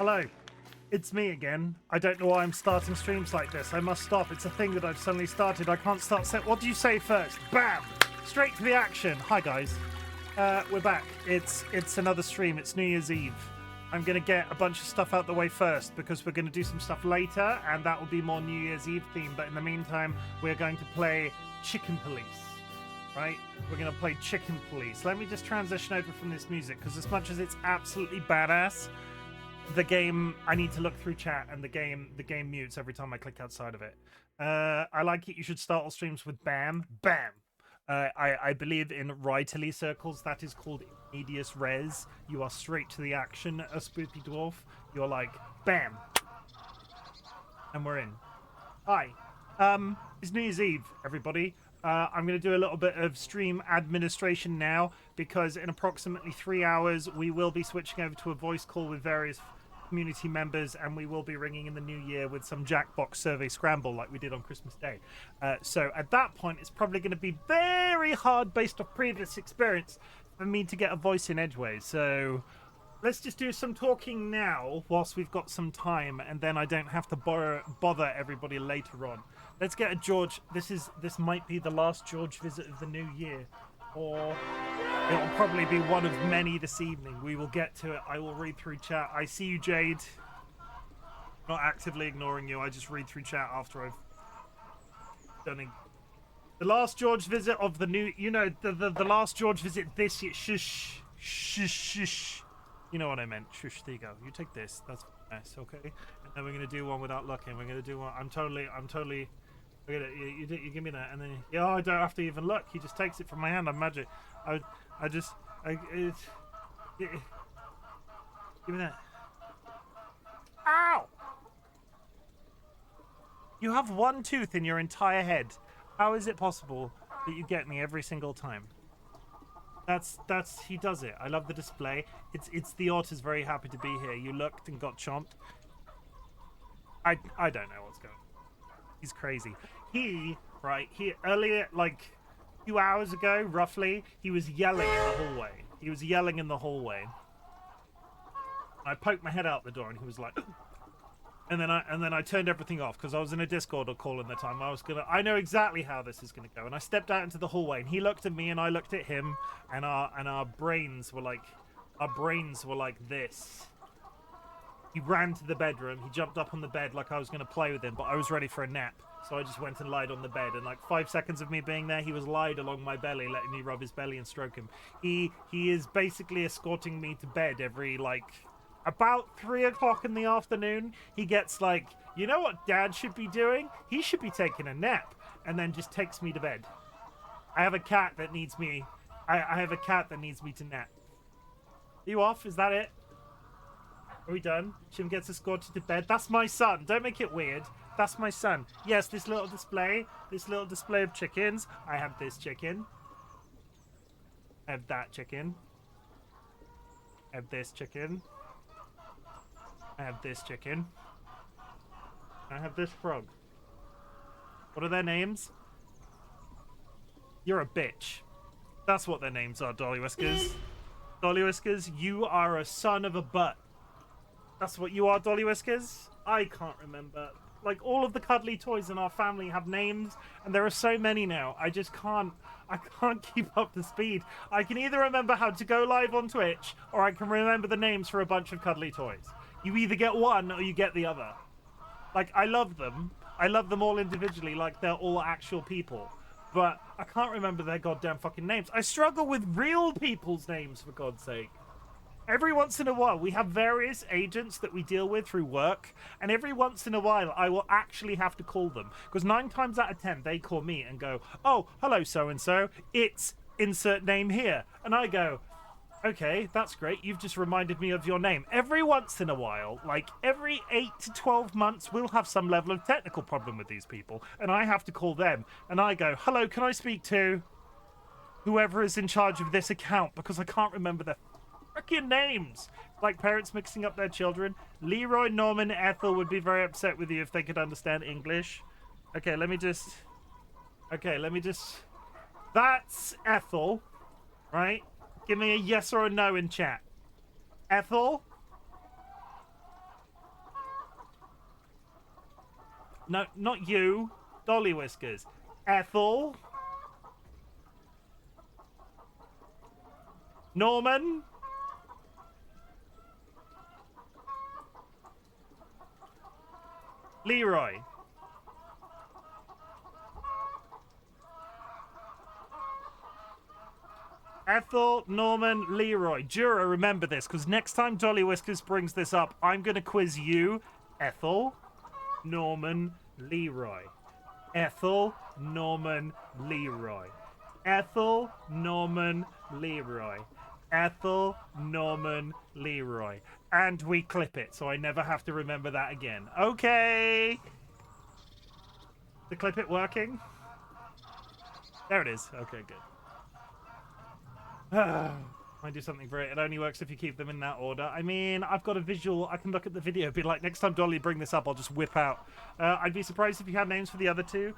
Hello, it's me again. I don't know why I'm starting streams like this. I must stop. It's a thing that I've suddenly started. I can't start set. What do you say first? Bam! Straight to the action. Hi guys, we're back. It's another stream. It's New Year's Eve. I'm gonna get a bunch of stuff out the way first because we're gonna do some stuff later, and that will be more New Year's Eve themed. But in the meantime, we're going to play Chicken Police. Right? We're going to play Chicken Police. Let me just transition over from this music, because as much as it's absolutely badass, the game, I need to look through chat, and the game mutes every time I click outside of it. I like it. You should start all streams with bam, bam. I believe in writerly circles, that is called medias res. You are straight to the action, a spoopy dwarf. You're like, bam. And we're in. Hi. It's New Year's Eve, everybody. I'm going to do a little bit of stream administration now, because in approximately 3 hours we will be switching over to a voice call with various community members, and we will be ringing in the new year with some Jackbox survey scramble like we did on Christmas Day. So at that point it's probably going to be very hard, based off previous experience, for me to get a voice in edgeways. So let's just do some talking now whilst we've got some time, and then I don't have to bother everybody later on. Let's get a George. This might be the last George visit of the new year, or it'll probably be one of many this evening. We will get to it. I will read through chat. I see you, Jade. Not actively ignoring you. I just read through chat after I've done it. The last George visit of the new, the last George visit this year. Shush, shush, shush. You know what I meant. Shush, there you go. You take this. That's nice, okay? And then we're going to do one without looking. We're going to do one. I'm totally. You give me that, and then I don't have to even look. He just takes it from my hand. I'm magic. Give me that. Ow! You have one tooth in your entire head. How is it possible that you get me every single time? That's he does it. I love the display. It's the otter's very happy to be here. You looked and got chomped. I don't know what's going on. He's crazy. He earlier, like a few hours ago, roughly, he was yelling in the hallway. I poked my head out the door, and he was like, and then I turned everything off because I was in a Discord call in the time. I know exactly how this is gonna go, and I stepped out into the hallway, and he looked at me, and I looked at him, and our brains were like this. He ran to the bedroom. He jumped up on the bed like I was going to play with him, but I was ready for a nap. So I just went and lied on the bed. And like 5 seconds of me being there, he was lied along my belly, letting me rub his belly and stroke him. He is basically escorting me to bed every, like, about 3 o'clock in the afternoon. He gets like, you know what Dad should be doing? He should be taking a nap. And then just takes me to bed. I have a cat that needs me. I have a cat that needs me to nap. Are you off? Is that it? Are we done? Chim gets escorted to bed. That's my son. Don't make it weird. That's my son. Yes, this little display of chickens. I have this chicken. I have that chicken. I have this chicken. I have this chicken. I have this frog. What are their names? You're a bitch. That's what their names are, DollyWhiskers. DollyWhiskers, you are a son of a butt. That's what you are, DollyWhiskers? I can't remember. Like, all of the cuddly toys in our family have names, and there are so many now. I can't keep up the speed. I can either remember how to go live on Twitch, or I can remember the names for a bunch of cuddly toys. You either get one, or you get the other. Like, I love them. I love them all individually, like they're all actual people. But I can't remember their goddamn fucking names. I struggle with real people's names, for God's sake. Every once in a while, we have various agents that we deal with through work, and every once in a while, I will actually have to call them. Because 9 times out of 10, they call me and go, oh, hello, so-and-so, it's insert name here. And I go, okay, that's great, you've just reminded me of your name. Every once in a while, like every 8 to 12 months, we'll have some level of technical problem with these people, and I have to call them. And I go, hello, can I speak to whoever is in charge of this account? Because I can't remember their freaking names. Like parents mixing up their children. Leroy, Norman, Ethel would be very upset with you if they could understand English. Okay, let me just... That's Ethel, right? Give me a yes or a no in chat. Ethel? No, not you. DollyWhiskers. Ethel. Norman. Leroy. Ethel, Norman, Leroy. Jura, remember this, because next time DollyWhiskers brings this up, I'm going to quiz you. Ethel, Norman, Leroy. Ethel, Norman, Leroy. Ethel, Norman, Leroy. Ethel, Norman, Leroy. And we clip it, so I never have to remember that again. Okay. The clip it working? There it is. Okay, good. I do something for it. It only works if you keep them in that order. I mean, I've got a visual. I can look at the video, be like, next time Dolly bring this up, I'll just whip out. I'd be surprised if you had names for the other two.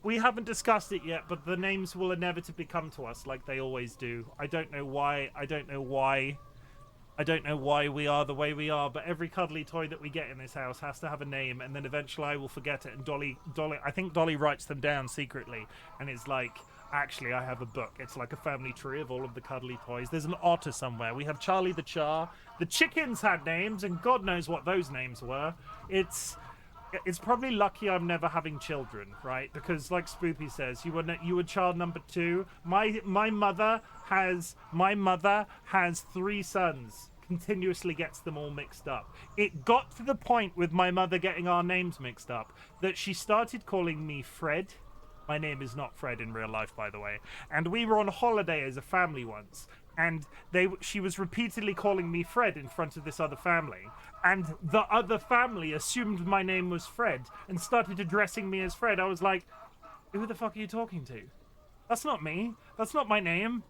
We haven't discussed it yet, but the names will inevitably come to us like they always do. I don't know why. I don't know why we are the way we are, but every cuddly toy that we get in this house has to have a name, and then eventually I will forget it, and Dolly, I think Dolly writes them down secretly, and it's like, actually, I have a book. It's like a family tree of all of the cuddly toys. There's an otter somewhere. We have Charlie the Char. The chickens had names, and God knows what those names were. It's probably lucky I'm never having children, right? Because, like Spoopy says, you were child number 2. My mother has 3 sons. Continuously gets them all mixed up. It got to the point with my mother getting our names mixed up that she started calling me Fred. My name is not Fred in real life, by the way. And we were on holiday as a family once, and she was repeatedly calling me Fred in front of this other family. And the other family assumed my name was Fred and started addressing me as Fred. I was like, who the fuck are you talking to? That's not me. That's not my name.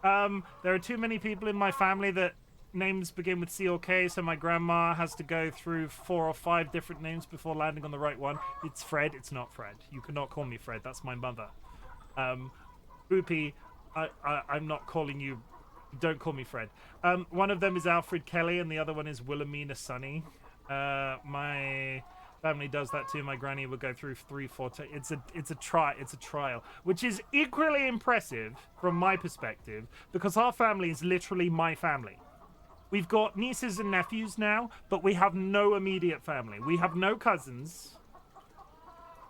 There are too many people in my family that names begin with C or K, so my grandma has to go through 4 or 5 different names before landing on the right one. It's Fred. It's not Fred. You cannot call me Fred. That's my mother. Boopy, I'm not calling you. Don't call me Fred. One of them is Alfred Kelly, and the other one is Wilhelmina Sunny. My family does that too. My granny would go through 3, 4. It's a trial, which is equally impressive from my perspective because our family is literally my family. We've got nieces and nephews now, but we have no immediate family. We have no cousins.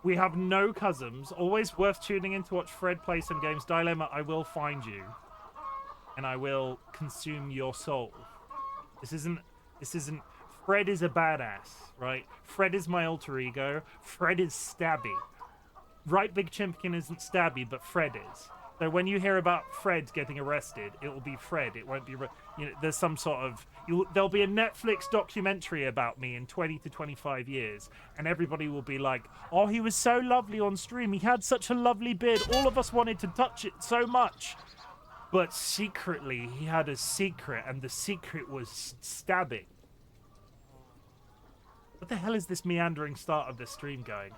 Always worth tuning in to watch Fred play some games. Dilemma, I will find you. And I will consume your soul. This isn't... Fred is a badass, right? Fred is my alter ego. Fred is stabby. RightBigChimken isn't stabby, but Fred is. So when you hear about Fred getting arrested, it will be Fred. It won't be, there's some sort of, there'll be a Netflix documentary about me in 20 to 25 years, and everybody will be like, oh, he was so lovely on stream. He had such a lovely beard. All of us wanted to touch it so much. But secretly, he had a secret, and the secret was stabbing. What the hell is this meandering start of the stream going?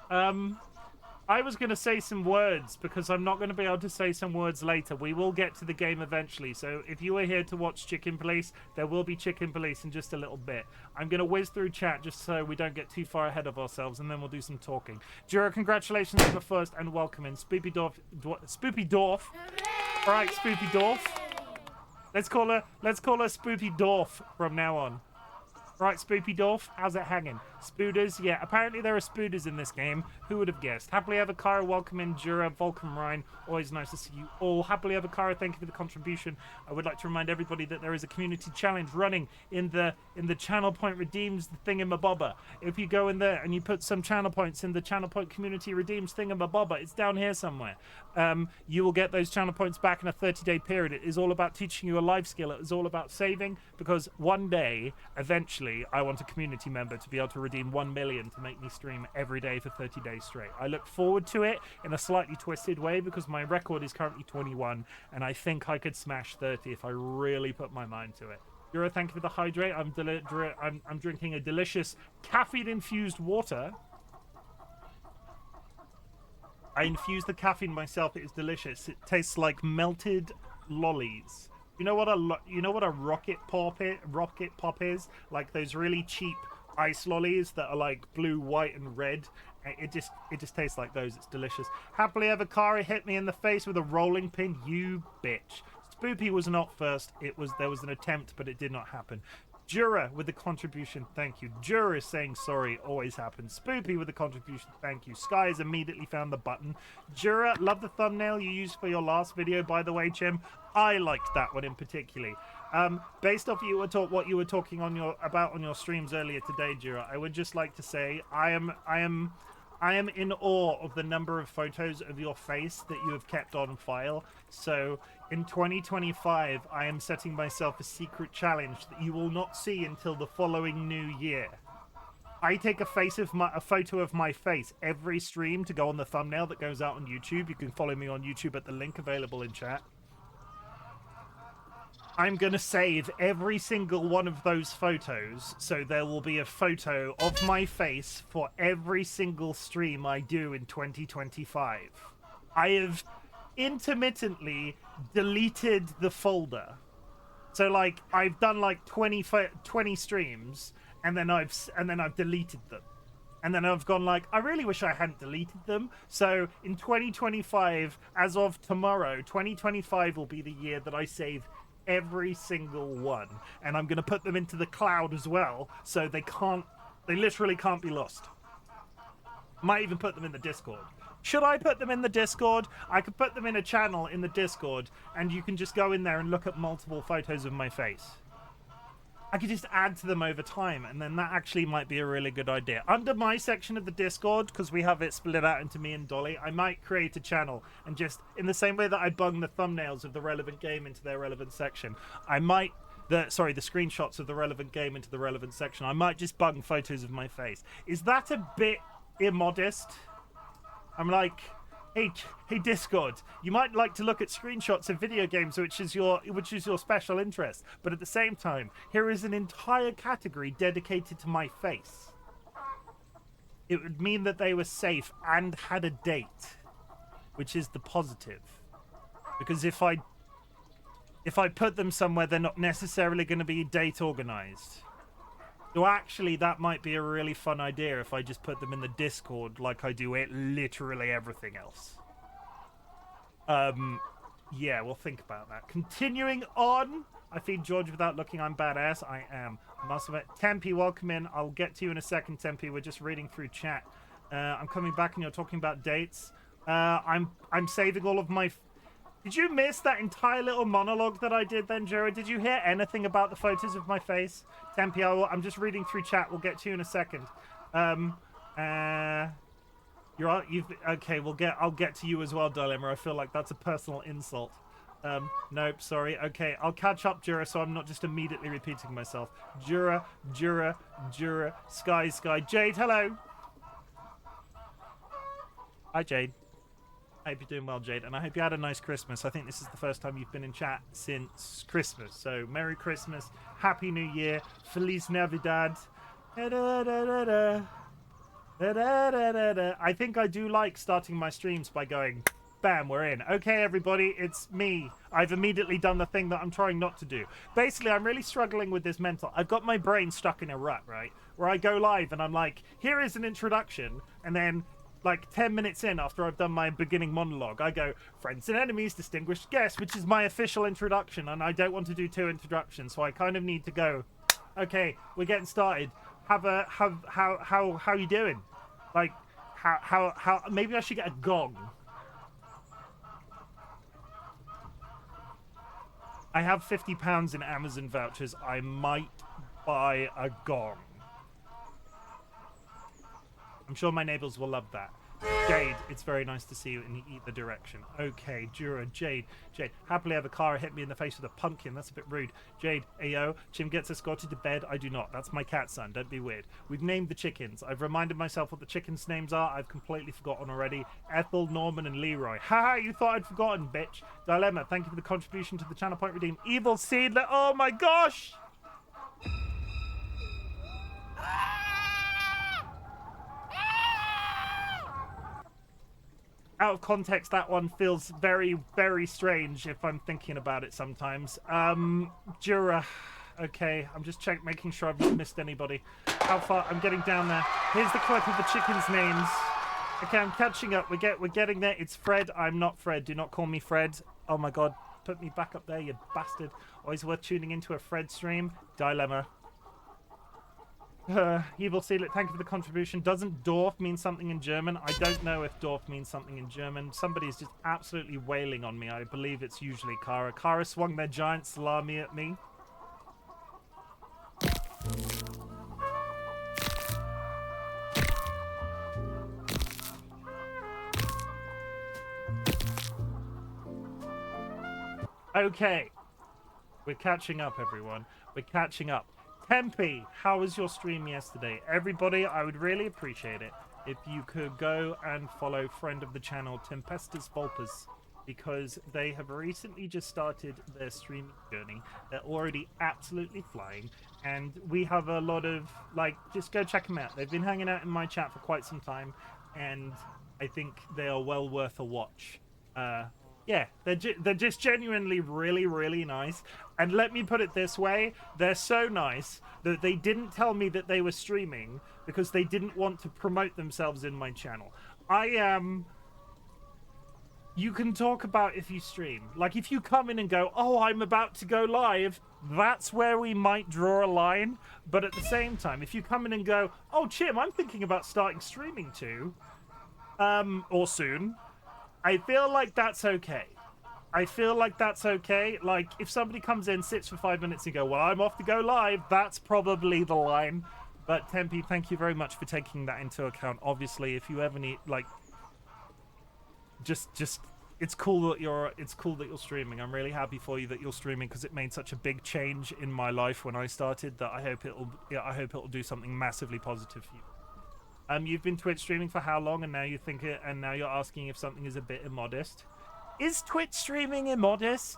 I was going to say some words because I'm not going to be able to say some words later. We will get to the game eventually. So if you are here to watch Chicken Police, there will be Chicken Police in just a little bit. I'm going to whiz through chat just so we don't get too far ahead of ourselves, and then we'll do some talking. Jura, congratulations on the first and welcome in. Spoopy Dorf. All right, Spoopy Dorf. Let's call her Spoopy Dorf from now on. Right, Spoopy Dorf, how's it hanging? Spooders, yeah, apparently there are spooders in this game. Who would have guessed? Happily Ever Kara, welcome in. Jura, Volcom Ryan, always nice to see you all. Happily Ever Kara, thank you for the contribution. I would like to remind everybody that there is a community challenge running in the channel point redeems thingamabobber. If you go in there and you put some channel points in the channel point community redeems thingamabobber, it's down here somewhere. You will get those channel points back in a 30-day period. It is all about teaching you a life skill. It is all about saving, because one day, eventually, I want a community member to be able to redeem 1 million to make me stream every day for 30 days straight. I look forward to it in a slightly twisted way because my record is currently 21 and I think I could smash 30 if I really put my mind to it. Jura, thank you for the hydrate. I'm drinking a delicious caffeine-infused water. I infused the caffeine myself. It is delicious. It tastes like melted lollies. You know what a rocket pop is? Like those really cheap ice lollies that are like blue, white, and red. It just tastes like those. It's delicious. Happily Ever Kari hit me in the face with a rolling pin. You bitch. Spoopy was not first. There was an attempt, but it did not happen. Jura with the contribution, thank you. Jura is saying sorry, always happens. Spoopy with the contribution, thank you. Sky has immediately found the button. Jura, love the thumbnail you used for your last video, by the way, Chim. I liked that one in particular. Based off what you were talking about on your streams earlier today, Jura, I would just like to say I am in awe of the number of photos of your face that you have kept on file. So in 2025, I am setting myself a secret challenge that you will not see until the following new year. I take a photo of my face every stream to go on the thumbnail that goes out on YouTube. You can follow me on YouTube at the link available in chat. I'm going to save every single one of those photos, so there will be a photo of my face for every single stream I do in 2025. I have intermittently deleted the folder. So, like, I've done like 20 streams, and then I've deleted them. And then I've gone like, I really wish I hadn't deleted them. So in 2025, as of tomorrow, 2025 will be the year that I save every single one, and I'm going to put them into the cloud as well, so they literally can't be lost. Might even put them in the Discord. Should I put them in the Discord? I could put them in a channel in the Discord, and you can just go in there and look at multiple photos of my face. I could just add to them over time, and then that actually might be a really good idea. Under my section of the Discord, because we have it split out into me and Dolly, I might create a channel, and just, in the same way that I bung the thumbnails of the relevant game into their relevant section, I might, the screenshots of the relevant game into the relevant section, I might just bung photos of my face. Is that a bit immodest? I'm like, hey Discord, you might like to look at screenshots of video games, which is your special interest, but at the same time, here is an entire category dedicated to my face. It would mean that they were safe and had a date, which is the positive. Because if I put them somewhere, they're not necessarily going to be date organized. So actually, that might be a really fun idea if I just put them in the Discord like I do it literally everything else. Yeah, we'll think about that. Continuing on, I feed George without looking. I'm badass. I am. Must admit. Tempe, welcome in. I'll get to you in a second, Tempe. We're just reading through chat. I'm coming back and you're talking about dates. I'm saving all of my... Did you miss that entire little monologue that I did then, Jared? Did you hear anything about the photos of my face? Tempe, I'm just reading through chat. We'll get to you in a second. Okay, I'll get to you as well, Dilemma. I feel like that's a personal insult. Nope, sorry. Okay, I'll catch up, Jura, so I'm not just immediately repeating myself. Jura, Sky. Jade, hello. Hi, Jade. I hope you're doing well, Jade, and I hope you had a nice Christmas. I think this is the first time you've been in chat since Christmas. So, Merry Christmas, Happy New Year, Feliz Navidad. I think I do like starting my streams by going, bam, we're in. Okay, everybody, it's me. I've immediately done the thing that I'm trying not to do. Basically, I'm really struggling with this mental. I've got my brain stuck in a rut, right? Where I go live and I'm like, here is an introduction, and then like 10 minutes in after I've done my beginning monologue, I go, friends and enemies, distinguished guests, which is my official introduction, and I don't want to do two introductions, so I kind of need to go, okay, we're getting started. How you doing? Like, how maybe I should get a gong. I have £50 in Amazon vouchers. I might buy a gong. I'm sure my neighbors will love that. Jade, it's very nice to see you in either direction. Okay, Jura, Jade. Happily Ever Kara hit me in the face with a pumpkin. That's a bit rude. Jade, Ayo. Chim gets escorted to bed. I do not. That's my cat, son. Don't be weird. We've named the chickens. I've reminded myself what the chickens' names are. I've completely forgotten already. Ethel, Norman, and Leroy. Haha, you thought I'd forgotten, bitch. Dilemma, thank you for the contribution to the channel point redeem. Evil Seedler. Oh my gosh! Out of context, that one feels very, very strange if I'm thinking about it sometimes. Jura, Okay, I'm just making sure I've not missed anybody. How far? I'm getting down there. Here's the clip of the chickens' names. Okay, I'm catching up. We're getting there. It's Fred. I'm not Fred. Do not call me Fred. Oh my god. Put me back up there, you bastard. Always worth tuning into a Fred stream. Dilemma. Evil Sealet, thank you for the contribution. Doesn't Dorf mean something in German? I don't know if Dorf means something in German. Somebody's just absolutely wailing on me. I believe it's usually Kara. Kara swung their giant salami at me. Okay. We're catching up, everyone. We're catching up. Tempe, how was your stream yesterday? Everybody, I would really appreciate it if you could go and follow friend of the channel, Tempestus Vulpes, because they have recently just started their streaming journey. They're already absolutely flying, and we have a lot of, like, just go check them out. They've been hanging out in my chat for quite some time, and I think they are well worth a watch. Yeah, they're just genuinely really, really nice. And let me put it this way, they're so nice that they didn't tell me that they were streaming because they didn't want to promote themselves in my channel. You can talk about if you stream. Like, if you come in and go, oh, I'm about to go live, that's where we might draw a line. But at the same time, if you come in and go, oh, Chim, I'm thinking about starting streaming too, or soon, I feel like that's okay. I feel like that's okay. Like, if somebody comes in, sits for 5 minutes and go, well, I'm off to go live, that's probably the line. But Tempe, thank you very much for taking that into account. Obviously, if you ever need, like, just it's cool that you're streaming. I'm really happy for you that you're streaming because it made such a big change in my life when I started that I hope it'll do something massively positive for you. You've been Twitch streaming for how long, and now you're asking if something is a bit immodest. Is Twitch streaming immodest,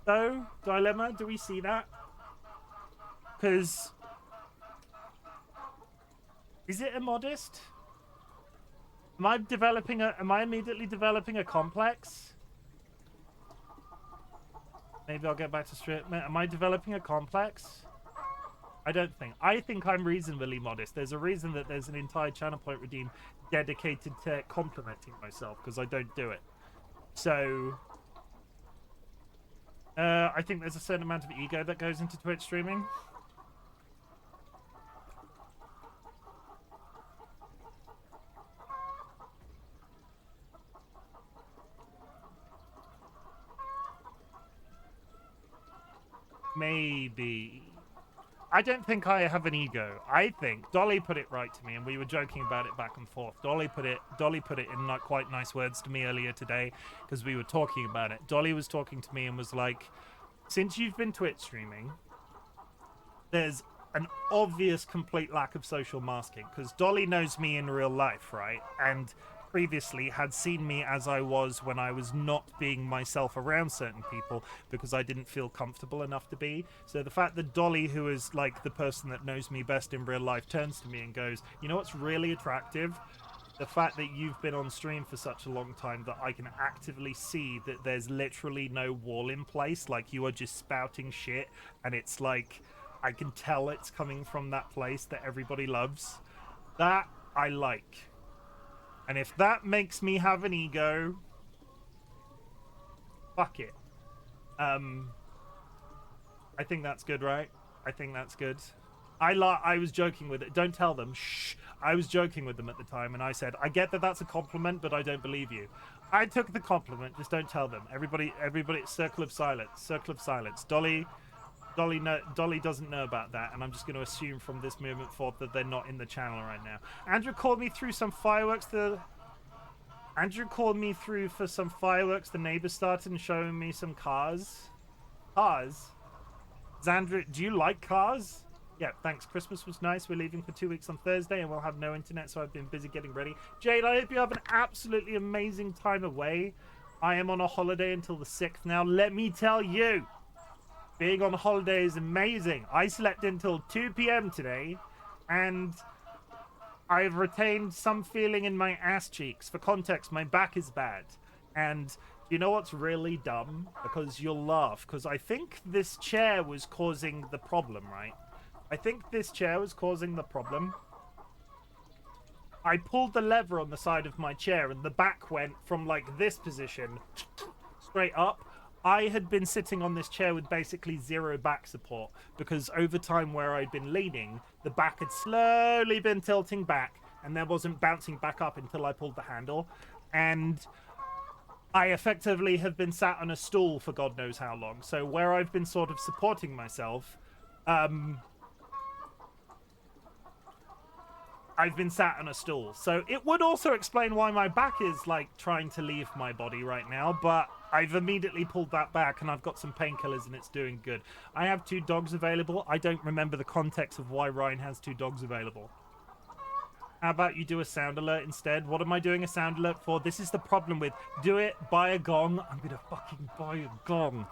though? Dilemma, do we see that? Because is it immodest? Am I immediately developing a complex? Maybe I'll get back to stream. Am I developing a complex? I don't think. I think I'm reasonably modest. There's a reason that there's an entire channel point redeem dedicated to complimenting myself, because I don't do it. So, I think there's a certain amount of ego that goes into Twitch streaming. Maybe. I don't think I have an ego. I think Dolly put it right to me, and we were joking about it back and forth. Dolly put it in not quite nice words to me earlier today because we were talking about it. Dolly was talking to me and was like, since you've been Twitch streaming, there's an obvious complete lack of social masking, because Dolly knows me in real life, right? And previously had seen me as I was when I was not being myself around certain people because I didn't feel comfortable enough to be. So the fact that Dolly, who is like the person that knows me best in real life, turns to me and goes, you know what's really attractive? The fact that you've been on stream for such a long time that I can actively see that there's literally no wall in place, like you are just spouting shit, and it's like I can tell it's coming from that place that everybody loves. That I like. And if that makes me have an ego, fuck it. I think that's good, right? I think that's good. I was joking with it. Don't tell them. Shh. I was joking with them at the time, and I said, I get that that's a compliment, but I don't believe you. I took the compliment. Just don't tell them. Everybody, circle of silence. Circle of silence. Dolly doesn't know about that, and I'm just going to assume from this moment forth that they're not in the channel right now. Andrew called me through some fireworks. Andrew called me through for some fireworks. The neighbors started and showing me some cars. Cars? Xandra, do you like cars? Yeah, thanks. Christmas was nice. We're leaving for 2 weeks on Thursday, and we'll have no internet, so I've been busy getting ready. Jade, I hope you have an absolutely amazing time away. I am on a holiday until the 6th now. Let me tell you, being on holiday is amazing. I slept until 2 p.m. today, and I've retained some feeling in my ass cheeks. For context, my back is bad. And You know what's really dumb? Because you'll laugh. Because I think this chair was causing the problem, right? I think this chair was causing the problem. I pulled the lever on the side of my chair and the back went from like this position straight up. I had been sitting on this chair with basically zero back support because over time where I'd been leaning, the back had slowly been tilting back and then wasn't bouncing back up until I pulled the handle. And I effectively have been sat on a stool for God knows how long. So where I've been sort of supporting myself, I've been sat on a stool. So it would also explain why my back is like trying to leave my body right now, but I've immediately pulled that back and I've got some painkillers and it's doing good. I have 2 dogs available. I don't remember the context of why Ryan has 2 dogs available. How about you do a sound alert instead? What am I doing a sound alert for? This is the problem with do it, buy a gong. I'm gonna fucking buy a gong.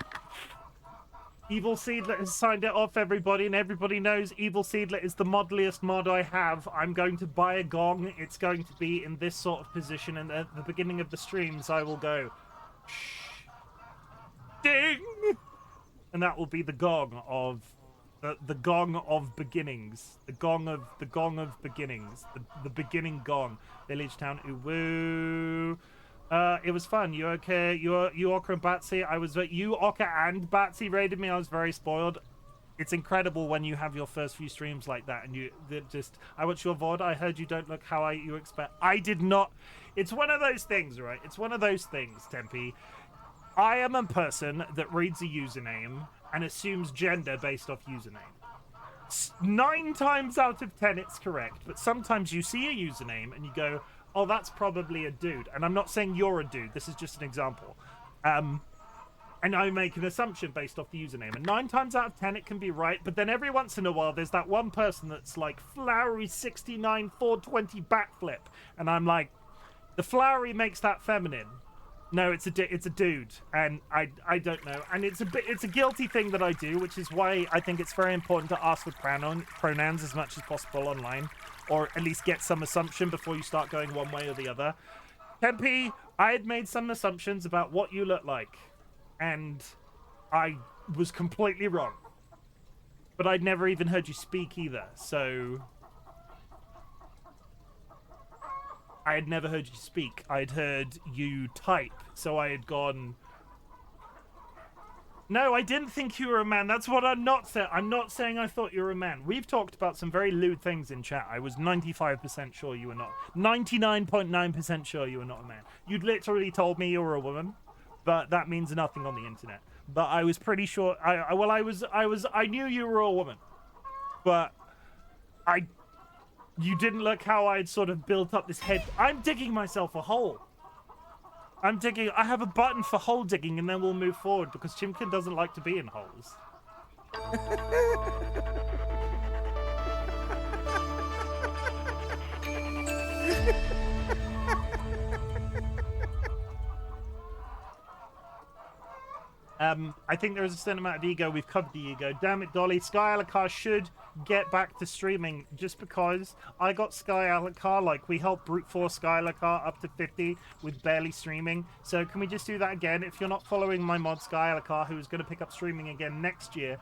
Evil Seedlet has signed it off, everybody, and everybody knows Evil Seedlet is the modliest mod I have. I'm going to buy a gong. It's going to be in this sort of position, and at the beginning of the streams, I will go, shh, ding, and that will be the gong of the gong of beginnings, the gong of beginnings, the beginning gong. Village Town, woo. It was fun. You okay? You Oka and Batsy. You Oka and Batsy raided me. I was very spoiled. It's incredible when you have your first few streams like that, and I watched your VOD. I heard you don't look how you expect. I did not. It's one of those things, right? It's one of those things, Tempe. I am a person that reads a username and assumes gender based off username. 9 times out of 10, it's correct, but sometimes you see a username and you go, oh, that's probably a dude. And I'm not saying you're a dude. This is just an example. And I make an assumption based off the username. And 9 times out of 10, it can be right. But then every once in a while, there's that one person that's like, flowery 69 420 backflip. And I'm like, the flowery makes that feminine. No, it's a dude. And I don't know. And it's a guilty thing that I do, which is why I think it's very important to ask for pronouns as much as possible online. Or at least get some assumption before you start going one way or the other. Tempe, I had made some assumptions about what you look like. And I was completely wrong. But I'd never even heard you speak either, so... I had never heard you speak. I'd heard you type, so I had gone... No, I didn't think you were a man. That's what I'm not saying. I'm not saying I thought you were a man. We've talked about some very lewd things in chat. I was 95% sure you were not. 99.9% sure you were not a man. You'd literally told me you were a woman, but that means nothing on the internet. But I was pretty sure. I knew you were a woman, but you didn't look how I'd sort of built up this head. I'm digging myself a hole. I have a button for hole digging, and then we'll move forward because Chimken doesn't like to be in holes. I think there is a certain amount of ego. We've covered the ego. Damn it, Dolly. Sky Alakar should get back to streaming just because I got Sky Alakar. Like, we helped brute force Sky Alakar up to 50 with barely streaming. So can we just do that again? If you're not following my mod Sky Alakar, who is going to pick up streaming again next year,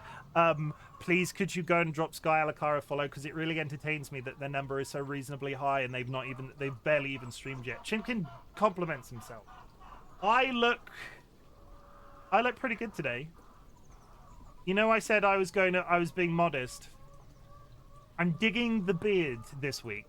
please could you go and drop Sky Alakar a follow, because it really entertains me that their number is so reasonably high and they've barely even streamed yet. Chimken compliments himself. I look pretty good today. You know, I said I was being modest. I'm digging the beard this week.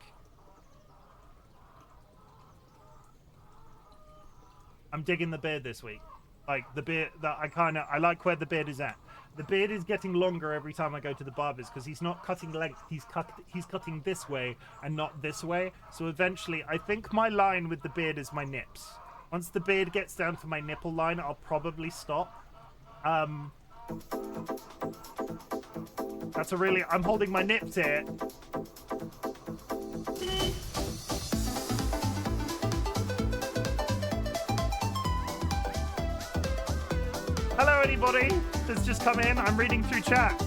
I'm digging the beard this week. Like, the beard that I like where the beard is at. The beard is getting longer every time I go to the barber's because he's not cutting length. He's cutting this way and not this way. So eventually, I think my line with the beard is my nips. Once the beard gets down to my nipple line, I'll probably stop. I'm holding my nips here. Hello, anybody that's just come in. I'm reading through chat.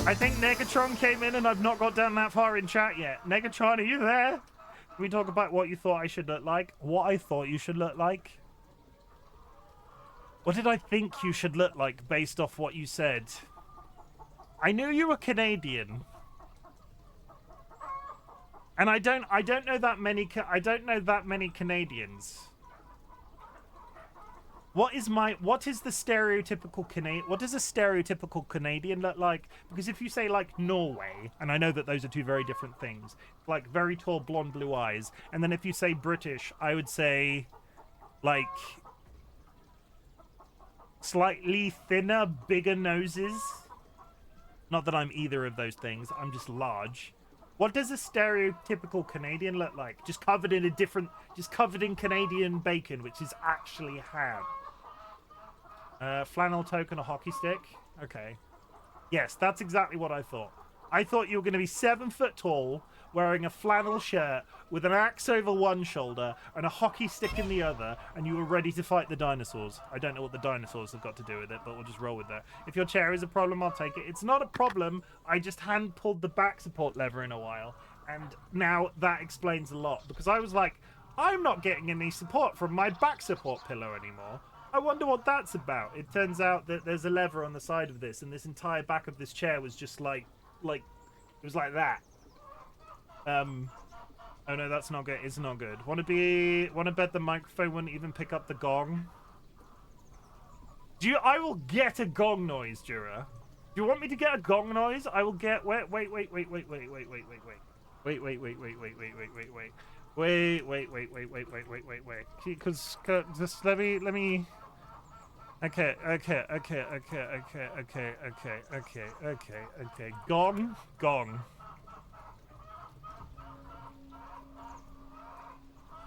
I think Negatron came in and I've not got down that far in chat yet. Negatron, are you there? Can we talk about what you thought I should look like? What I thought you should look like? What did I think you should look like based off what you said? I knew you were Canadian. And I don't know that many Canadians. What is the stereotypical Canadian? What does a stereotypical Canadian look like? Because if you say like Norway, and I know that those are two very different things, like very tall, blonde, blue eyes, and then if you say British, I would say like slightly thinner, bigger noses. Not that I'm either of those things. I'm just large. What does a stereotypical Canadian look like? Just covered in Canadian bacon, which is actually ham. Flannel token, a hockey stick. Okay. Yes, that's exactly what I thought. I thought you were going to be 7 foot tall, wearing a flannel shirt with an axe over one shoulder and a hockey stick in the other, and you were ready to fight the dinosaurs. I don't know what the dinosaurs have got to do with it, but we'll just roll with that. If your chair is a problem, I'll take it. It's not a problem. I just hand pulled the back support lever in a while, and now that explains a lot, because I was like, I'm not getting any support from my back support pillow anymore. I wonder what that's about. It turns out that there's a lever on the side of this, and this entire back of this chair was just like it was like that. Oh no, that's not good. It's not good. Want to bet the microphone wouldn't even pick up the gong? I will get a gong noise, Jura. Do you want me to get a gong noise? I will get wait, because just let me. Okay. Gong.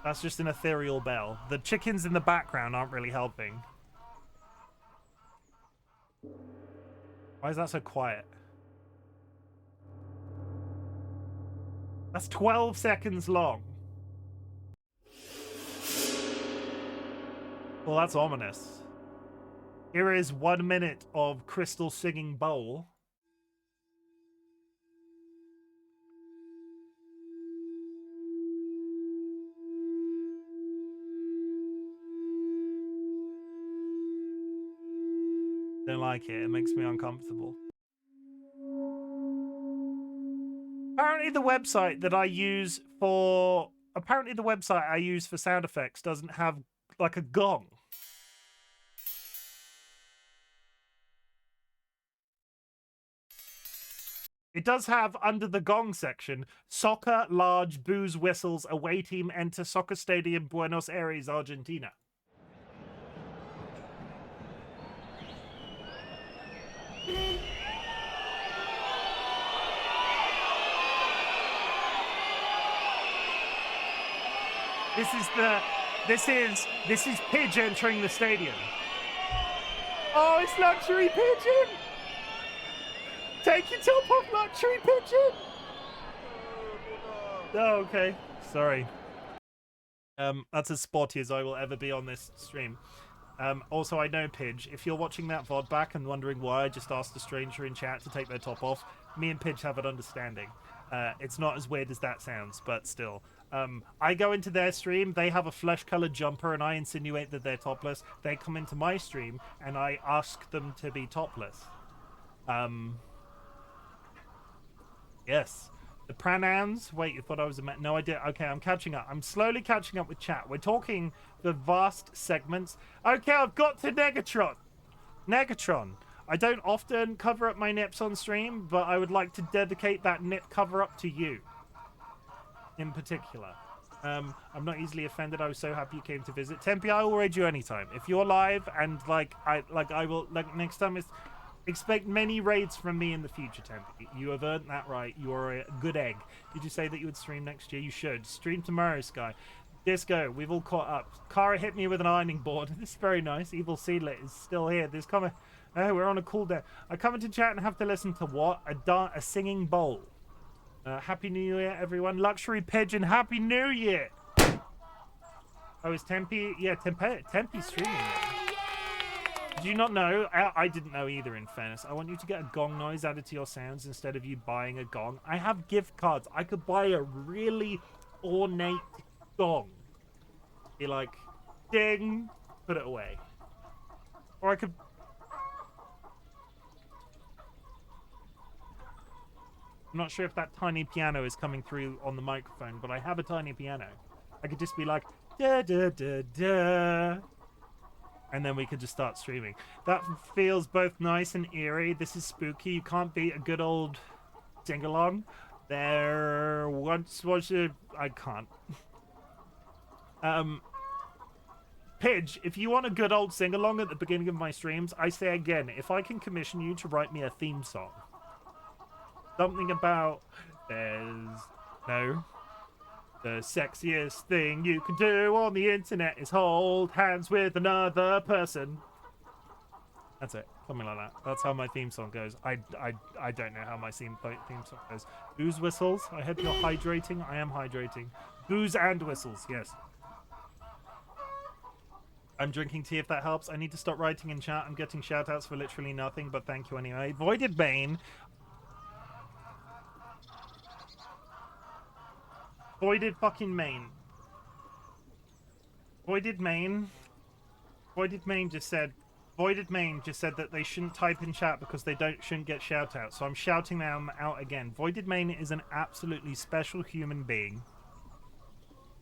That's just an ethereal bell. The chickens in the background aren't really helping. Why is that so quiet? That's 12 seconds long. Well, that's ominous. Here is 1 minute of Crystal singing bowl. Don't like it. It makes me uncomfortable. Apparently the website I use for sound effects doesn't have like a gong. It does have, under the gong section, soccer, large, booze, whistles, away team enter soccer stadium, Buenos Aires, Argentina. This is Pidge entering the stadium. Oh, it's luxury pigeon! Take your top off, luxury pigeon! Oh, okay. Sorry. That's as spotty as I will ever be on this stream. Also, I know, Pidge, if you're watching that VOD back and wondering why I just asked a stranger in chat to take their top off, me and Pidge have an understanding. It's not as weird as that sounds, but still. I go into their stream, they have a flesh-colored jumper, and I insinuate that they're topless. They come into my stream, and I ask them to be topless. Yes. The pronouns. Wait, you thought I was a man? No, I did. Okay, I'm catching up. I'm slowly catching up with chat. We're talking the vast segments. Okay, I've got to Negatron. Negatron. I don't often cover up my nips on stream, but I would like to dedicate that nip cover up to you. In particular. I'm not easily offended. I was so happy you came to visit. Tempe, I will raid you anytime. If you're live and I will next time expect many raids from me in the future, Tempe. You have earned that right. You are a good egg. Did you say that you would stream next year? You should. Stream tomorrow, Sky. Disco, we've all caught up. Kara hit me with an ironing board. This is very nice. Evil Seedlet is still here. There's coming. Oh, we're on a cooldown. I come into chat and have to listen to what? A singing bowl. Happy New Year, everyone. Luxury Pigeon, Happy New Year. Oh, is Tempe? Yeah, Tempe's streaming now. Did you not know? I didn't know either, in fairness. I want you to get a gong noise added to your sounds instead of you buying a gong. I have gift cards. I could buy a really ornate gong. Be like, ding, put it away. Or I could... I'm not sure if that tiny piano is coming through on the microphone, but I have a tiny piano. I could just be like, da da da da. And then we could just start streaming. That feels both nice and eerie. This is spooky. You can't beat a good old sing-along. There once was a... I can't. Pidge, if you want a good old sing-along at the beginning of my streams, I say again, if I can commission you to write me a theme song. Something about there's no... The sexiest thing you can do on the internet is hold hands with another person. That's it. Something like that. That's how my theme song goes. I don't know how my theme song goes. Booze whistles. I hope you're hydrating. I am hydrating. Booze and whistles. Yes. I'm drinking tea if that helps. I need to stop writing in chat. I'm getting shout outs for literally nothing, but thank you anyway. Voided Bane. Voided fucking main. Voided main just said that they shouldn't type in chat because they shouldn't get shout outs. So I'm shouting them out again. Voided main is an absolutely special human being.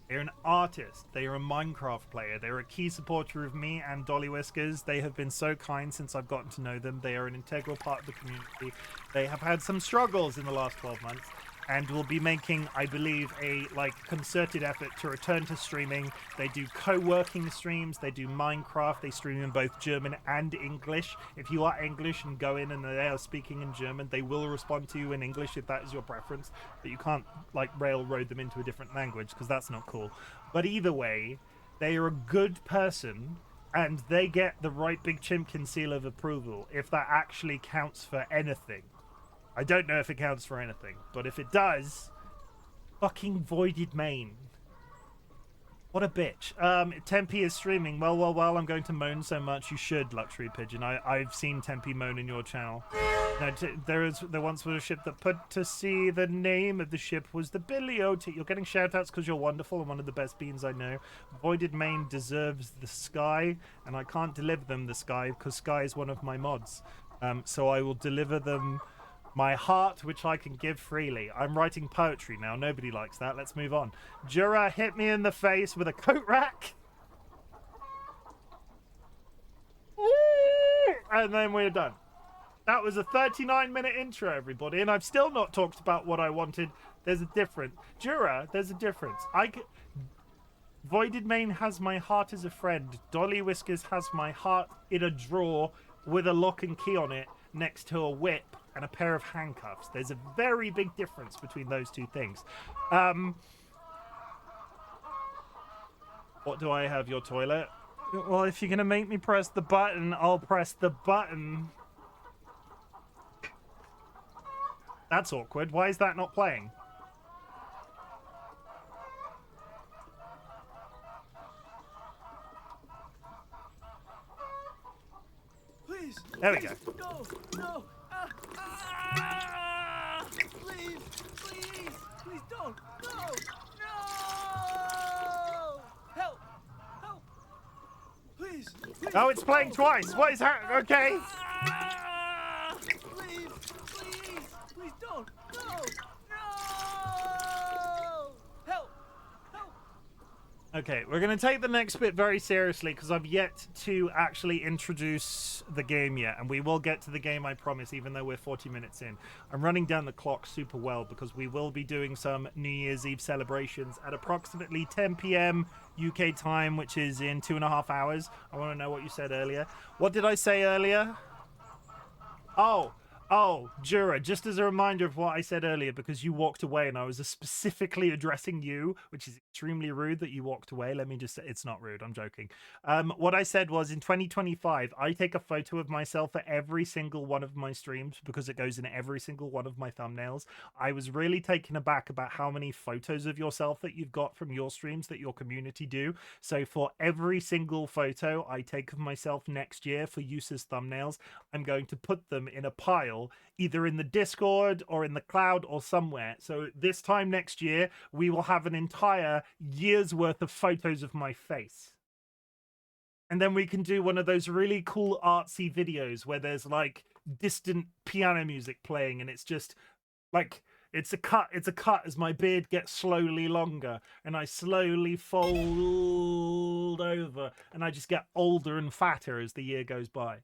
They're an artist. They are a Minecraft player. They're a key supporter of me and DollyWhiskers. They have been so kind since I've gotten to know them. They are an integral part of the community. They have had some struggles in the last 12 months. And will be making, I believe, a concerted effort to return to streaming. They do co-working streams, they do Minecraft, they stream in both German and English. If you are English and go in and they are speaking in German, they will respond to you in English if that is your preference. But you can't railroad them into a different language because that's not cool. But either way, they are a good person and they get the RightBigChimken seal of approval if that actually counts for anything. I don't know if it counts for anything, but if it does, fucking Voided Main. What a bitch. Tempe is streaming. Well, I'm going to moan so much. You should, Luxury Pigeon. I've seen Tempe moan in your channel. Now, there once was a ship that put to sea. The name of the ship was the Billy O.T. You're getting shout-outs because you're wonderful and one of the best beans I know. Voided Main deserves the sky, and I can't deliver them the sky because sky is one of my mods. So I will deliver them... my heart, which I can give freely. I'm writing poetry now. Nobody likes that. Let's move on. Jura hit me in the face with a coat rack. And then we're done. That was a 39-minute intro, everybody. And I've still not talked about what I wanted. There's a difference. Jura, there's a difference. Voided Main has my heart as a friend. DollyWhiskers has my heart in a drawer with a lock and key on it next to a whip and a pair of handcuffs. There's a very big difference between those two things. What do I have? Your toilet? Well, if you're gonna make me press the button, I'll press the button. That's awkward. Why is that not playing? Please. There we go. No. Please don't. No. Help. Please. Oh, it's playing twice. What is that? Okay. Please don't. No. Help. Okay, we're going to take the next bit very seriously because I've yet to actually introduce the game yet, and we will get to the game, I promise, even though we're 40 minutes in. I'm running down the clock super well because we will be doing some New Year's Eve celebrations at approximately 10 p.m. UK time, which is in 2.5 hours. I want to know what you said earlier. What did I say earlier? Oh, Jura, just as a reminder of what I said earlier, because you walked away and I was specifically addressing you, which is extremely rude that you walked away. Let me just say, it's not rude, I'm joking. What I said was in 2025, I take a photo of myself for every single one of my streams because it goes in every single one of my thumbnails. I was really taken aback about how many photos of yourself that you've got from your streams that your community do. So for every single photo I take of myself next year for use as thumbnails, I'm going to put them in a pile file either in the Discord or in the cloud or somewhere. So this time next year, we will have an entire year's worth of photos of my face. And then we can do one of those really cool artsy videos where there's like distant piano music playing and it's just like it's a cut as my beard gets slowly longer and I slowly fold over and I just get older and fatter as the year goes by.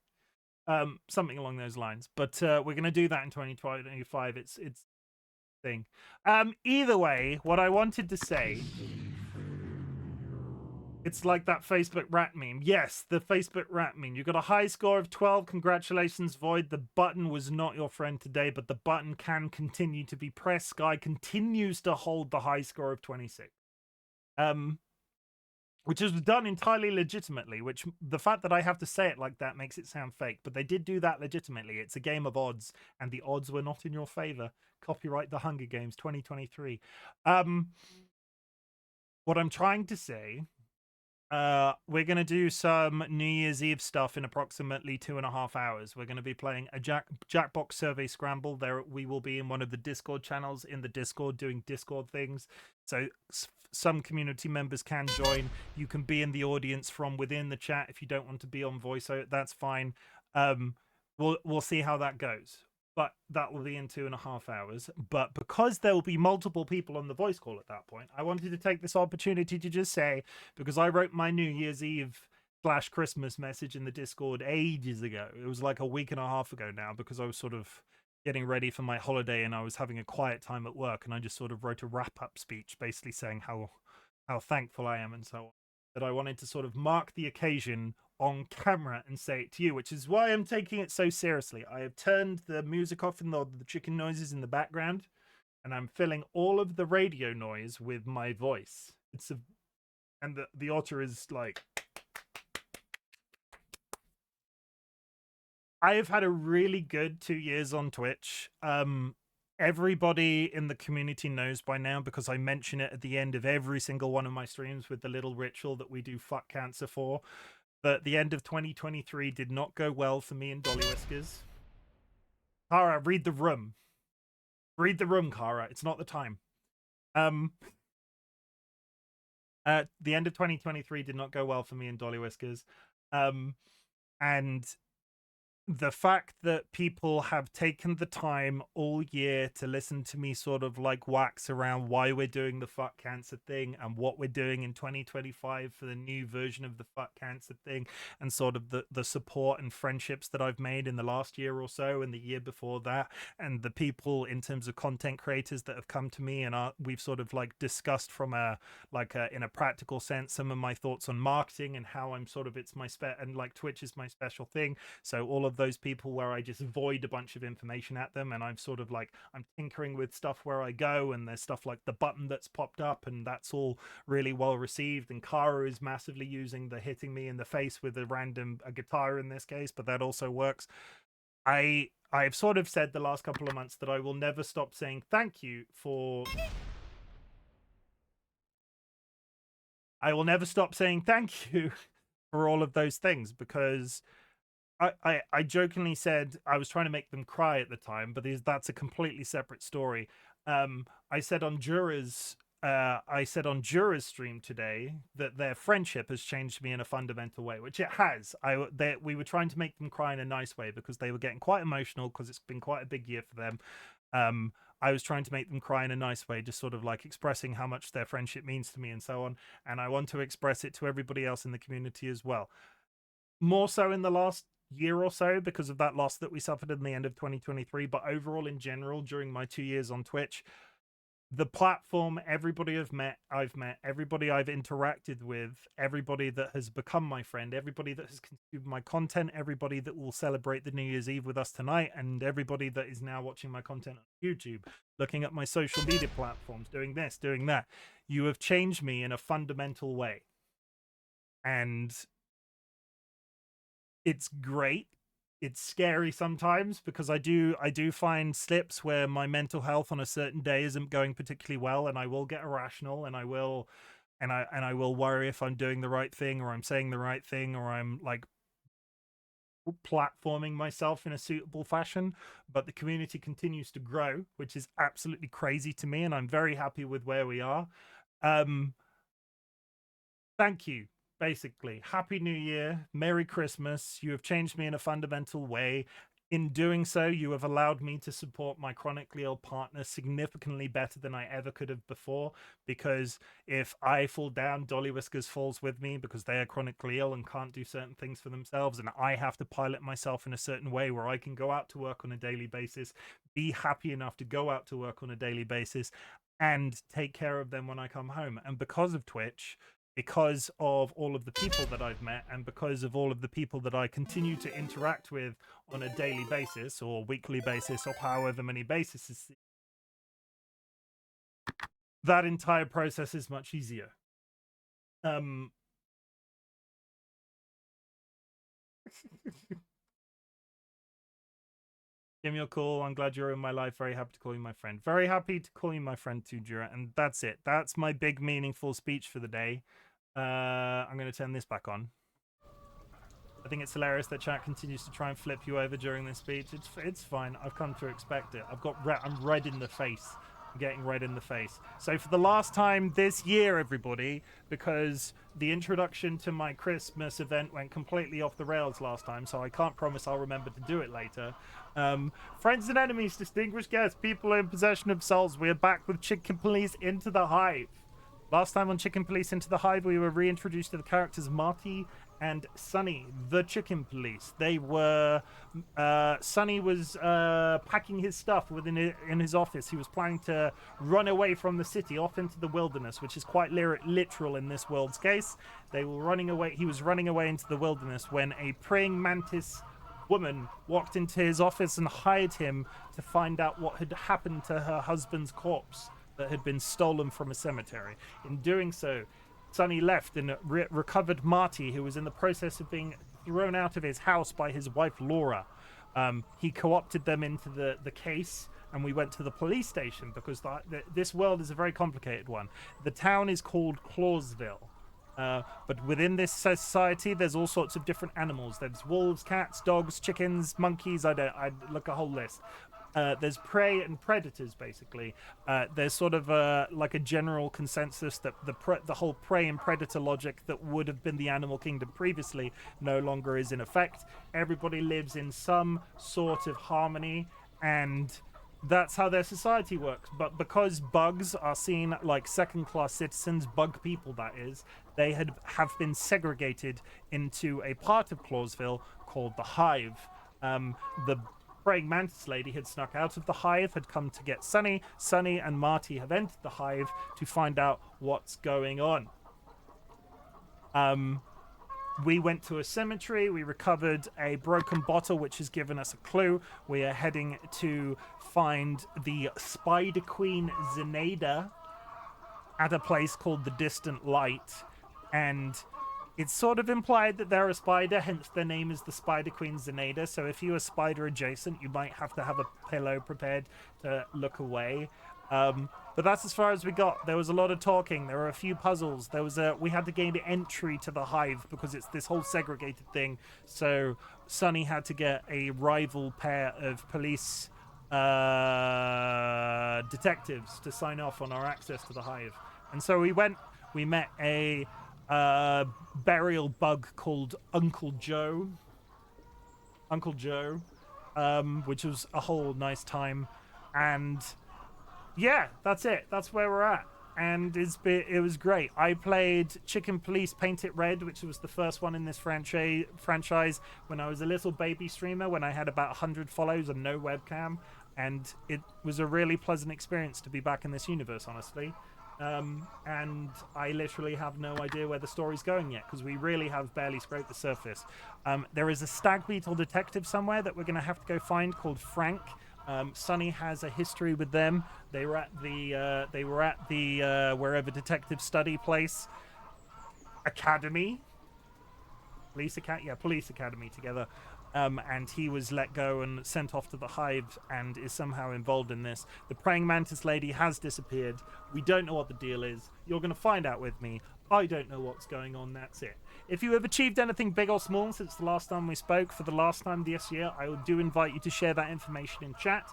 Something along those lines. But we're gonna do that in 2025. It's thing. Either way, what I wanted to say, it's like that Facebook rat meme. Yes, the Facebook rat meme. You got a high score of 12. Congratulations, Void. The button was not your friend today, but the button can continue to be pressed. Sky continues to hold the high score of 26. Which was done entirely legitimately, which the fact that I have to say it like that makes it sound fake, but they did do that legitimately. It's a game of odds, and the odds were not in your favor. Copyright The Hunger Games 2023. What I'm trying to say, we're going to do some New Year's Eve stuff in approximately 2.5 hours. We're going to be playing a Jackbox Survey Scramble. There, we will be in one of the Discord channels in the Discord doing Discord things. So some community members can join. You can be in the audience from within the chat if you don't want to be on voice. So that's fine. We'll see how that goes. But that will be in 2.5 hours. But because there will be multiple people on the voice call at that point, I wanted to take this opportunity to just say, because I wrote my New Year's Eve / Christmas message in the Discord ages ago. It was like a week and a half ago now, because I was sort of getting ready for my holiday and I was having a quiet time at work, and I just sort of wrote a wrap-up speech basically saying how thankful I am and so on. That I wanted to sort of mark the occasion on camera and say it to you, which is why I'm taking it so seriously. I have turned the music off and the chicken noises in the background, and I'm filling all of the radio noise with my voice. And the otter is like, I have had a really good 2 years on Twitch. Everybody in the community knows by now, because I mention it at the end of every single one of my streams with the little ritual that we do fuck cancer for. But the end of 2023 did not go well for me and DollyWhiskers. Kara, read the room. Read the room, Kara. It's not the time. The end of 2023 did not go well for me and DollyWhiskers. And the fact that people have taken the time all year to listen to me sort of like wax around why we're doing the fuck cancer thing and what we're doing in 2025 for the new version of the fuck cancer thing, and sort of the support and friendships that I've made in the last year or so and the year before that, and the people in terms of content creators that have come to me and we've sort of like discussed from in a practical sense some of my thoughts on marketing and how I'm sort of and like Twitch is my special thing. So all of those people where I just void a bunch of information at them, and I'm sort of like I'm tinkering with stuff where I go, and there's stuff like the button that's popped up, and that's all really well received. And Kara is massively using the hitting me in the face with a guitar in this case, but that also works. I've sort of said the last couple of months that I will never stop saying thank you for. I will never stop saying thank you for all of those things, because I jokingly said I was trying to make them cry at the time, but that's a completely separate story. I said on Jura's stream today that their friendship has changed me in a fundamental way, which it has. We were trying to make them cry in a nice way because they were getting quite emotional because it's been quite a big year for them. I was trying to make them cry in a nice way, just sort of like expressing how much their friendship means to me and so on. And I want to express it to everybody else in the community as well. More so in the last year or so because of that loss that we suffered in the end of 2023, but overall in general during my 2 years on Twitch, the platform, everybody I've met, everybody I've interacted with, everybody that has become my friend, everybody that has consumed my content, everybody that will celebrate the New Year's Eve with us tonight, and everybody that is now watching my content on YouTube, looking at my social media platforms, doing this, doing that. You have changed me in a fundamental way. And it's great. It's scary sometimes because I do find slips where my mental health on a certain day isn't going particularly well, and I will get irrational, and I will worry if I'm doing the right thing or I'm saying the right thing or I'm like platforming myself in a suitable fashion, but the community continues to grow, which is absolutely crazy to me, and I'm very happy with where we are. Thank you. Basically, Happy New Year, Merry Christmas. You have changed me in a fundamental way. In doing so, you have allowed me to support my chronically ill partner significantly better than I ever could have before, because if I fall down, DollyWhiskers falls with me because they are chronically ill and can't do certain things for themselves, and I have to pilot myself in a certain way where I can go out to work on a daily basis, be happy enough to go out to work on a daily basis, and take care of them when I come home. And because of Twitch, because of all of the people that I've met, and because of all of the people that I continue to interact with on a daily basis or weekly basis or however many bases, that entire process is much easier. Jim, you're cool. I'm glad you're in my life. Very happy to call you my friend. Very happy to call you my friend too, Jura. And that's it. That's my big meaningful speech for the day. I'm going to turn this back on. I think it's hilarious that chat continues to try and flip you over during this speech. It's fine. I've come to expect it. I'm red in the face. I'm getting red in the face. So for the last time this year, everybody, because the introduction to my Christmas event went completely off the rails last time, so I can't promise I'll remember to do it later. Friends and enemies, distinguished guests, people in possession of souls, we are back with Chicken Police Into the Hive. Last time on Chicken Police Into the Hive, we were reintroduced to the characters Marty and Sunny, the Chicken Police. They were... Sunny was packing his stuff in his office. He was planning to run away from the city off into the wilderness, which is quite literal in this world's case. They were running away. He was running away into the wilderness when a praying mantis woman walked into his office and hired him to find out what had happened to her husband's corpse that had been stolen from a cemetery. In doing so, Sonny left and recovered Marty, who was in the process of being thrown out of his house by his wife Laura. He co-opted them into the case, and we went to the police station because this world is a very complicated one. The town is called Clawsville. But within this society, there's all sorts of different animals. There's wolves, cats, dogs, chickens, monkeys. I look a whole list. There's prey and predators, basically. There's sort of like a general consensus that the whole prey and predator logic that would have been the animal kingdom previously no longer is in effect. Everybody lives in some sort of harmony, and that's how their society works. But because bugs are seen like second-class citizens, bug people that is, they have been segregated into a part of Clawsville called the Hive. The praying mantis lady had snuck out of the Hive, had come to get Sunny. Sunny and Marty have entered the Hive to find out what's going on. We went to a cemetery. We recovered a broken bottle, which has given us a clue. We are heading to find the Spider Queen Zenaida at a place called the Distant Light. And it's sort of implied that they're a spider, hence their name is the Spider Queen Zenaida. So if you are spider adjacent, you might have to have a pillow prepared to look away. But that's as far as we got. There was a lot of talking. There were a few puzzles. We had to gain entry to the Hive because it's this whole segregated thing. So Sunny had to get a rival pair of police detectives to sign off on our access to the Hive. And so we met a burial bug called Uncle Joe, which was a whole nice time. And yeah, that's it. That's where we're at. And it was great. I played Chicken Police Paint It Red, which was the first one in this franchise when I was a little baby streamer, when I had about 100 follows and no webcam. And it was a really pleasant experience to be back in this universe, honestly. And I literally have no idea where the story's going yet, because we really have barely scraped the surface. There is a stag beetle detective somewhere that we're going to have to go find called Frank. Sunny has a history with them. They were at the wherever detectives study place academy, police academy together. And he was let go and sent off to the Hive and is somehow involved in this. The praying mantis lady has disappeared. We don't know what the deal is. You're going to find out with me. I don't know what's going on, that's it. If you have achieved anything big or small since the last time we spoke for the last time this year, I do invite you to share that information in chat.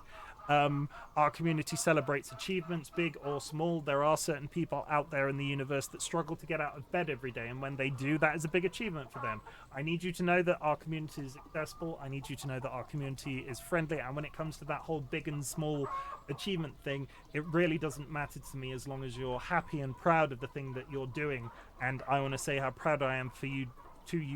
Our community celebrates achievements, big or small. There are certain people out there in the universe that struggle to get out of bed every day, and when they do, that is a big achievement for them. I need you to know that our community is accessible. I need you to know that our community is friendly, and when it comes to that whole big and small achievement thing, it really doesn't matter to me as long as you're happy and proud of the thing that you're doing, and I want to say how proud I am for you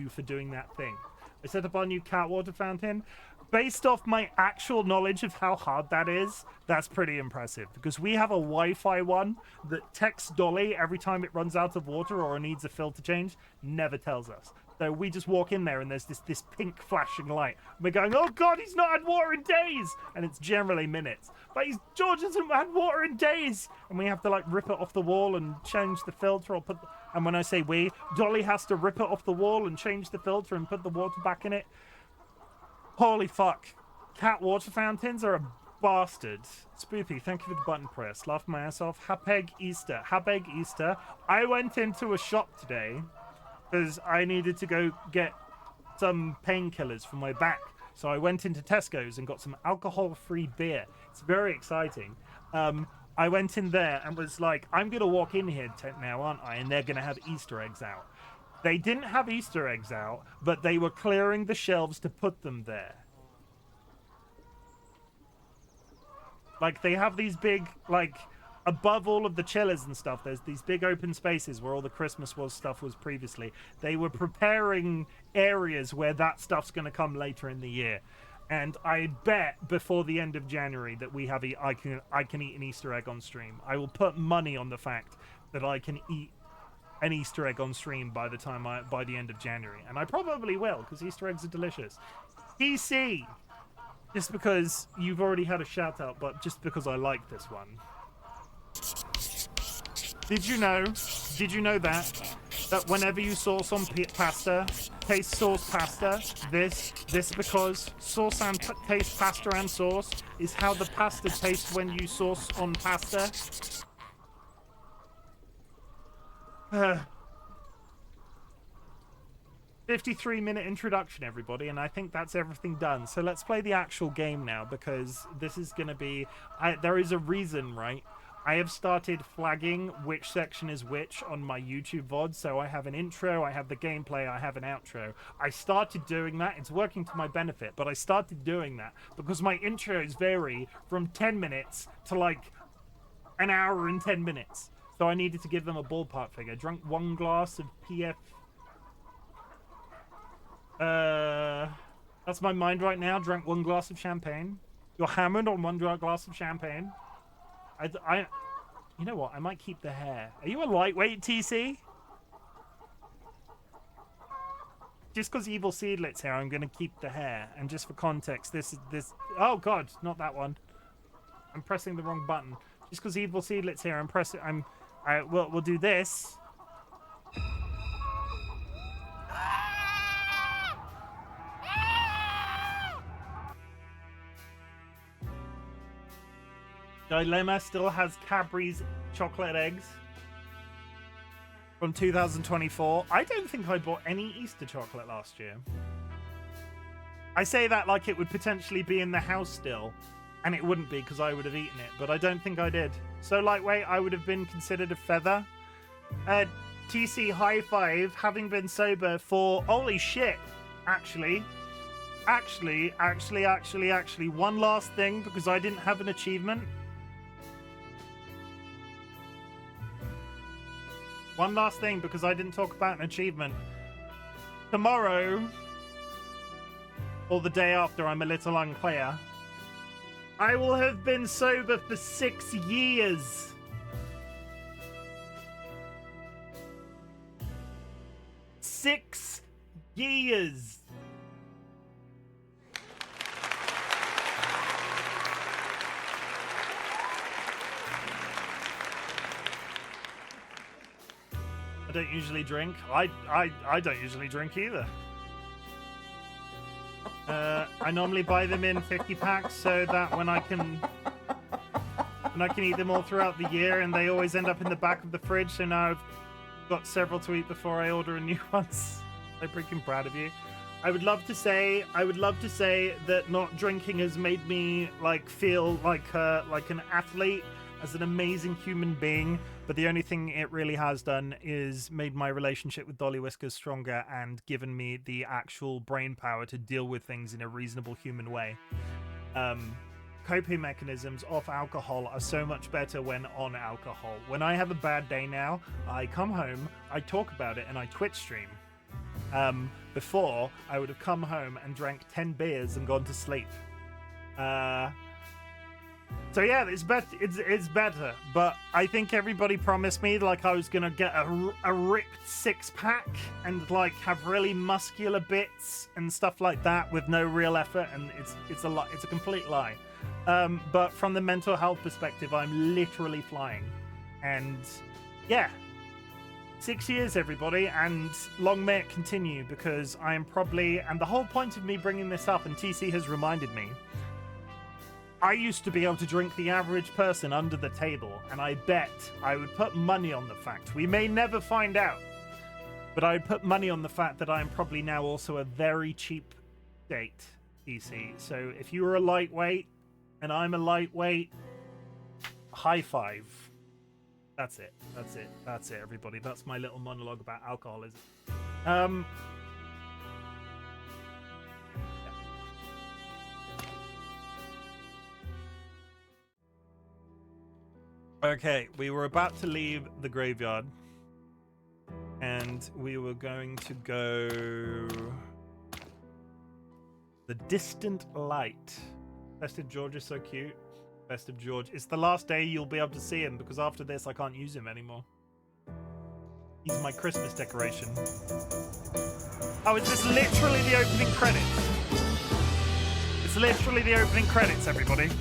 for doing that thing. I set up our new cat water fountain. Based off my actual knowledge of how hard that is, that's pretty impressive, because we have a Wi-Fi one that texts Dolly every time it runs out of water or needs a filter change, never tells us. So we just walk in there and there's this pink flashing light. We're going, oh god, he's not had water in days! And it's generally minutes. But George hasn't had water in days! And we have to like rip it off the wall and change the filter or and when I say we, Dolly has to rip it off the wall and change the filter and put the water back in it. Holy fuck. Cat water fountains are a bastard. Spoopy, thank you for the button press. Laugh my ass off. Hapeg Easter. Hapeg Easter. I went into a shop today because I needed to go get some painkillers for my back. So I went into Tesco's and got some alcohol-free beer. It's very exciting. I went in there and was like, I'm going to walk in here now, aren't I? And they're going to have Easter eggs out. They didn't have Easter eggs out, but they were clearing the shelves to put them there. Like, they have these big, like, above all of the chillers and stuff, there's these big open spaces where all the Christmas stuff was previously. They were preparing areas where that stuff's going to come later in the year. And I bet before the end of January that we have I can eat an Easter egg on stream. I will put money on the fact that I can eat an Easter egg on stream by the end of January, and I probably will, because Easter eggs are delicious. PC, just because you've already had a shout out, but just because I like this one. Did you know that whenever you sauce on pasta, taste sauce pasta, this because sauce and taste pasta and sauce is how the pasta tastes when you sauce on pasta. 53-minute introduction, everybody, and I think that's everything done. So let's play the actual game now, because this is going to be... there is a reason, right? I have started flagging which section is which on my YouTube VOD, so I have an intro, I have the gameplay, I have an outro. I started doing that. It's working to my benefit, but I started doing that because my intros vary from 10 minutes to like an hour and 10 minutes. So I needed to give them a ballpark figure. Drunk 1 glass of PF... that's my mind right now. Drank 1 glass of champagne. You're hammered on 1 glass of champagne. You know what? I might keep the hair. Are you a lightweight, TC? Just because Evil Seedlet's here, I'm going to keep the hair. And just for context, this... Oh, God, not that one. I'm pressing the wrong button. Just because Evil Seedlet's here, we'll do this. Dilemma still has Cadbury's chocolate eggs from 2024. I don't think I bought any Easter chocolate last year. I say that like it would potentially be in the house still, and it wouldn't be because I would have eaten it, but I don't think I did. So lightweight, I would have been considered a feather. TC high five, having been sober for... Holy shit, actually, one last thing, because I didn't have an achievement. One last thing, because I didn't talk about an achievement. Tomorrow, or the day after, I'm a little unclear, I will have been sober for 6 years. 6 years. I don't usually drink. I don't usually drink either. I normally buy them in 50 packs so that when I can eat them all throughout the year, and they always end up in the back of the fridge. So now got several to eat before I order a new one. I'm freaking proud of you. I would love to say that not drinking has made me like feel like an athlete, as an amazing human being, but the only thing it really has done is made my relationship with DollyWhiskers stronger and given me the actual brain power to deal with things in a reasonable human way. Coping mechanisms off alcohol are so much better when on alcohol. When I have a bad day now, I come home, I talk about it, and I Twitch stream. Before, I would have come home and drank 10 beers and gone to sleep. So yeah, it's better. But I think everybody promised me like I was gonna get a ripped six-pack and like have really muscular bits and stuff like that with no real effort, and it's a lie. It's a complete lie. But from the mental health perspective, I'm literally flying, and yeah. 6 years, everybody, and long may it continue, because I am probably, and the whole point of me bringing this up, and TC has reminded me, I used to be able to drink the average person under the table, and I bet I would put money on the fact, we may never find out, but I would put money on the fact that I am probably now also a very cheap date, TC. So if you were a lightweight, and I'm a lightweight, high five. That's it. That's it. That's it, everybody. That's my little monologue about alcoholism. Okay, we were about to leave the graveyard, and we were going to go the distant light. Festive George is so cute. Festive George. It's the last day you'll be able to see him, because after this I can't use him anymore. He's my Christmas decoration. Oh, is this literally the opening credits? It's literally the opening credits, everybody.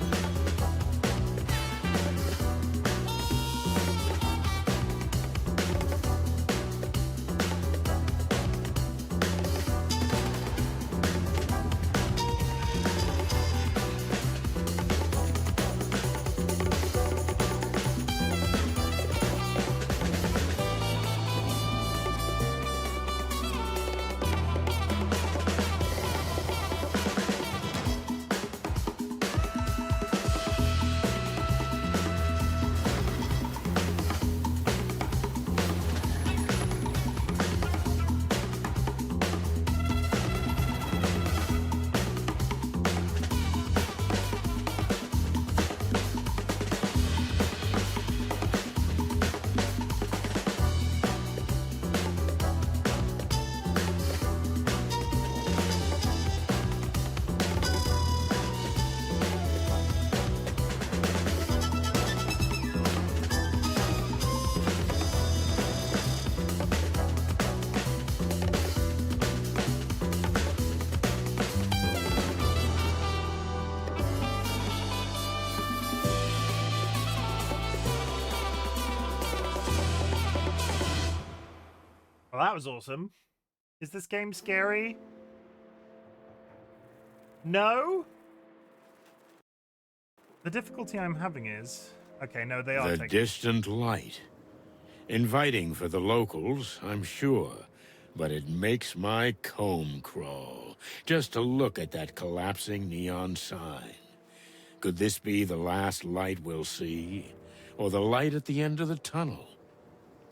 Well, that was awesome. Is this game scary? No? The difficulty I'm having is... Okay, no, they are The distant light. Inviting for the locals, I'm sure. But it makes my comb crawl, just to look at that collapsing neon sign. Could this be the last light we'll see? Or the light at the end of the tunnel?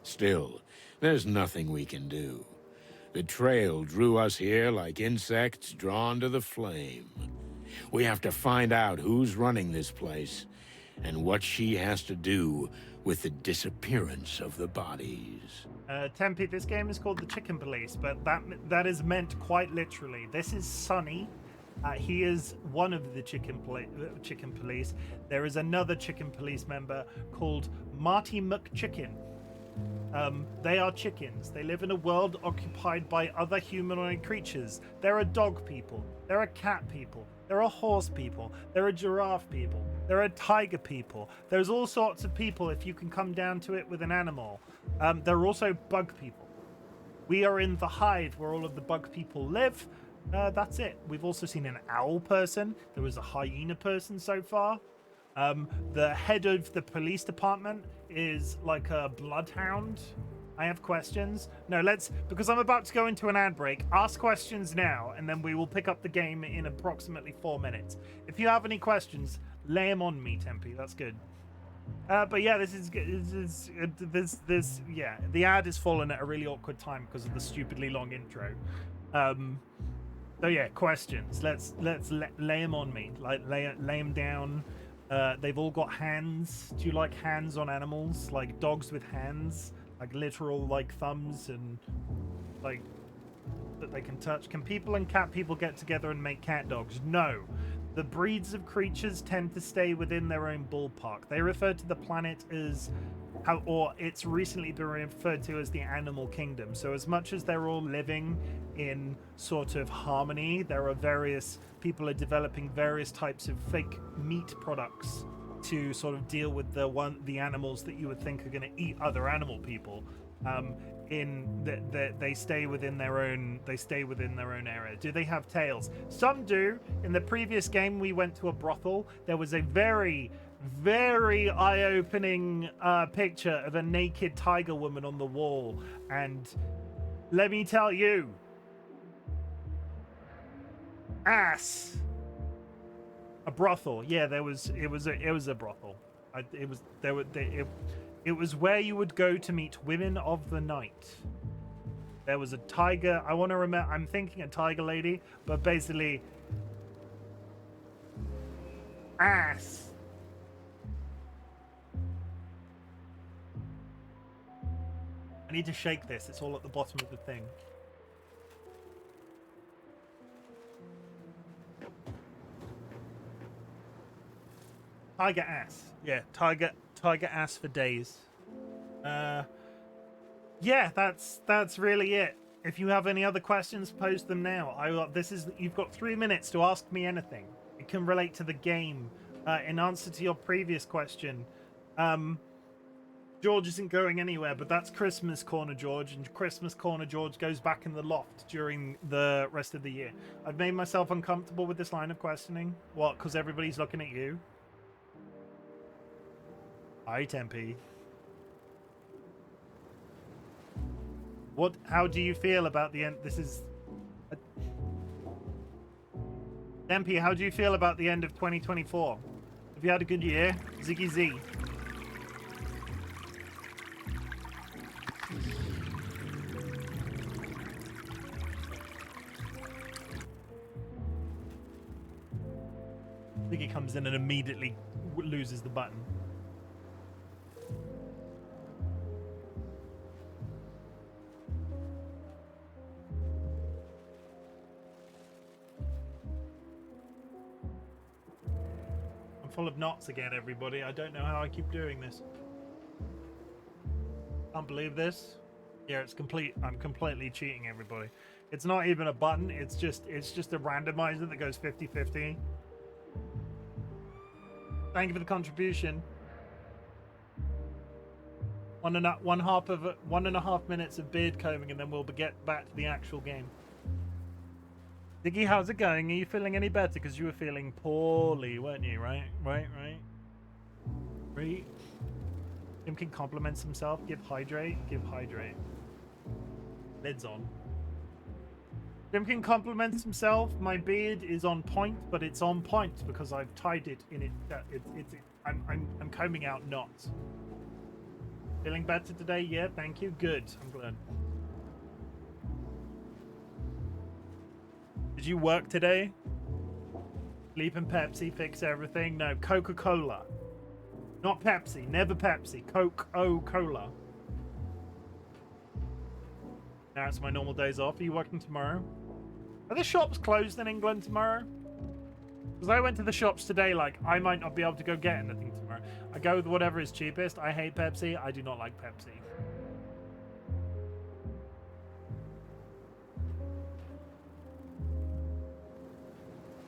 Still, there's nothing we can do. The trail drew us here like insects drawn to the flame. We have to find out who's running this place, and what she has to do with the disappearance of the bodies. Tempe, this game is called the Chicken Police, but that is meant quite literally. This is Sonny. He is one of the Chicken Police. There is another Chicken Police member called Marty McChicken. They are chickens. They live in a world occupied by other humanoid creatures. There are dog people. There are cat people. There are horse people. There are giraffe people. There are tiger people. There's all sorts of people if you can come down to it with an animal. There are also bug people. We are in the Hive where all of the bug people live. That's it. We've also seen an owl person. There was a hyena person so far. The head of the police department is like a bloodhound. I have questions. No, because I'm about to go into an ad break, ask questions now, and then we will pick up the game in approximately 4 minutes. If you have any questions, lay them on me, Tempe. That's good. But yeah, yeah, the ad is fallen at a really awkward time because of the stupidly long intro. So yeah, questions. Let's lay them on me. Like lay them down. They've all got hands. Do you like hands on animals? Like dogs with hands, like literal like thumbs and like that they can touch. Can people and cat people get together and make cat dogs? No. The breeds of creatures tend to stay within their own ballpark. They refer to the planet as or it's recently been referred to as the animal kingdom. So as much as they're all living in sort of harmony, there are various people are developing various types of fake meat products to sort of deal with the animals that you would think are going to eat other animal people. They stay within their own area. Do they have tails? Some do. In the previous game we went to a brothel. There was a very eye-opening picture of a naked tiger woman on the wall, and let me tell you, ass. A brothel. Yeah, it was a brothel. It was where you would go to meet women of the night. There was a tiger. I want to remember. I'm thinking a tiger lady, but basically, ass. I need to shake this. It's all at the bottom of the thing. Tiger ass. Yeah, tiger ass for days. Yeah, that's really it. If you have any other questions, post them now. You've got 3 minutes to ask me anything. It can relate to the game. In answer to your previous question, George isn't going anywhere, but that's Christmas Corner George, and Christmas Corner George goes back in the loft during the rest of the year. I've made myself uncomfortable with this line of questioning. What? Because everybody's looking at you? Hi, Tempe. How do you feel about the end? Tempe, how do you feel about the end of 2024? Have you had a good year? Ziggy Z. Ziggy comes in and immediately loses the button. Full of knots again, everybody. I don't know how I keep doing this. Can't believe this. Yeah, it's complete. I'm completely cheating, everybody. It's not even a button. It's just a randomizer that goes 50-50. Thank you for the contribution. 1.5 minutes of beard combing, and then we'll get back to the actual game. Diggy, how's it going? Are you feeling any better? Because you were feeling poorly, weren't you? Right? Chimken compliments himself. Give hydrate. Lid's on. Chimken compliments himself. My beard is on point, but it's on point because I've tied it in it. I'm combing out knots. Feeling better today? Yeah, thank you. Good. I'm glad. Did you work today? Sleep and Pepsi fix everything? No, Coca-Cola. Not Pepsi. Never Pepsi. Coca-Cola. Now it's my normal days off. Are you working tomorrow? Are the shops closed in England tomorrow? Because I went to the shops today, like, I might not be able to go get anything tomorrow. I go with whatever is cheapest. I hate Pepsi. I do not like Pepsi.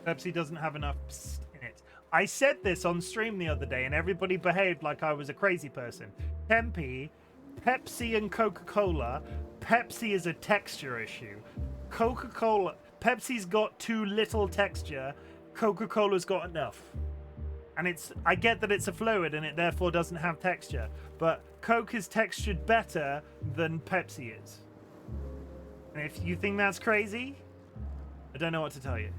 Pepsi doesn't have enough psst in it. I said this on stream the other day and everybody behaved like I was a crazy person. Tempe, Pepsi and Coca-Cola, Pepsi is a texture issue. Coca-Cola, Pepsi's got too little texture, Coca-Cola's got enough. And I get that it's a fluid and it therefore doesn't have texture, but Coke is textured better than Pepsi is. And if you think that's crazy, I don't know what to tell you.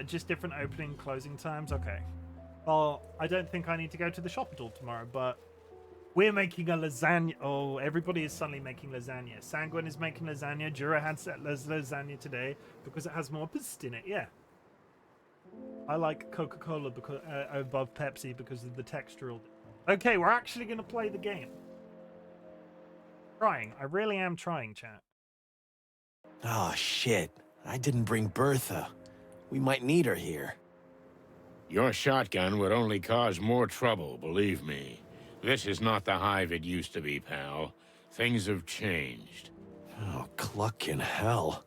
Just different opening, closing times. Okay. Well, I don't think I need to go to the shop at all tomorrow, but we're making a lasagna. Oh, everybody is suddenly making lasagna. Sanguine is making lasagna. Jura had lasagna today because it has more pist in it. Yeah. I like Coca-Cola because above Pepsi because of the textural. Okay, we're actually going to play the game. Trying. I really am trying, chat. Oh, shit. I didn't bring Bertha. We might need her here. Your shotgun would only cause more trouble, believe me. This is not the Hive it used to be, pal. Things have changed. Oh, clucking hell.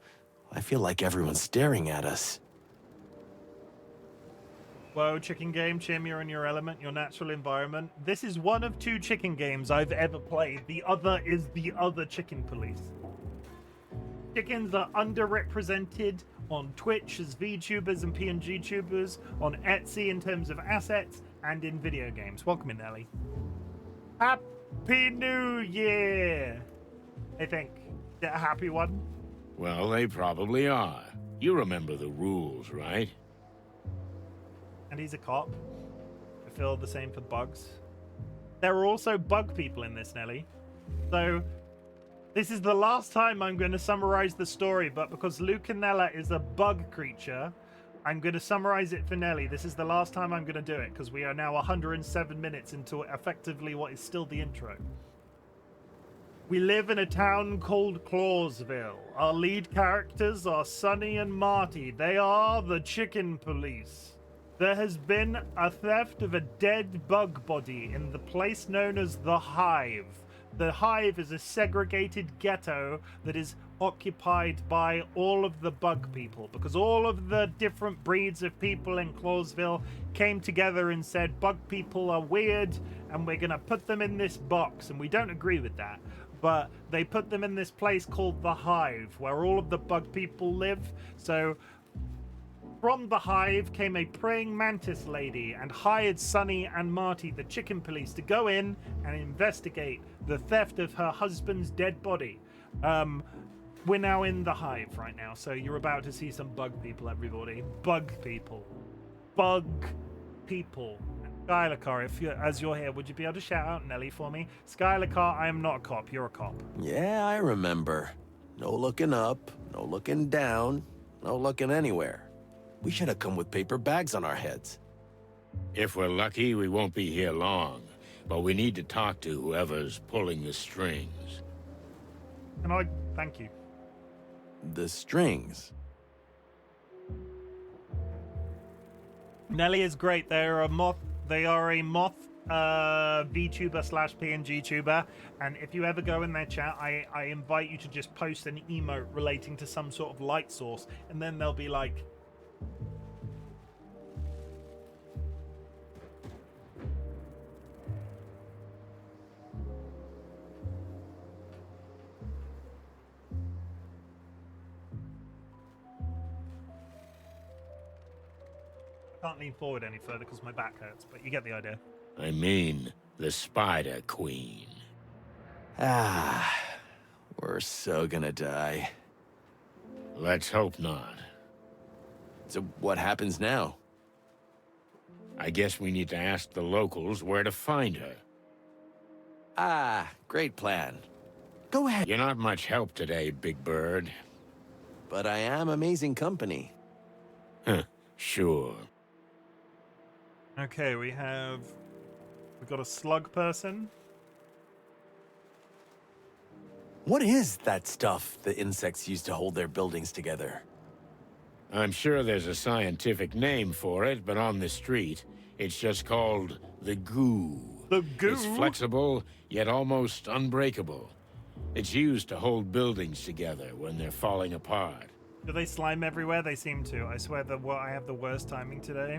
I feel like everyone's staring at us. Whoa, chicken game. Chim, you're in your element, your natural environment. This is one of 2 chicken games I've ever played. The other is the other Chicken Police. Chickens are underrepresented on Twitch as VTubers and PNG tubers, on Etsy in terms of assets, and in video games. Welcome in, Ellie. Happy New Year! I think. Is that a happy one? Well, they probably are. You remember the rules, right? And he's a cop. I feel the same for bugs. There are also bug people in this, Nelly. So, this is the last time I'm going to summarize the story, but because Lucanella is a bug creature, I'm going to summarize it for Nelly. This is the last time I'm going to do it, because we are now 107 minutes into effectively what is still the intro. We live in a town called Clawsville. Our lead characters are Sunny and Marty. They are the Chicken Police. There has been a theft of a dead bug body in the place known as the Hive. The Hive is a segregated ghetto that is occupied by all of the bug people, because all of the different breeds of people in Clawsville came together and said bug people are weird and we're going to put them in this box, and we don't agree with that. But they put them in this place called the Hive, where all of the bug people live. So from the Hive came a praying mantis lady and hired Sunny and Marty, the Chicken Police, to go in and investigate the theft of her husband's dead body. We're now in the Hive right now, so you're about to see some bug people, everybody. Bug people. Bug people. Skylar Carr, as you're here, would you be able to shout out Nelly for me? Skylar Carr, I am not a cop. You're a cop. Yeah, I remember. No looking up, no looking down, no looking anywhere. We should have come with paper bags on our heads. If we're lucky, we won't be here long. But we need to talk to whoever's pulling the strings. And I thank you. The strings? Nelly is great. They are a moth VTuber / PNG tuber, and if you ever go in their chat, I invite you to just post an emote relating to some sort of light source, and then they'll be like, I can't lean forward any further because my back hurts, but you get the idea. I mean, the Spider Queen. Ah, we're so gonna die. Let's hope not. So what happens now? I guess we need to ask the locals where to find her. Ah, great plan. Go ahead. You're not much help today, Big Bird. But I am amazing company. Huh, sure. Okay, we've got a slug person. What is that stuff the insects use to hold their buildings together? I'm sure there's a scientific name for it, but on the street, it's just called the goo. The goo? It's flexible, yet almost unbreakable. It's used to hold buildings together when they're falling apart. Do they slime everywhere? They seem to. I swear that I have the worst timing today.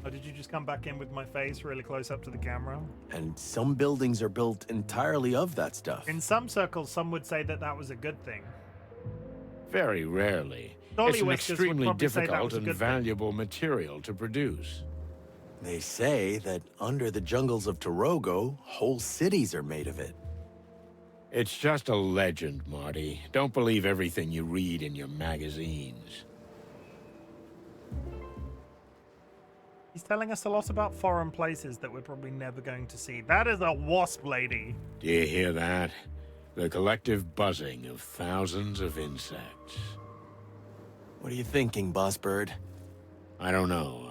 Oh, did you just come back in with my face really close up to the camera? And some buildings are built entirely of that stuff. In some circles, some would say that that was a good thing. Very rarely. DollyWhiskers It's an would extremely probably say that difficult was a and good thing. valuable material to produce. They say that under the jungles of Torogo, whole cities are made of it. It's just a legend, Marty. Don't believe everything you read in your magazines. He's telling us a lot about foreign places that we're probably never going to see. That is a wasp lady. Do you hear that? The collective buzzing of thousands of insects. What are you thinking, Boss Bird? I don't know.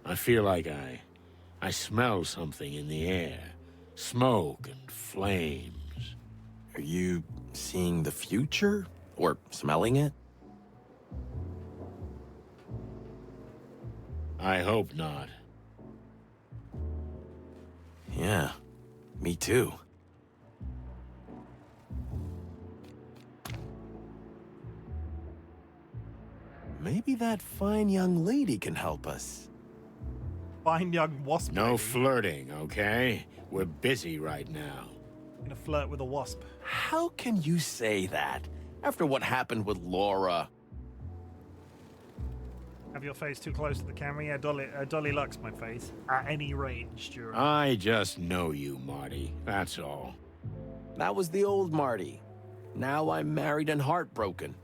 I feel like I smell something in the air. Smoke and flames. Are you seeing the future? Or smelling it? I hope not. Yeah, me too. Maybe that fine young lady can help us. Fine young wasp No lady. flirting, okay? We're busy right now. Gonna flirt with a wasp. How can you say that? After what happened with Laura? Have your face too close to the camera? Yeah, Dolly likes my face. At any range, during. I just know you, Marty. That's all. That was the old Marty. Now I'm married and heartbroken.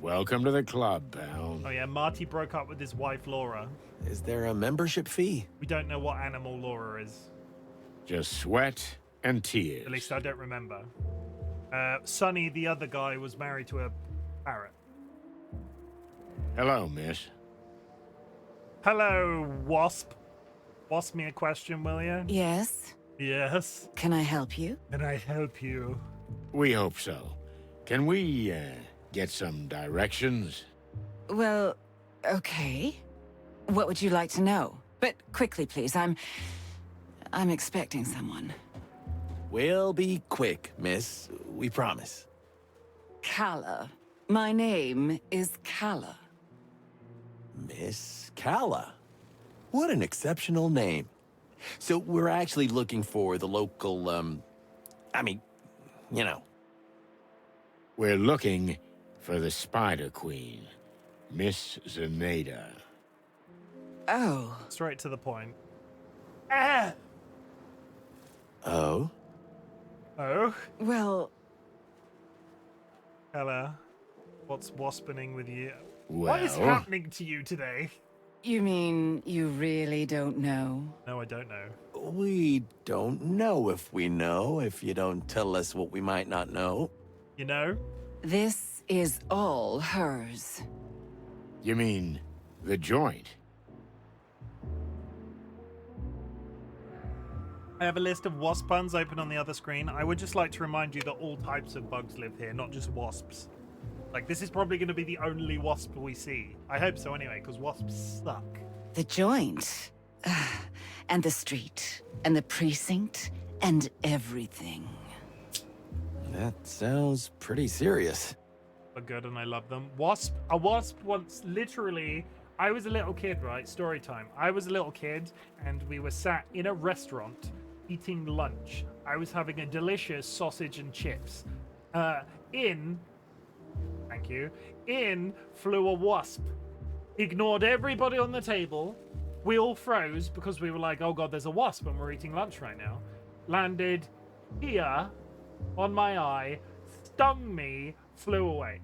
Welcome to the club, pal. Oh yeah, Marty broke up with his wife, Laura. Is there a membership fee? We don't know what animal Laura is. Just sweat and tears. At least I don't remember. Sonny, the other guy, was married to a parrot. Hello, miss. Hello, wasp. Wasp me a question, will you? Yes? Yes. Can I help you? Can I help you? We hope so. Can we, get some directions? Well, okay. What would you like to know? But quickly, please. I'm expecting someone. We'll be quick, miss. We promise. Calla. My name is Calla. Miss Calla. What an exceptional name. So we're actually looking for the local, you know. We're looking for the Spider Queen, Miss Zenaida. Oh, Straight to the point. Ah! Oh? Oh? well, Hello. What's wasping with you? Well, What is happening to you today? you mean you really don't know? No, I don't know. We don't know if you don't tell us what we might not know. You know? This is all hers. you mean the joint? I have a list of wasp puns open on the other screen. I would just like to remind you that all types of bugs live here, not just wasps. Like, this is probably going to be the only wasp we see. I hope so anyway, because wasps suck. The joint. And the street. And the precinct. And everything. That sounds pretty serious. But good, and I love them. A wasp once, literally, I was a little kid, right? Story time. I was a little kid, and we were sat in a restaurant eating lunch. I was having a delicious sausage and chips. Thank you. In flew a wasp. Ignored everybody on the table. We all froze because we were like, oh god, there's a wasp and we're eating lunch right now. Landed here on my eye, stung me, flew away.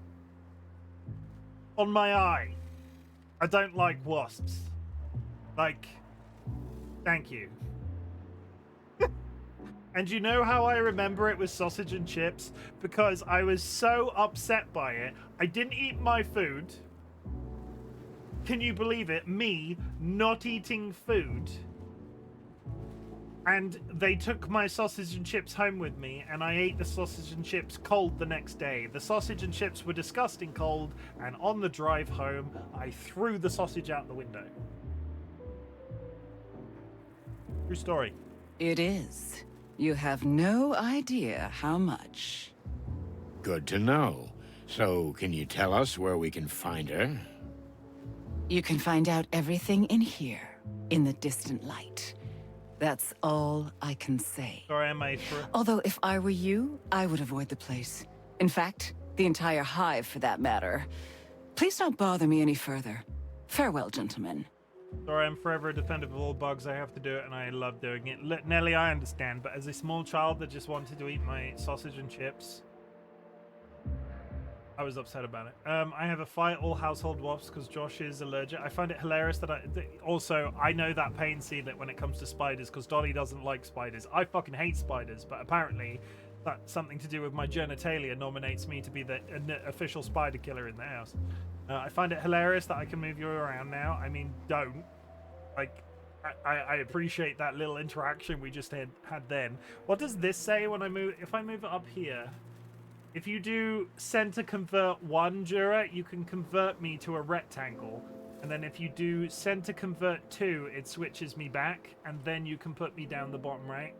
On my eye. I don't like wasps. Like, thank you. And you know how I remember it was sausage and chips? Because I was so upset by it. I didn't eat my food. Can you believe it? Me not eating food. And they took my sausage and chips home with me, and I ate the sausage and chips cold the next day. The sausage and chips were disgusting cold, and on the drive home, I threw the sausage out the window. True story. It is. You have no idea how much. Good to know. So, can you tell us where we can find her? You can find out everything in here, in the distant light. That's all I can say. Sorry, I made for it. Although if I were you, I would avoid the place. In fact, the entire hive for that matter. Please don't bother me any further. Farewell, gentlemen. Sorry, I'm forever a defender of all bugs. I have to do it, and I love doing it. Look, Nelly, I understand, but as a small child that just wanted to eat my sausage and chips, I was upset about it. I have a fight all household wasps because Josh is allergic. I find it hilarious that also, I know that pain seedlet when it comes to spiders because Dolly doesn't like spiders. I fucking hate spiders, but apparently that's something to do with my genitalia nominates me to be the official spider killer in the house. I find it hilarious that I can move you around now. I mean, don't. Like, I appreciate that little interaction we just had then. What does this say when I move? If I move it up here, if you do center convert 1, Jura, you can convert me to a rectangle. And then if you do center convert 2, it switches me back, and then you can put me down the bottom right.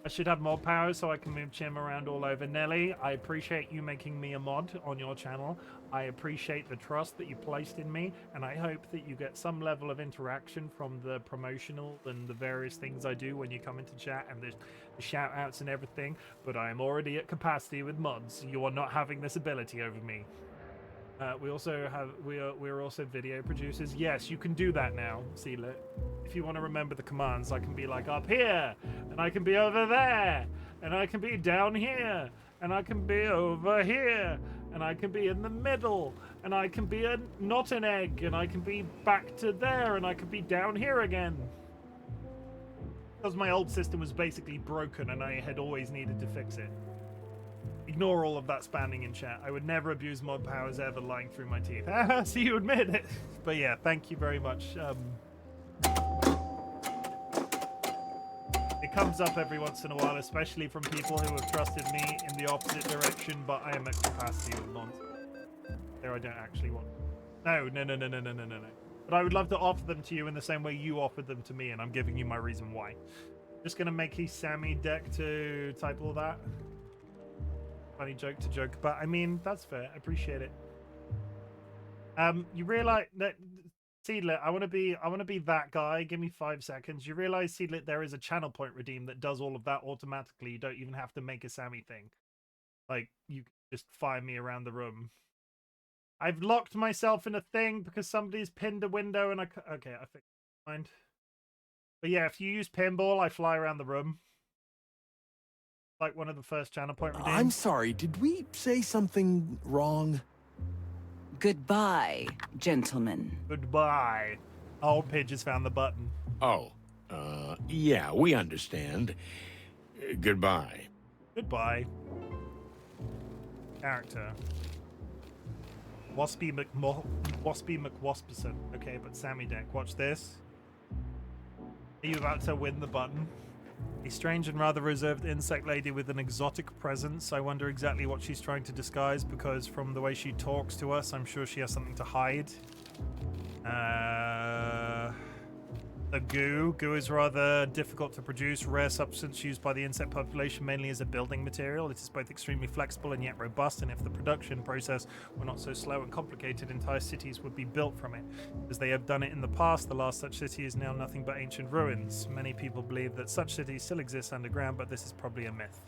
I should have mod power so I can move Chim around all over. Nelly, I appreciate you making me a mod on your channel. I appreciate the trust that you placed in me, and I hope that you get some level of interaction from the promotional and the various things I do when you come into chat and the shout outs and everything, but I am already at capacity with mods. You are not having this ability over me. We also have we're also video producers. Yes, you can do that now, Sealit. If you want to remember the commands, I can be like up here, and I can be over there, and I can be down here, and I can be over here, and I can be in the middle, and I can be not an egg, and I can be back to there, and I can be down here again. Because my old system was basically broken, and I had always needed to fix it. Ignore all of that spamming in chat. I would never abuse mod powers ever lying through my teeth. So you admit it. But yeah, thank you very much. It comes up every once in a while, especially from people who have trusted me in the opposite direction, but I am at capacity with mods. There I don't actually want. No. But I would love to offer them to you in the same way you offered them to me, and I'm giving you my reason why. Just gonna make his Sammy deck to type all that. Funny joke to joke, but I mean that's fair. I appreciate it. You realize that Seedlit, I want to be that guy. Give me 5 seconds. You realize, Seedlit, there is a channel point redeem that does all of that automatically. You don't even have to make a Sammy thing. Like, you just fire me around the room. I've locked myself in a thing because somebody's pinned a window and okay, I fixed mind. But yeah, if you use pinball, I fly around the room. Like one of the first channel point redeems. I'm sorry, did we say something wrong? Goodbye, gentlemen. Goodbye. Oh, Pidge has found the button. Oh, yeah, we understand. Goodbye. Goodbye. Character. Waspy McWasperson. Okay, but Sammy deck. Watch this. Are you about to win the button? A strange and rather reserved insect lady with an exotic presence. I wonder exactly what she's trying to disguise, because from the way she talks to us, I'm sure she has something to hide. The goo. Goo is rather difficult to produce. Rare substance used by the insect population mainly as a building material. It is both extremely flexible and yet robust, and if the production process were not so slow and complicated, entire cities would be built from it. As they have done it in the past, the last such city is now nothing but ancient ruins. Many people believe that such cities still exist underground, but this is probably a myth.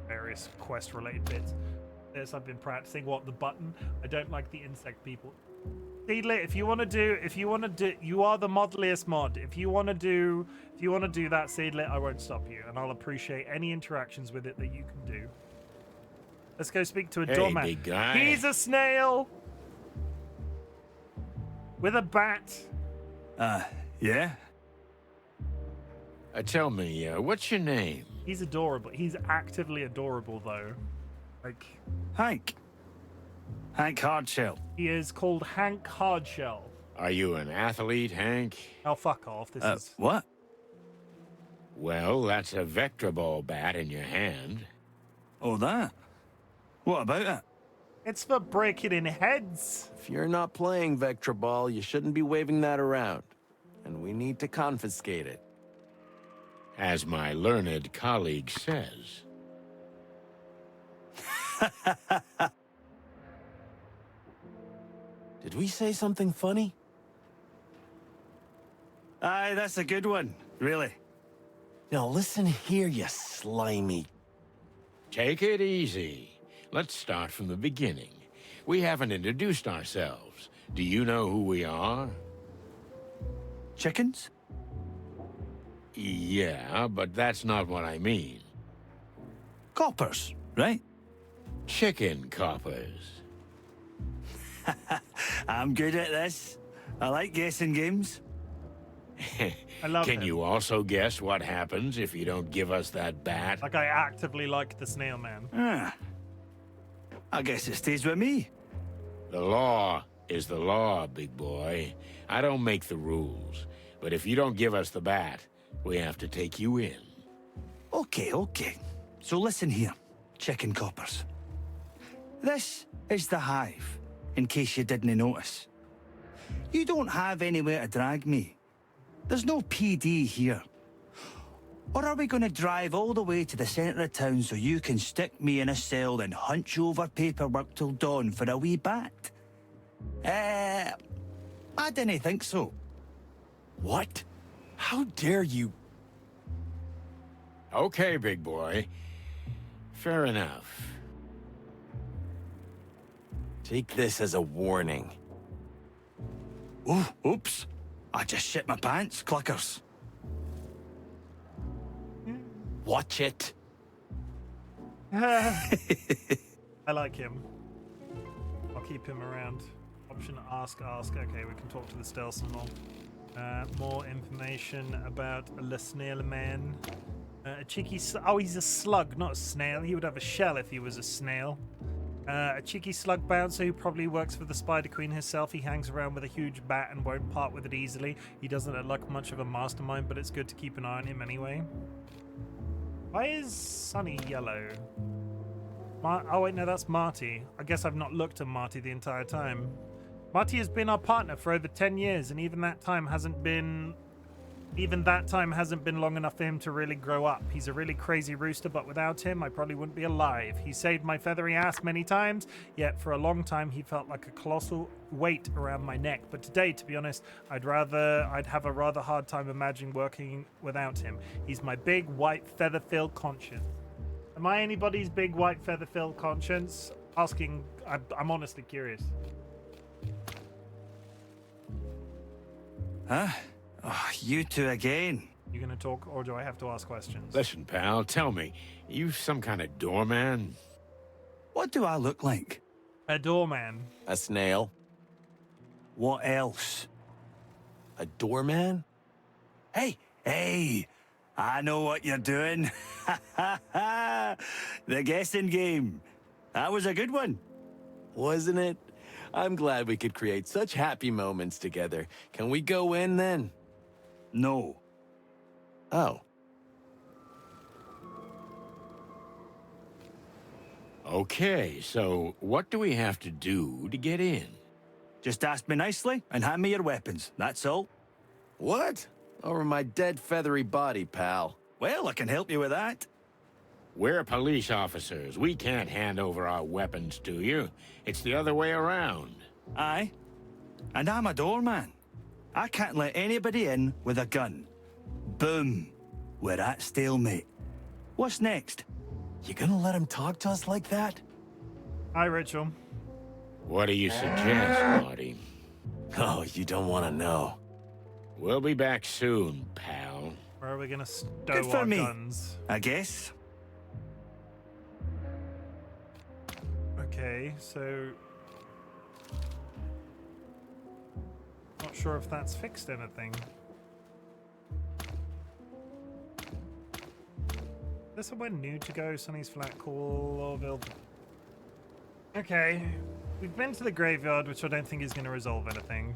Various quest-related bits. This I've been practicing. What, the button? I don't like the insect people. Seedlit, if you want to do, you are the modliest mod. If you want to do that, Seedlit, I won't stop you, and I'll appreciate any interactions with it that you can do. Let's go speak to a doormat. Big guy. He's a snail with a bat. Yeah? Tell me, what's your name? He's adorable. He's actively adorable, though. Like Hank. Hank Hardshell. he is called Hank Hardshell. Are you an athlete, Hank? Oh, fuck off. This is What? Well, that's a Vector Ball bat in your hand. Oh, that? What about it? it's for breaking in heads. If you're not playing Vector Ball, you shouldn't be waving that around. And we need to confiscate it. As my learned colleague says. Did we say something funny? Aye, that's a good one, really. Now listen here, you slimy... Take it easy. Let's start from the beginning. We haven't introduced ourselves. Do you know who we are? Chickens? Yeah, but that's not what I mean. Coppers, right? Chicken coppers. I'm good at this. I like guessing games. I love Can him. you also guess what happens if you don't give us that bat? Like, I actively like the snail man. Ah. I guess it stays with me. The law is the law, big boy. I don't make the rules. But if you don't give us the bat, we have to take you in. Okay, okay. So listen here, chicken coppers. This is the Hive, in case you didn't notice. You don't have anywhere to drag me. There's no PD here. Or are we going to drive all the way to the centre of town so you can stick me in a cell and hunch over paperwork till dawn for a wee bat? I didn't think so. What? How dare you? Okay, big boy. Fair enough. Take this as a warning. Oh, oops. I just shit my pants, cluckers. Watch it. I like him. I'll keep him around. Option ask. Okay, we can talk to the stealth some more. More information about the snail man. A cheeky... Oh, he's a slug, not a snail. He would have a shell if he was a snail. A cheeky slug bouncer who probably works for the Spider Queen herself. He hangs around with a huge bat and won't part with it easily. He doesn't look like much of a mastermind, but it's good to keep an eye on him anyway. Why is Sunny yellow? Oh wait, no, that's Marty. I guess I've not looked at Marty the entire time. Marty has been our partner for over 10 years, and even that time hasn't been long enough for him to really grow up. He's a really crazy rooster, but without him, I probably wouldn't be alive. He saved my feathery ass many times, yet for a long time, he felt like a colossal weight around my neck. But today, to be honest, I'd have a rather hard time imagining working without him. He's my big, white, feather-filled conscience. Am I anybody's big, white, feather-filled conscience? Asking, I'm honestly curious. Huh? Oh, you two again. You gonna talk, or do I have to ask questions? Listen, pal, tell me, you some kind of doorman? What do I look like? A doorman. A snail? What else? A doorman? Hey, I know what you're doing. The guessing game. That was a good one. Wasn't it? I'm glad we could create such happy moments together. Can we go in then? No. Oh. Okay, so what do we have to do to get in? Just ask me nicely and hand me your weapons. That's all. What? Over my dead feathery body, pal. Well, I can help you with that. We're police officers. We can't hand over our weapons to you. It's the other way around. Aye. And I'm a doorman. I can't let anybody in with a gun. Boom. We're at stalemate. What's next? You gonna let him talk to us like that? Hi, Rachel. What do you suggest, Marty? Oh, you don't want to know. We'll be back soon, pal. Where are we gonna stow Good for our me. guns? I guess. Okay, so... Not sure if that's fixed anything. Is there somewhere new to go? Sunny's Flat, Coolville. Okay. We've been to the graveyard, which I don't think is going to resolve anything.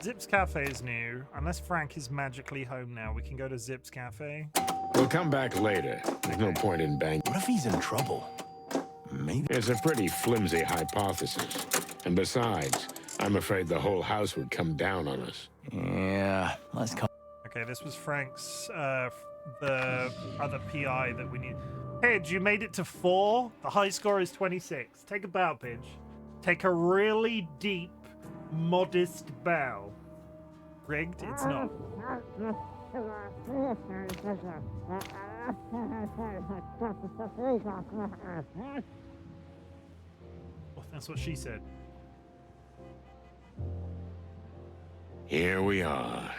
Zip's Cafe is new. Unless Frank is magically home now, we can go to Zip's Cafe. We'll come back later. There's no point in banking. What if he's in trouble? Maybe. It's a pretty flimsy hypothesis. And besides, I'm afraid the whole house would come down on us. Yeah, let's come. Okay, this was Frank's, the other PI that we need. Pidge, you made it to 4. The high score is 26. Take a bow, Pidge. Take a really deep, modest bow. Rigged? It's not. Well, that's what she said. Here we are.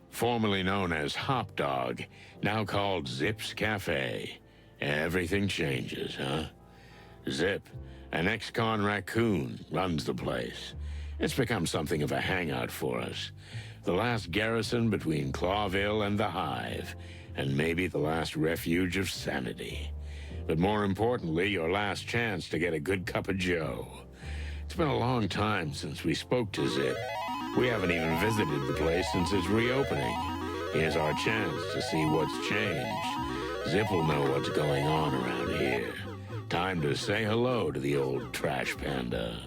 Formerly known as Hop Dog, now called Zip's Cafe. Everything changes, huh? Zip, an ex-con raccoon, runs the place. It's become something of a hangout for us. The last garrison between Clawville and the Hive, and maybe the last refuge of sanity. But more importantly, your last chance to get a good cup of joe. It's been a long time since we spoke to Zip. We haven't even visited the place since its reopening. Here's our chance to see what's changed. Zip will know what's going on around here. Time to say hello to the old trash panda.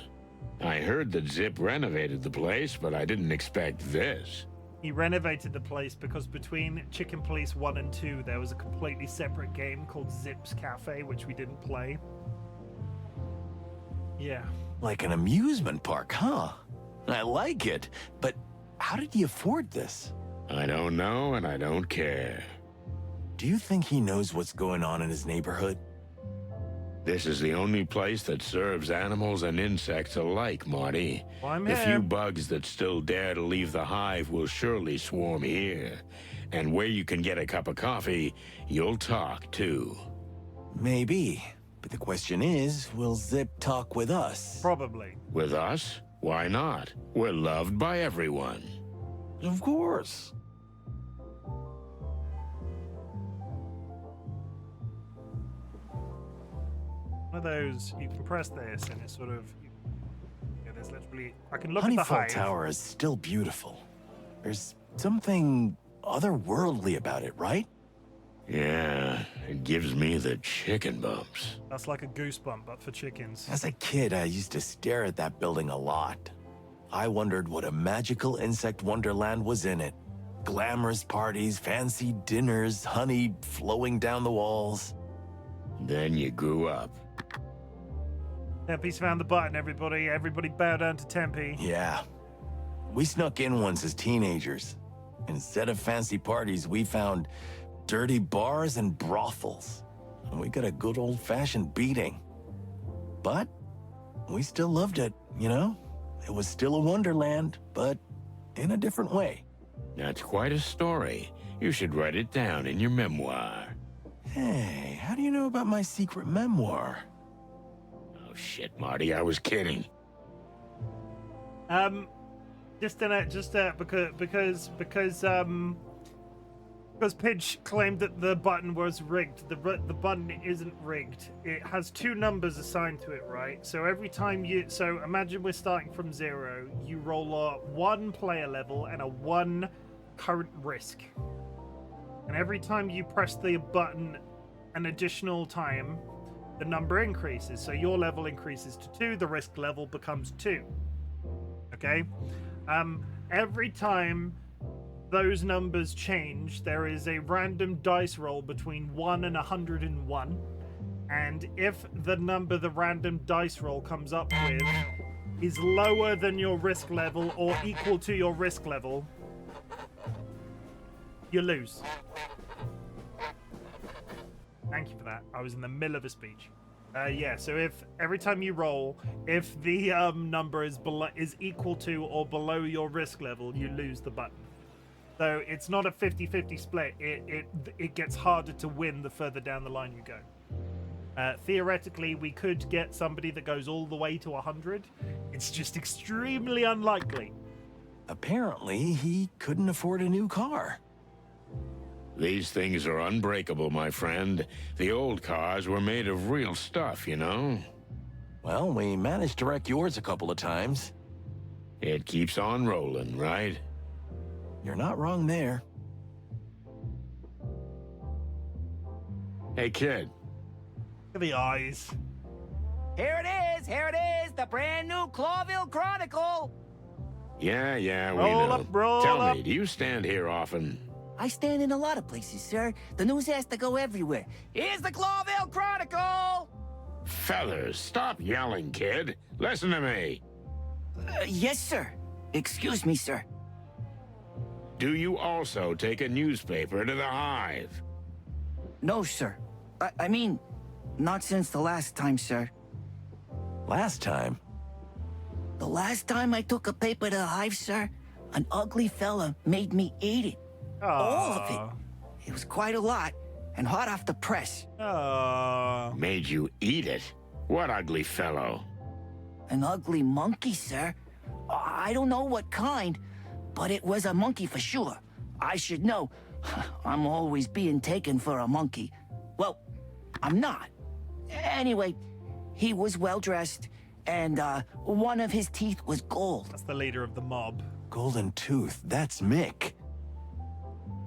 I heard that Zip renovated the place, but I didn't expect this. He renovated the place because between Chicken Police 1 and 2, there was a completely separate game called Zip's Cafe, which we didn't play. Yeah. Like an amusement park, huh? I like it, but how did he afford this? I don't know, and I don't care. Do you think he knows what's going on in his neighborhood? This is the only place that serves animals and insects alike, Marty. Well, I'm The here. few bugs that still dare to leave the hive will surely swarm here. And where you can get a cup of coffee, you'll talk, too. Maybe, but the question is, will Zip talk with us? Probably. With us? Why not? We're loved by everyone. Of course. One of those, you can press this and it's sort of... Yeah, there's literally... I can look at the Honeyfell hive. Tower is still beautiful. There's something otherworldly about it, right? Yeah, it gives me the chicken bumps. That's like a goosebump, but for chickens. As a kid, I used to stare at that building a lot. I wondered what a magical insect wonderland was in it. Glamorous parties, fancy dinners, honey flowing down the walls. Then you grew up. Tempe's found the button, everybody. Everybody bow down to Tempe. Yeah. We snuck in once as teenagers. Instead of fancy parties, we found dirty bars and brothels. And we got a good old-fashioned beating. But we still loved it, you know? It was still a wonderland, but in a different way. That's quite a story. You should write it down in your memoir. Hey, how do you know about my secret memoir? Oh shit, Marty, I was kidding. Because Pidge claimed that the button was rigged. The button isn't rigged. It has two numbers assigned to it, right? So every time so imagine we're starting from 0. You roll a 1 player level and a 1 current risk. And every time you press the button an additional time, the number increases. So your level increases to 2, the risk level becomes 2. Okay? Every time those numbers change, there is a random dice roll between 1 and 101. And if the number the random dice roll comes up with is lower than your risk level or equal to your risk level, you lose. Thank you for that. I was in the middle of a speech. Yeah, so if every time you roll, if the number is equal to or below your risk level, you lose the button. So it's not a 50-50 split. It gets harder to win the further down the line you go. Theoretically, we could get somebody that goes all the way to 100. It's just extremely unlikely. Apparently, he couldn't afford a new car. These things are unbreakable, my friend. The old cars were made of real stuff, you know? Well, we managed to wreck yours a couple of times. It keeps on rolling, right? You're not wrong there. Hey, kid. Look at the eyes. Here it is, the brand new Clawville Chronicle. Yeah, we Roll know. up, roll Tell up. me, do you stand here often? I stand in a lot of places, sir. The news has to go everywhere. Here's the Clawville Chronicle! Fellas, stop yelling, kid. Listen to me. Yes, sir. Excuse me, sir. Do you also take a newspaper to the Hive? No, sir. I mean, not since the last time, sir. Last time? The last time I took a paper to the hive, sir, an ugly fella made me eat it. All of it. It was quite a lot, and hot off the press. Made you eat it? What ugly fellow? An ugly monkey, sir. I don't know what kind, but it was a monkey for sure. I should know. I'm always being taken for a monkey. Well, I'm not. Anyway, he was well-dressed, and one of his teeth was gold. That's the leader of the mob. Golden Tooth, that's Mick.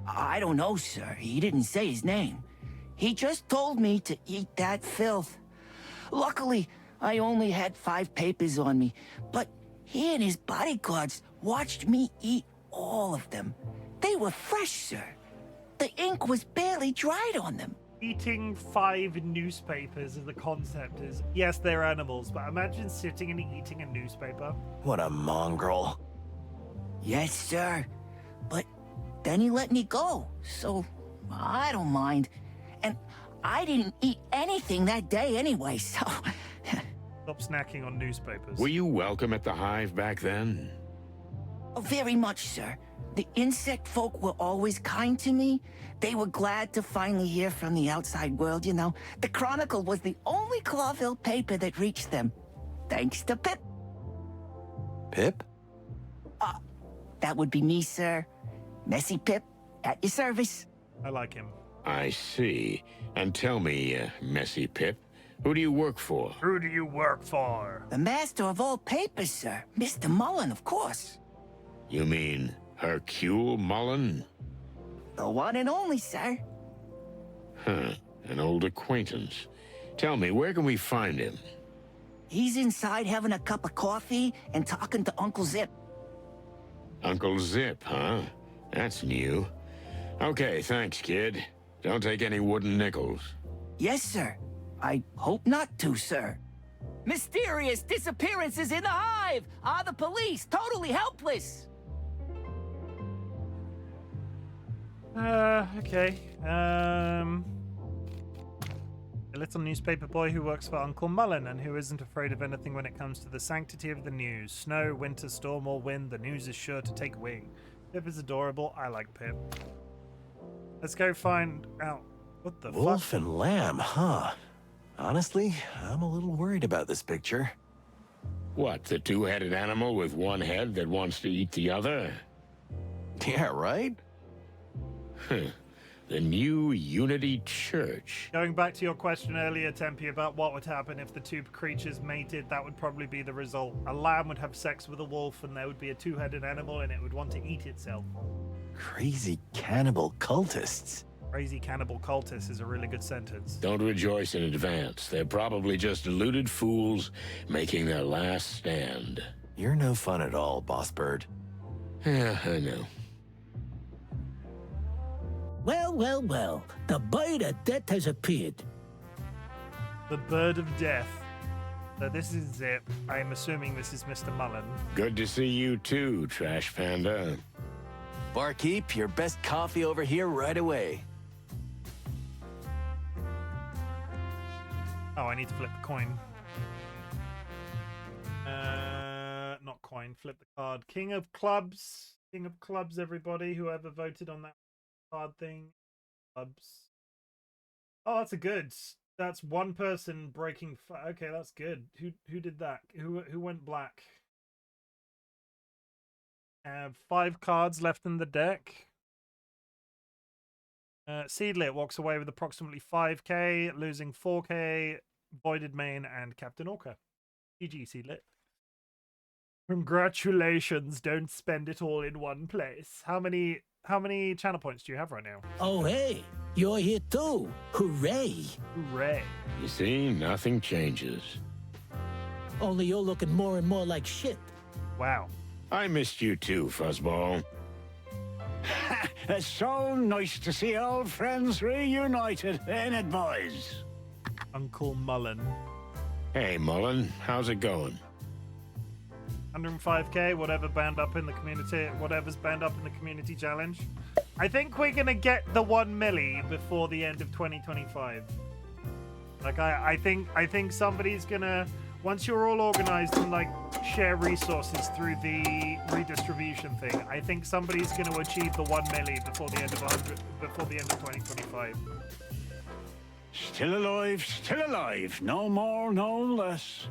I don't know, sir. He didn't say his name. He just told me to eat that filth. Luckily, I only had 5 papers on me, but he and his bodyguards watched me eat all of them. They were fresh, sir. The ink was barely dried on them. Eating 5 newspapers, the concept is, yes, they're animals, but imagine sitting and eating a newspaper. What a mongrel. Yes, sir. But then he let me go, so I don't mind. And I didn't eat anything that day anyway, so... Stop snacking on newspapers. Were you welcome at the Hive back then? Oh, very much, sir. The insect folk were always kind to me. They were glad to finally hear from the outside world, you know. The Chronicle was the only Clawville paper that reached them. Thanks to Pip. Pip? That would be me, sir. Messy Pip, at your service. I like him. I see. And tell me, Messy Pip, who do you work for? Who do you work for? The master of all papers, sir. Mr. Mullen, of course. You mean Hercule Mullen? The one and only, sir. Huh, an old acquaintance. Tell me, where can we find him? He's inside having a cup of coffee and talking to Uncle Zip. Uncle Zip, huh? That's new. Okay, thanks, kid. Don't take any wooden nickels. Yes, sir. I hope not to, sir. Mysterious disappearances in the hive! Are the police totally helpless? Okay. A little newspaper boy who works for Uncle Mullen and who isn't afraid of anything when it comes to the sanctity of the news. Snow, winter, storm, or wind, the news is sure to take wing. Pip is adorable. I like Pip. Let's go find out what the Wolf fuck. and lamb, huh? Honestly, I'm a little worried about this picture. What, the two-headed animal with one head that wants to eat the other? Yeah, right? The new Unity Church. Going back to your question earlier, Tempe, about what would happen if the two creatures mated, that would probably be the result. A lamb would have sex with a wolf, and there would be a two-headed animal, and it would want to eat itself. Crazy cannibal cultists. Crazy cannibal cultist is a really good sentence. Don't rejoice in advance. They're probably just deluded fools making their last stand. You're no fun at all, Boss Bird. Yeah, I know. Well, well, well. The bird of death has appeared. The bird of death. So this is Zip. I'm assuming this is Mr. Mullen. Good to see you too, Trash Panda. Barkeep, your best coffee over here right away. Oh, I need to flip the coin. Not coin, flip the card. King of clubs. King of clubs, everybody. Whoever voted on that card thing. Clubs. Oh, that's a good. That's one person breaking. Okay, that's good. Who did that? Who went black? 5 cards left in the deck. Seedlit walks away with approximately 5k, losing 4k. Voided Main and Captain Orca. GG, Seedlit. Congratulations! Don't spend it all in one place. How many channel points do you have right now? Oh, hey, you're here too. Hooray. Hooray! You see, nothing changes. Only you're looking more and more like shit. Wow. I missed you too, Fuzzball. It's so nice to see old friends reunited, ain't it, boys? Uncle Mullen. Hey, Mullen, how's it going? 105k, whatever banned up in the community, whatever's banned up in the community challenge. I think we're gonna get the 1 milli before the end of 2025. Like I think somebody's gonna, once you're all organized and like share resources through the redistribution thing, I think somebody's gonna achieve the 1 milli before the end of 2025. Still alive. No more, no less.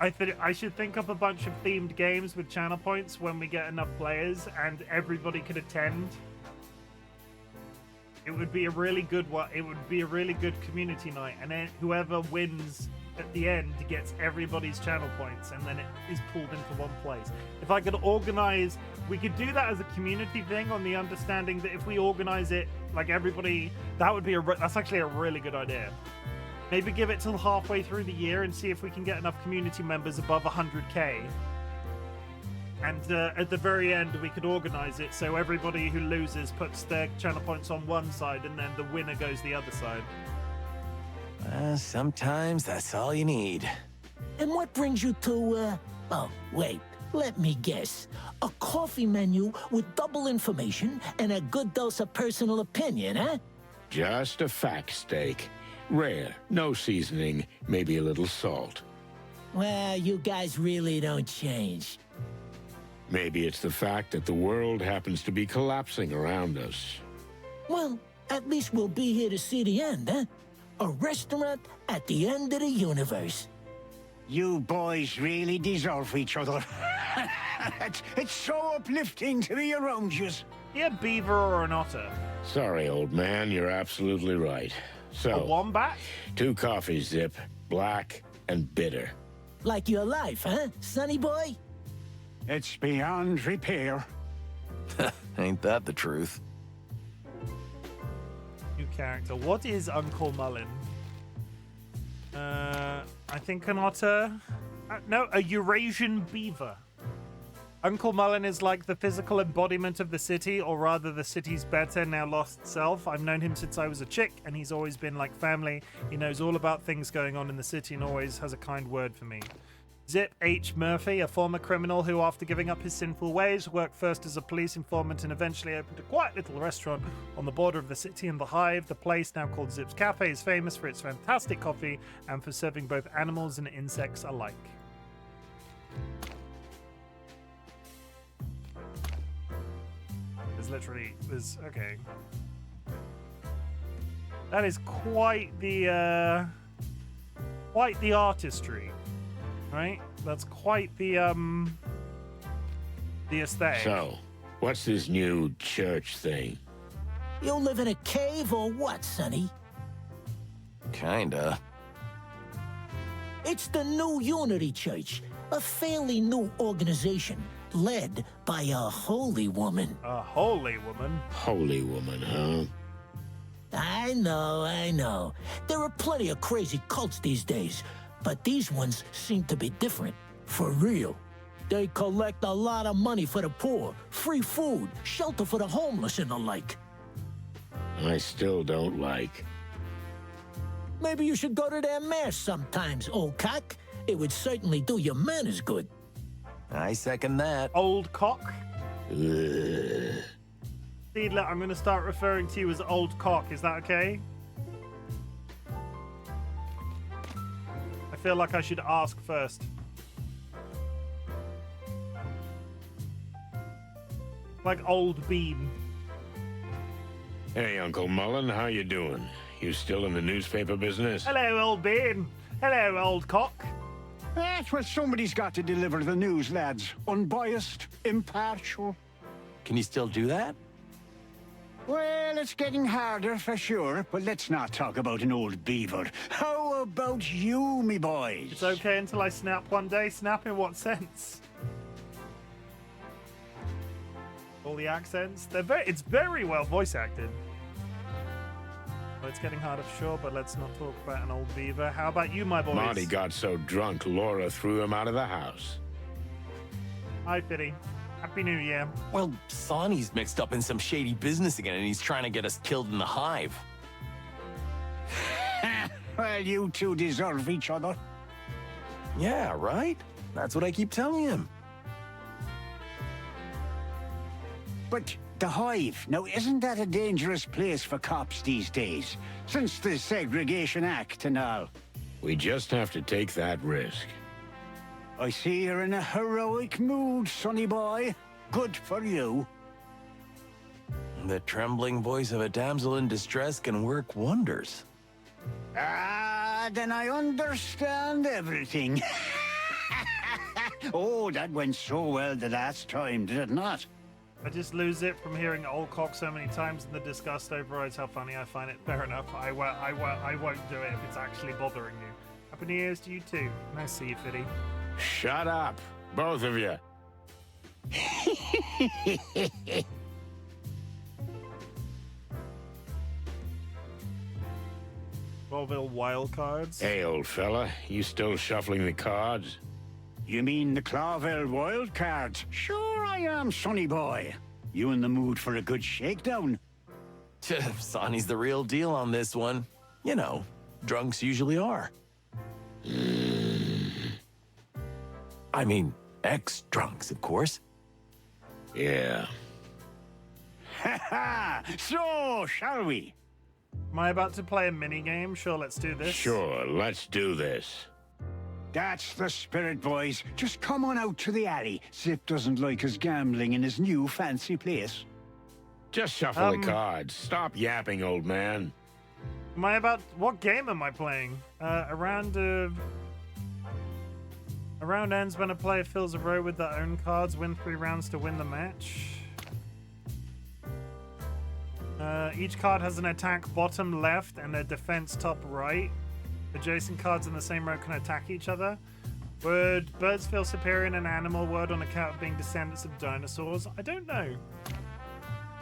I should think up a bunch of themed games with channel points when we get enough players and everybody could attend. It would be a really good one. It would be a really good community night, and then whoever wins at the end gets everybody's channel points, and then it is pulled into one place. If I could organize, we could do that as a community thing on the understanding that if we organize it, like everybody, that would be that's actually a really good idea. Maybe give it till halfway through the year and see if we can get enough community members above 100k. And at the very end, we could organize it so everybody who loses puts their channel points on one side, and then the winner goes the other side. Sometimes that's all you need. And what brings you to, oh, wait, let me guess. A coffee menu with double information and a good dose of personal opinion, huh? Just a fact steak. Rare, no seasoning, maybe a little salt. Well, you guys really don't change. Maybe it's the fact that the world happens to be collapsing around us. Well, at least we'll be here to see the end, huh? A restaurant at the end of the universe. You boys really deserve each other. It's so uplifting to be around yous. Yeah, beaver or an otter? Sorry, old man, you're absolutely right. A So, wombat? 2 coffees, Zip, black and bitter. Like your life, huh, sonny boy? It's beyond repair. Ain't that the truth? New character. What is Uncle Mullen? I think an otter. No, a Eurasian beaver. Uncle Mullen is like the physical embodiment of the city, or rather the city's better, now lost self. I've known him since I was a chick, and he's always been like family. He knows all about things going on in the city and always has a kind word for me. Zip H. Murphy, a former criminal who, after giving up his sinful ways, worked first as a police informant and eventually opened a quiet little restaurant on the border of the city and the Hive. The place, now called Zip's Cafe, is famous for its fantastic coffee and for serving both animals and insects alike. There's okay. That is quite the artistry. Right? That's quite the aesthetic. So, what's this new church thing? You live in a cave or what, sonny? Kinda. It's the New Unity Church, a fairly new organization led by a holy woman. A holy woman? Holy woman, huh? I know. There are plenty of crazy cults these days, but these ones seem to be different. For real. They collect a lot of money for the poor, free food, shelter for the homeless and the like. I still don't like. Maybe you should go to their mass sometimes, old cock. It would certainly do your manners good. I second that. Old cock? Ugh. Seedler, I'm going to start referring to you as old cock. Is that okay? I feel like I should ask first. Like old bean. Hey, Uncle Mullen, how you doing? You still in the newspaper business? Hello, old bean. Hello, old cock. That's what somebody's got to deliver the news, lads. Unbiased, impartial. Can you still do that? Well, it's getting harder for sure, but let's not talk about an old beaver. How about you, me boys? It's okay until I snap one day. Snap in what sense? All the accents. It's very well voice acted. Well, it's getting harder for sure, but let's not talk about an old beaver. How about you, my boys? Marty got so drunk, Laura threw him out of the house. Hi, Fitty. Happy New Year. Well, Sonny's mixed up in some shady business again, and he's trying to get us killed in the Hive. Well, you two deserve each other. Yeah, right? That's what I keep telling him. But the Hive. Now, isn't that a dangerous place for cops these days? Since the Segregation Act and all. We just have to take that risk. I see you're in a heroic mood, sonny boy. Good for you. The trembling voice of a damsel in distress can work wonders. Ah, then I understand everything. Oh, that went so well the last time, did it not? I just lose it from hearing old cock so many times, and the disgust overrides how funny I find it. Fair enough. I won't do it if it's actually bothering you. Happy New Year's to you too. Nice to see you, Fiddy. Shut up, both of you. Clawville wild cards. Hey, old fella, you still shuffling the cards? You mean the Clawville wild cards? Sure I am, sonny boy. You in the mood for a good shakedown? Sonny's the real deal on this one. You know, drunks usually are. I mean, ex-drunks, of course. Yeah. Ha ha! So, shall we? Am I about to play a mini game? Sure, let's do this. Sure, let's do this. That's the spirit, boys. Just come on out to the alley. Zip doesn't like us gambling in his new fancy place. Just shuffle the cards. Stop yapping, old man. Am I about... What game am I playing? A round ends when a player fills a row with their own cards. Win 3 rounds to win the match. Each card has an attack bottom left and a defense top right. Adjacent cards in the same row can attack each other. Would birds feel superior in an animal world on account of being descendants of dinosaurs? I don't know.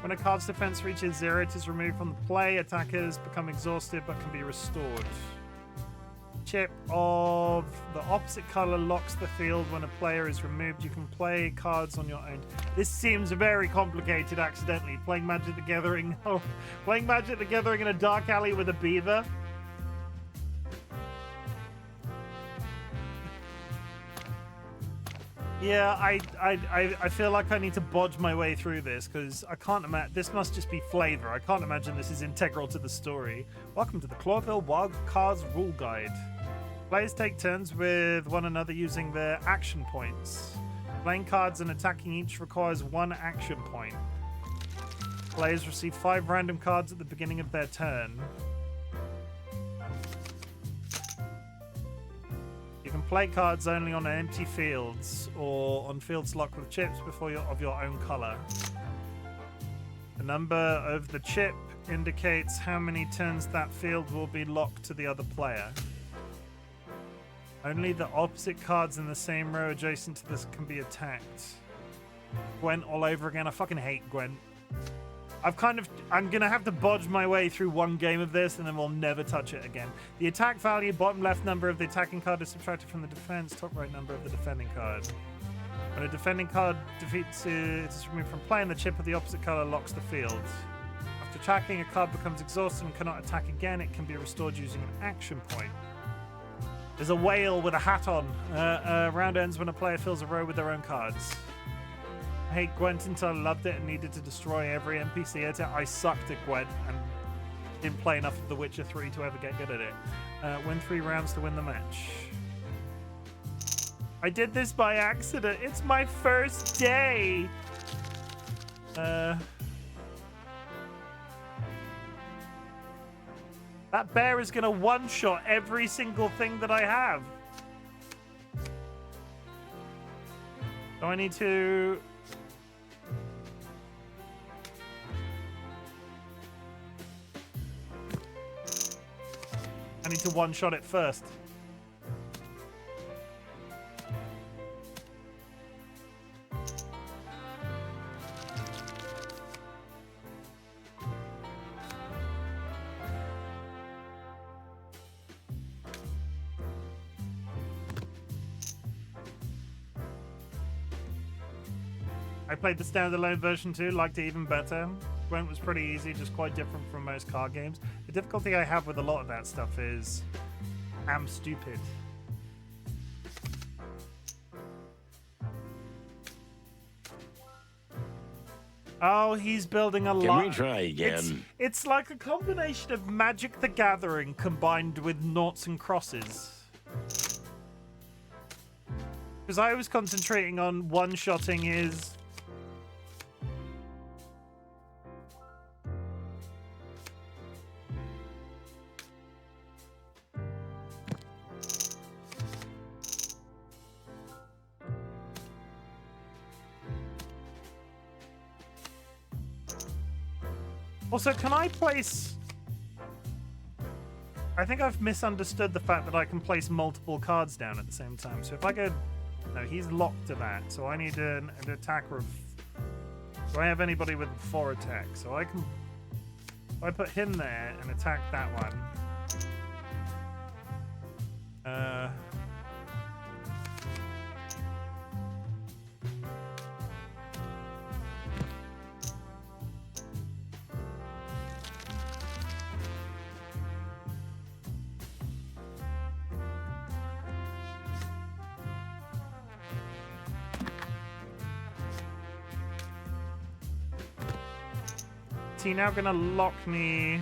When a card's defense reaches 0, it is removed from the play. Attackers become exhausted but can be restored. Chip of the opposite color locks the field when a player is removed. You can play cards on your own. This seems very complicated accidentally. Playing Magic the Gathering. Oh, playing Magic the Gathering in a dark alley with a beaver. Yeah, I feel like I need to bodge my way through this because I can't imagine. This must just be flavor. I can't imagine this is integral to the story. Welcome to the Clawville Wild Cards Rule Guide. Players take turns with one another using their action points. Playing cards and attacking each requires 1 action point. Players receive 5 random cards at the beginning of their turn. You can play cards only on empty fields or on fields locked with chips of your own color. The number of the chip indicates how many turns that field will be locked to the other player. Only the opposite cards in the same row adjacent to this can be attacked. Gwent all over again. I fucking hate Gwent. I'm gonna have to bodge my way through one game of this and then we'll never touch it again. The attack value, bottom left number of the attacking card is subtracted from the defense, top right number of the defending card. When a defending card defeats it is removed from play and the chip of the opposite color locks the field. After attacking, a card becomes exhausted and cannot attack again. It can be restored using an action point. There's a whale with a hat on. Round ends when a player fills a row with their own cards. I hate Gwent until I loved it and needed to destroy every NPC at it. I sucked at Gwent and didn't play enough of The Witcher 3 to ever get good at it. Win 3 rounds to win the match. I did this by accident. It's my first day. That bear is gonna one-shot every single thing that I have. So I need to... I need to one-shot it first. I played the standalone version too, liked it even better. Gwent was pretty easy, just quite different from most card games. The difficulty I have with a lot of that stuff is I'm stupid. Oh, he's building a Can lot. we try again? It's like a combination of Magic the Gathering combined with noughts and crosses. Because I was concentrating on one-shotting his... Also, can I place... I think I've misunderstood the fact that I can place multiple cards down at the same time. So if I go... No, he's locked to that. So I need an attacker of... Do I have anybody with 4 attack? So I can... If I put him there and attack that one... Is he now gonna lock me?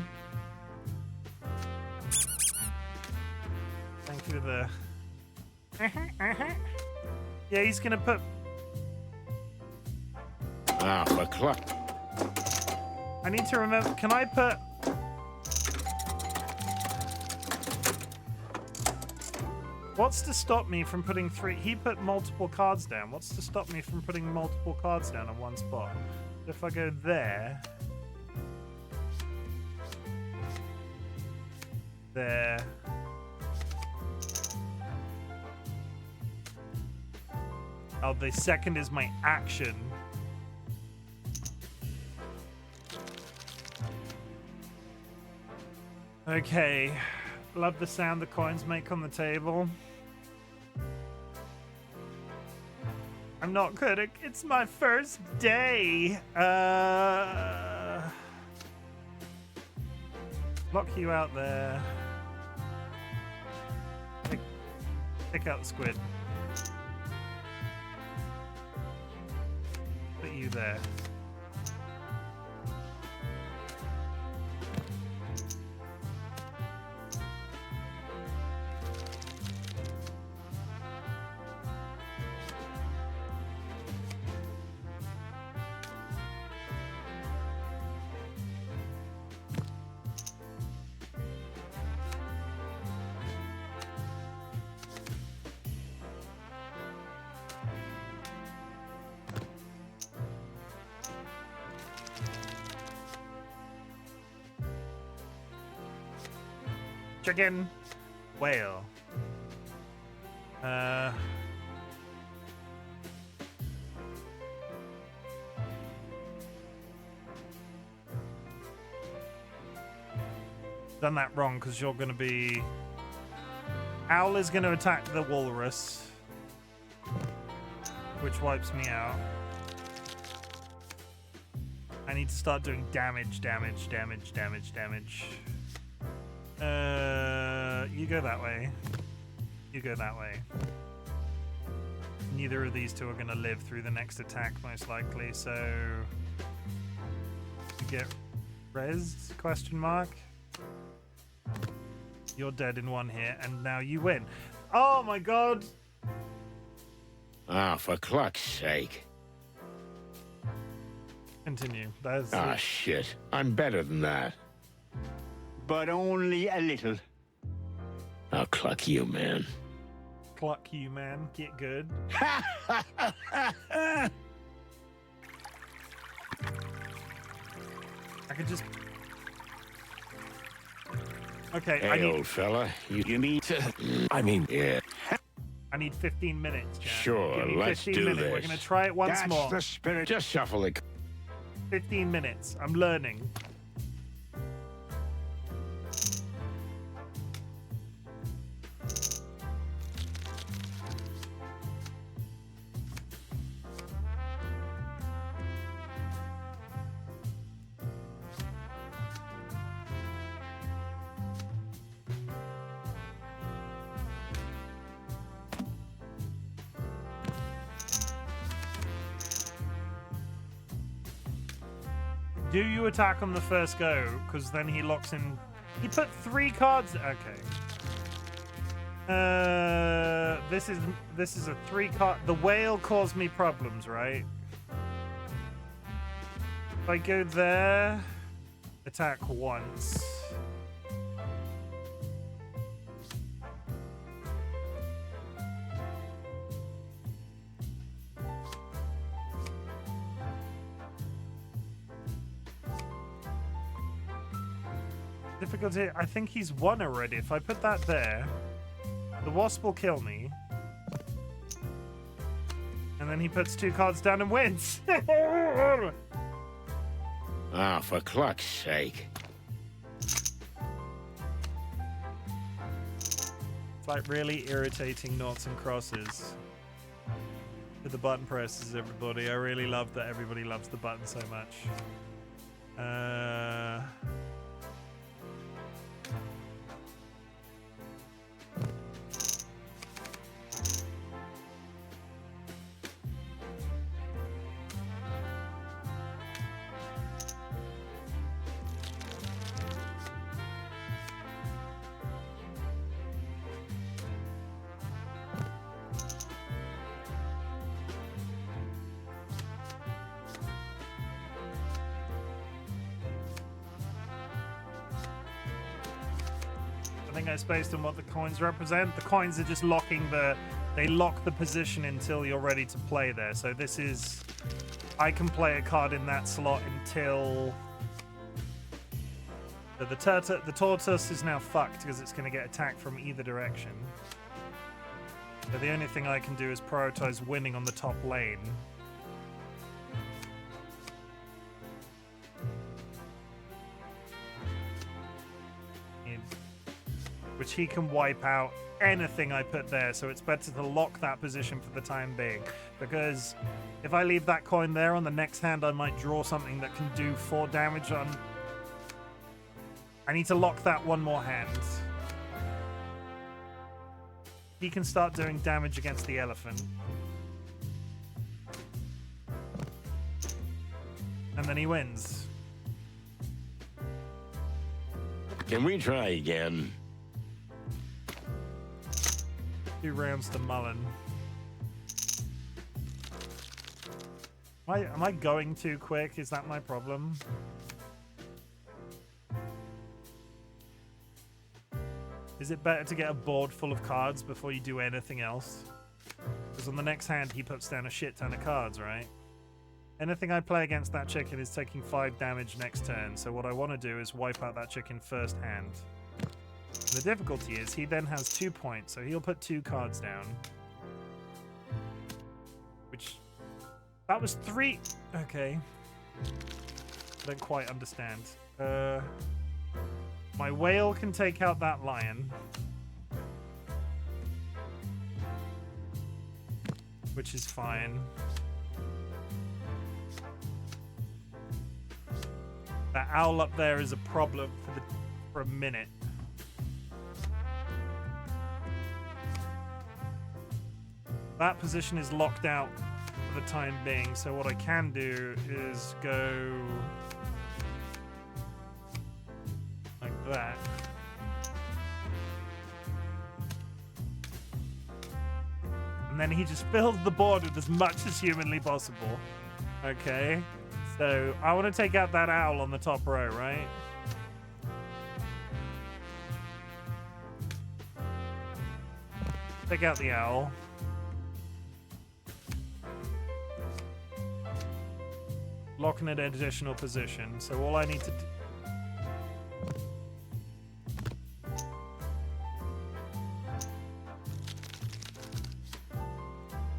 Thank you for the... Yeah, he's gonna put... Ah, for cluck. I need to remember... Can I put... What's to stop me from putting 3... He put multiple cards down. What's to stop me from putting multiple cards down on one spot? If I go there... There. Oh, the second is my action. Okay. Love the sound the coins make on the table. I'm not good at... It's my first day. Lock you out there. Pick out the squid. Put you there. Chicken. Whale. Done that wrong because you're going to be... Owl is going to attack the walrus, which wipes me out. I need to start doing damage. You go that way. You go that way. Neither of these two are going to live through the next attack, most likely, so... You get rezzed, question mark? You're dead in one hit, and now you win. Oh my god! Ah, for cluck's sake. Continue. That's Ah, shit. I'm better than that. But only a little. I'll cluck you, man. Cluck you, man. Get good. I could just... Okay, Hey, I need... old fella. You mean to... I mean... Yeah, I need 15 minutes, Jack. sure. Give me Let's 15 do minutes. this. We're going to try it once That's more. the spirit. Just shuffle it. 15 minutes. I'm learning. do you attack on the first go? Because then he locks in. He put 3 cards. Okay. This is a 3 card. The whale caused me problems, right? If I go there, attack once. Difficulty, I think he's won already. If I put that there, the wasp will kill me. And then he puts 2 cards down and wins. Ah, for cluck's sake. It's like really irritating noughts and crosses. With the button presses, everybody. I really love that everybody loves the button so much. It's based on what the coins represent. The coins are just locking they lock the position until you're ready to play there. So this is, I can play a card in that slot until the tortoise is now fucked because it's going to get attacked from either direction. So the only thing I can do is prioritize winning on the top lane. Which he can wipe out anything I put there, so it's better to lock that position for the time being. Because if I leave that coin there, on the next hand I might draw something that can do 4 damage on... I need to lock that one more hand. He can start doing damage against the elephant. And then he wins. Can we try again? 2 rounds to Mullen. Am I going too quick? Is that my problem? Is it better to get a board full of cards before you do anything else? Because on the next hand he puts down a shit ton of cards, right? Anything I play against that chicken is taking 5 damage next turn, so what I want to do is wipe out that chicken first hand. The difficulty is he then has 2 points, so he'll put 2 cards down. Which... that was 3... okay. I don't quite understand. My whale can take out that lion. Which is fine. That owl up there is a problem for a minute. That position is locked out for the time being, so what I can do is go like that. And then he just fills the board with as much as humanly possible. Okay, so I want to take out that owl on the top row, right? Take out the owl. Lock in an additional position. So all I need to do...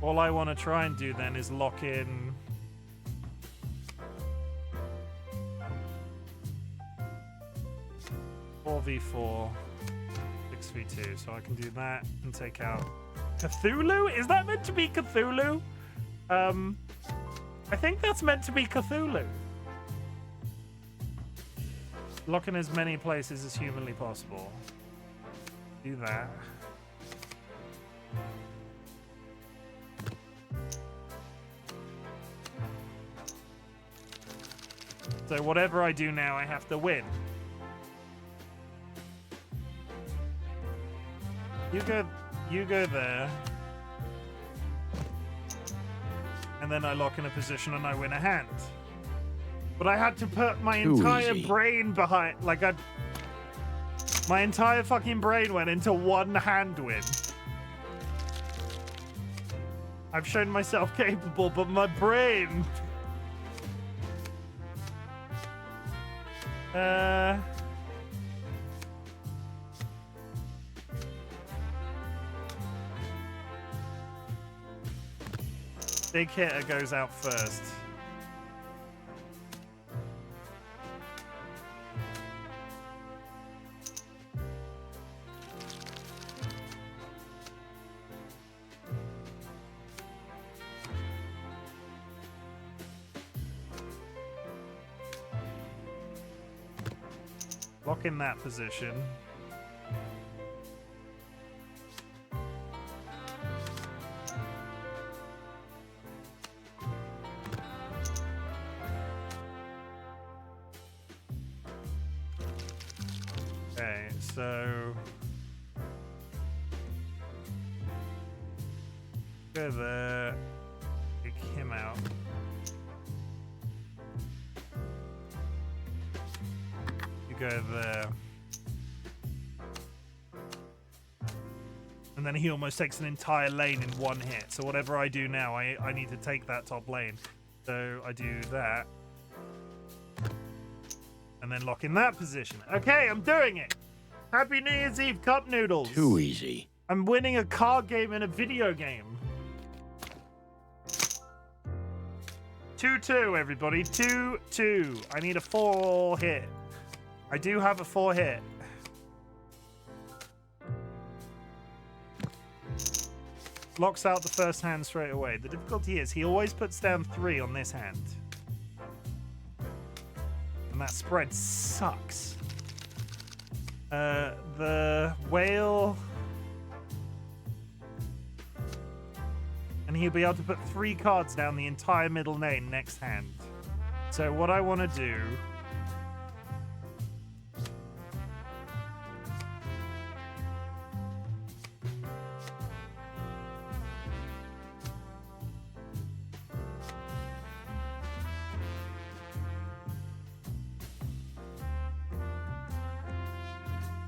all I want to try and do then is lock in... 4v4, 6v2. So I can do that and take out Cthulhu? Is that meant to be Cthulhu? I think that's meant to be Cthulhu. Lock in as many places as humanly possible. Do that. So whatever I do now, I have to win. You go there. And then I lock in a position and I win a hand. But I had to put my entire brain behind, like my entire fucking brain went into one hand win. I've shown myself capable, but my brain... Big hitter goes out first. Lock in that position. Okay, so go there, kick him out. You go there. And then he almost takes an entire lane in one hit. So whatever I do now, I need to take that top lane. So I do that. And then lock in that position. Okay, I'm doing it. Happy New Year's Eve, Cup Noodles. Too easy. I'm winning a card game in a video game. 2-2, everybody. 2-2. I need a 4 hit. I do have a 4 hit. Locks out the first hand straight away. The difficulty is he always puts down 3 on this hand. And that spread sucks. The whale... And he'll be able to put 3 cards down the entire middle lane next hand. So what I want to do...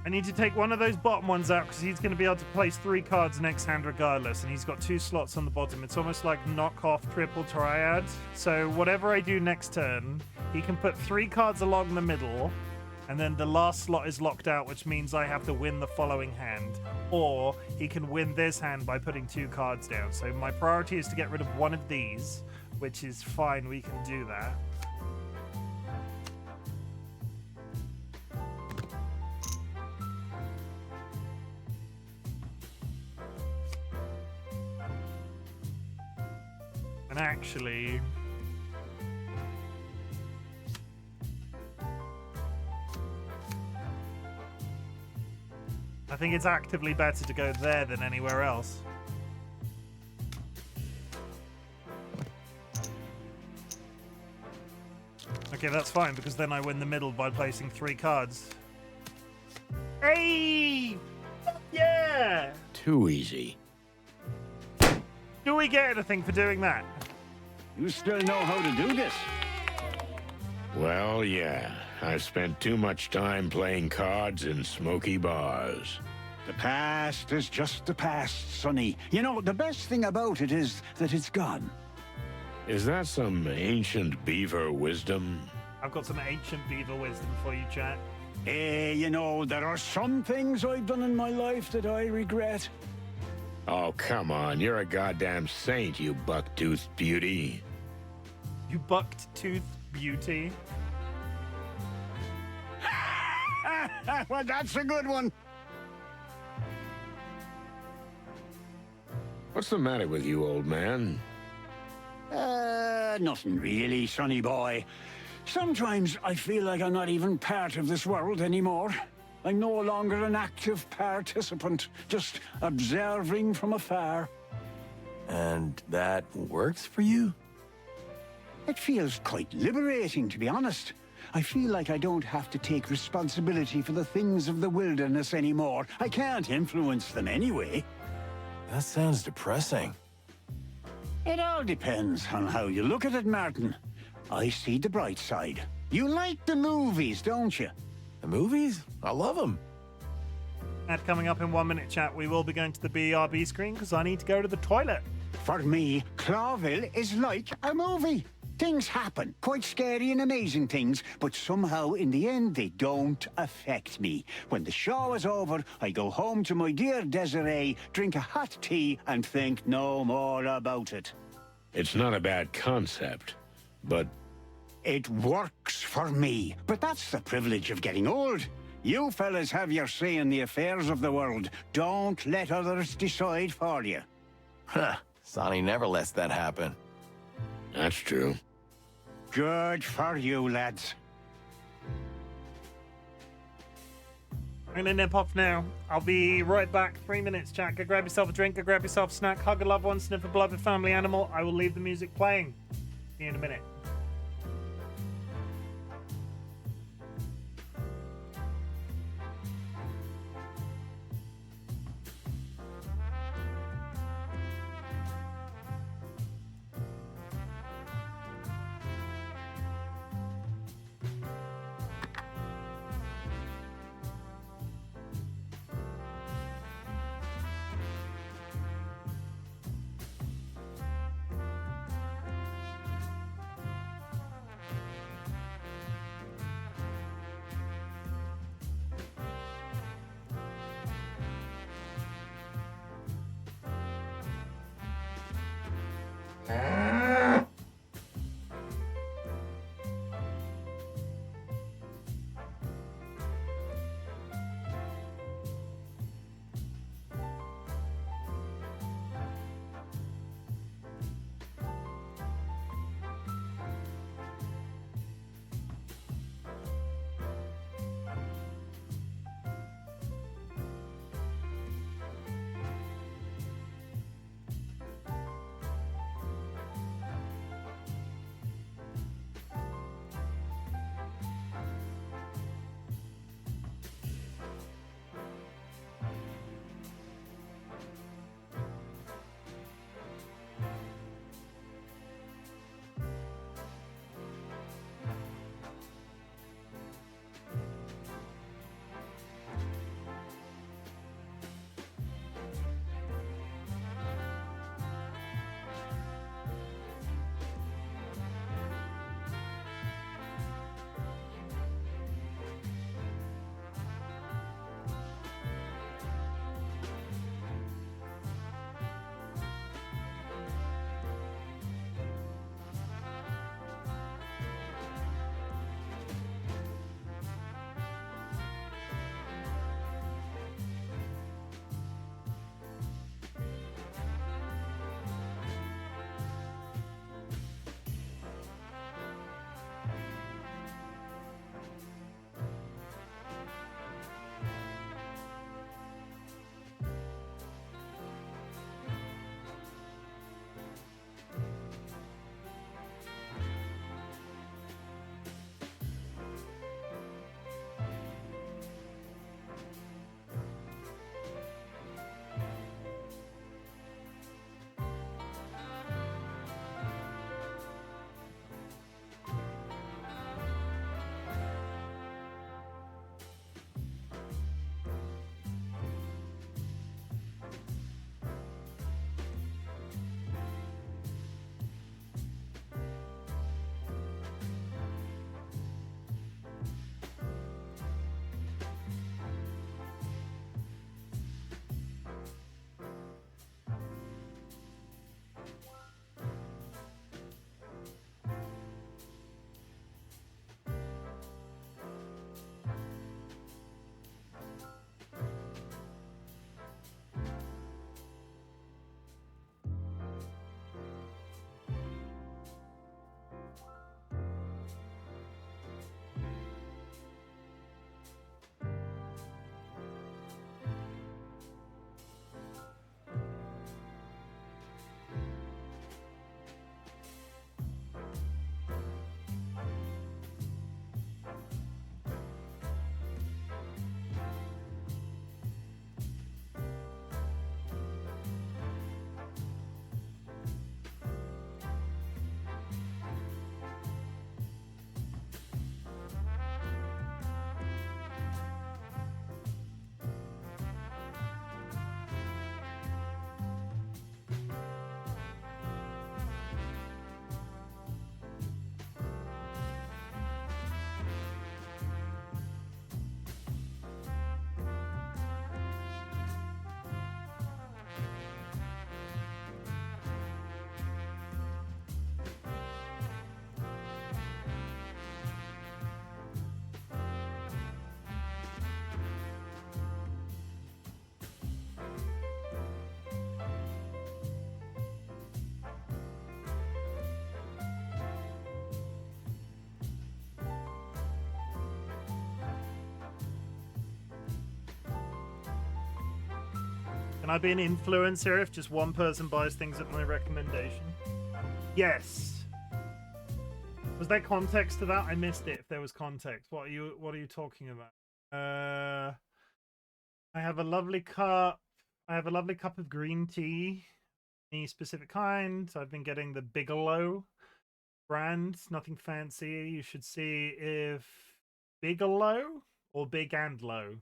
I need to take one of those bottom ones out because he's going to be able to place 3 cards next hand regardless, and he's got 2 slots on the bottom. It's almost like knockoff triple triad. So whatever I do next turn, he can put 3 cards along the middle, and then the last slot is locked out, which means I have to win the following hand. Or he can win this hand by putting 2 cards down. So my priority is to get rid of one of these, which is fine, we can do that. And actually, I think it's actively better to go there than anywhere else. Okay, that's fine, because then I win the middle by placing 3 cards. Hey! Yeah! Too easy. Do we get anything for doing that? You still know how to do this? Well, yeah. I've spent too much time playing cards in smoky bars. The past is just the past, Sonny. You know, the best thing about it is that it's gone. Is that some ancient beaver wisdom? I've got some ancient beaver wisdom for you, chat. You know, there are some things I've done in my life that I regret. Oh, come on. You're a goddamn saint, you buck-toothed beauty. You bucked-toothed beauty? Well, that's a good one. What's the matter with you, old man? Nothing really, sonny boy. Sometimes I feel like I'm not even part of this world anymore. I'm no longer an active participant, just observing from afar. And that works for you? It feels quite liberating, to be honest. I feel like I don't have to take responsibility for the things of the wilderness anymore. I can't influence them anyway. That sounds depressing. It all depends on how you look at it, Martin. I see the bright side. You like the movies, don't you? The movies? I love them. Ad coming up in 1 minute, chat. We will be going to the BRB screen because I need to go to the toilet. For me, Clawville is like a movie. Things happen, quite scary and amazing things, but somehow in the end they don't affect me. When the show is over, I go home to my dear Desiree, drink a hot tea, and think no more about it. It's not a bad concept, but It works for me, but that's the privilege of getting old. You fellas have your say in the affairs of the world. Don't let others decide for you. Huh. Sonny never lets that happen. that's true. Good for you, lads. I'm gonna nip off now. I'll be right back. 3 minutes, chat. Go grab yourself a drink, go grab yourself a snack, hug a loved one, sniff a beloved family animal. I will leave the music playing. See you in a minute. Can I be an influencer if just one person buys things at my recommendation? Yes. Was there context to that? I missed it if there was context. What are you talking about? I have a lovely cup. I have a lovely cup of green tea. Any specific kind? I've been getting the Bigelow brand. Nothing fancy. You should see if Bigelow or Big and Low.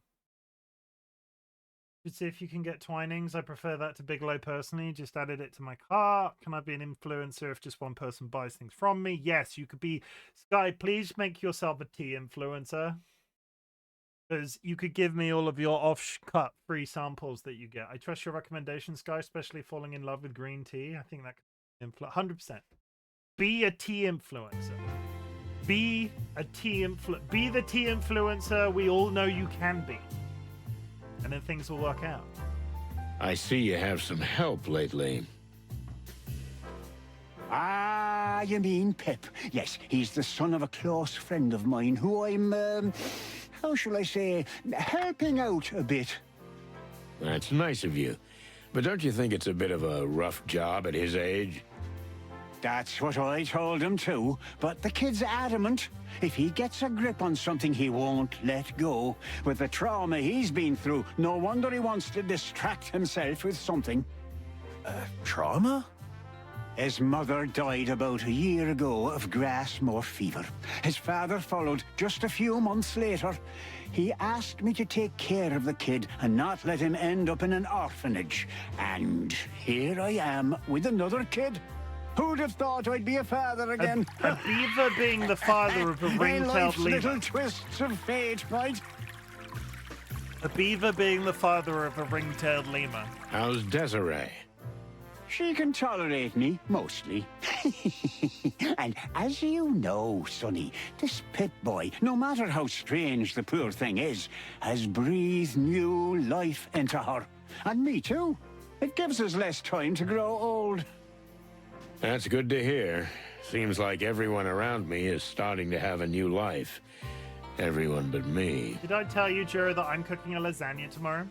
You should see if you can get Twinings. I prefer that to Bigelow personally. Just added it to my cart. Can I be an influencer if just one person buys things from me? Yes, you could be. Sky, please make yourself a tea influencer. Because you could give me all of your off-cut free samples that you get. I trust your recommendations, Sky, especially falling in love with green tea. I think that could 100%. Be a tea influencer. Be the tea influencer we all know you can be. And then things will work out. I see you have some help lately. Ah, you mean Pip. Yes, he's the son of a close friend of mine who I'm, how shall I say, helping out a bit. That's nice of you. But don't you think it's a bit of a rough job at his age? That's what I told him too, but the kid's adamant. If he gets a grip on something, he won't let go. With the trauma he's been through, no wonder he wants to distract himself with something. Trauma? His mother died about a year ago of grass-moor fever. His father followed just a few months later. He asked me to take care of the kid and not let him end up in an orphanage. And here I am with another kid. Who'd have thought I'd be a father again? A beaver being the father of a ring-tailed lemur. Little twists of fate, right? A beaver being the father of a ring-tailed lemur. How's Desiree? She can tolerate me, mostly. And as you know, Sonny, this Pip boy, no matter how strange the poor thing is, has breathed new life into her. And me too. It gives us less time to grow old. That's good to hear. Seems like everyone around me is starting to have a new life. Everyone but me. Did I tell you, Jura, that I'm cooking a lasagna tomorrow?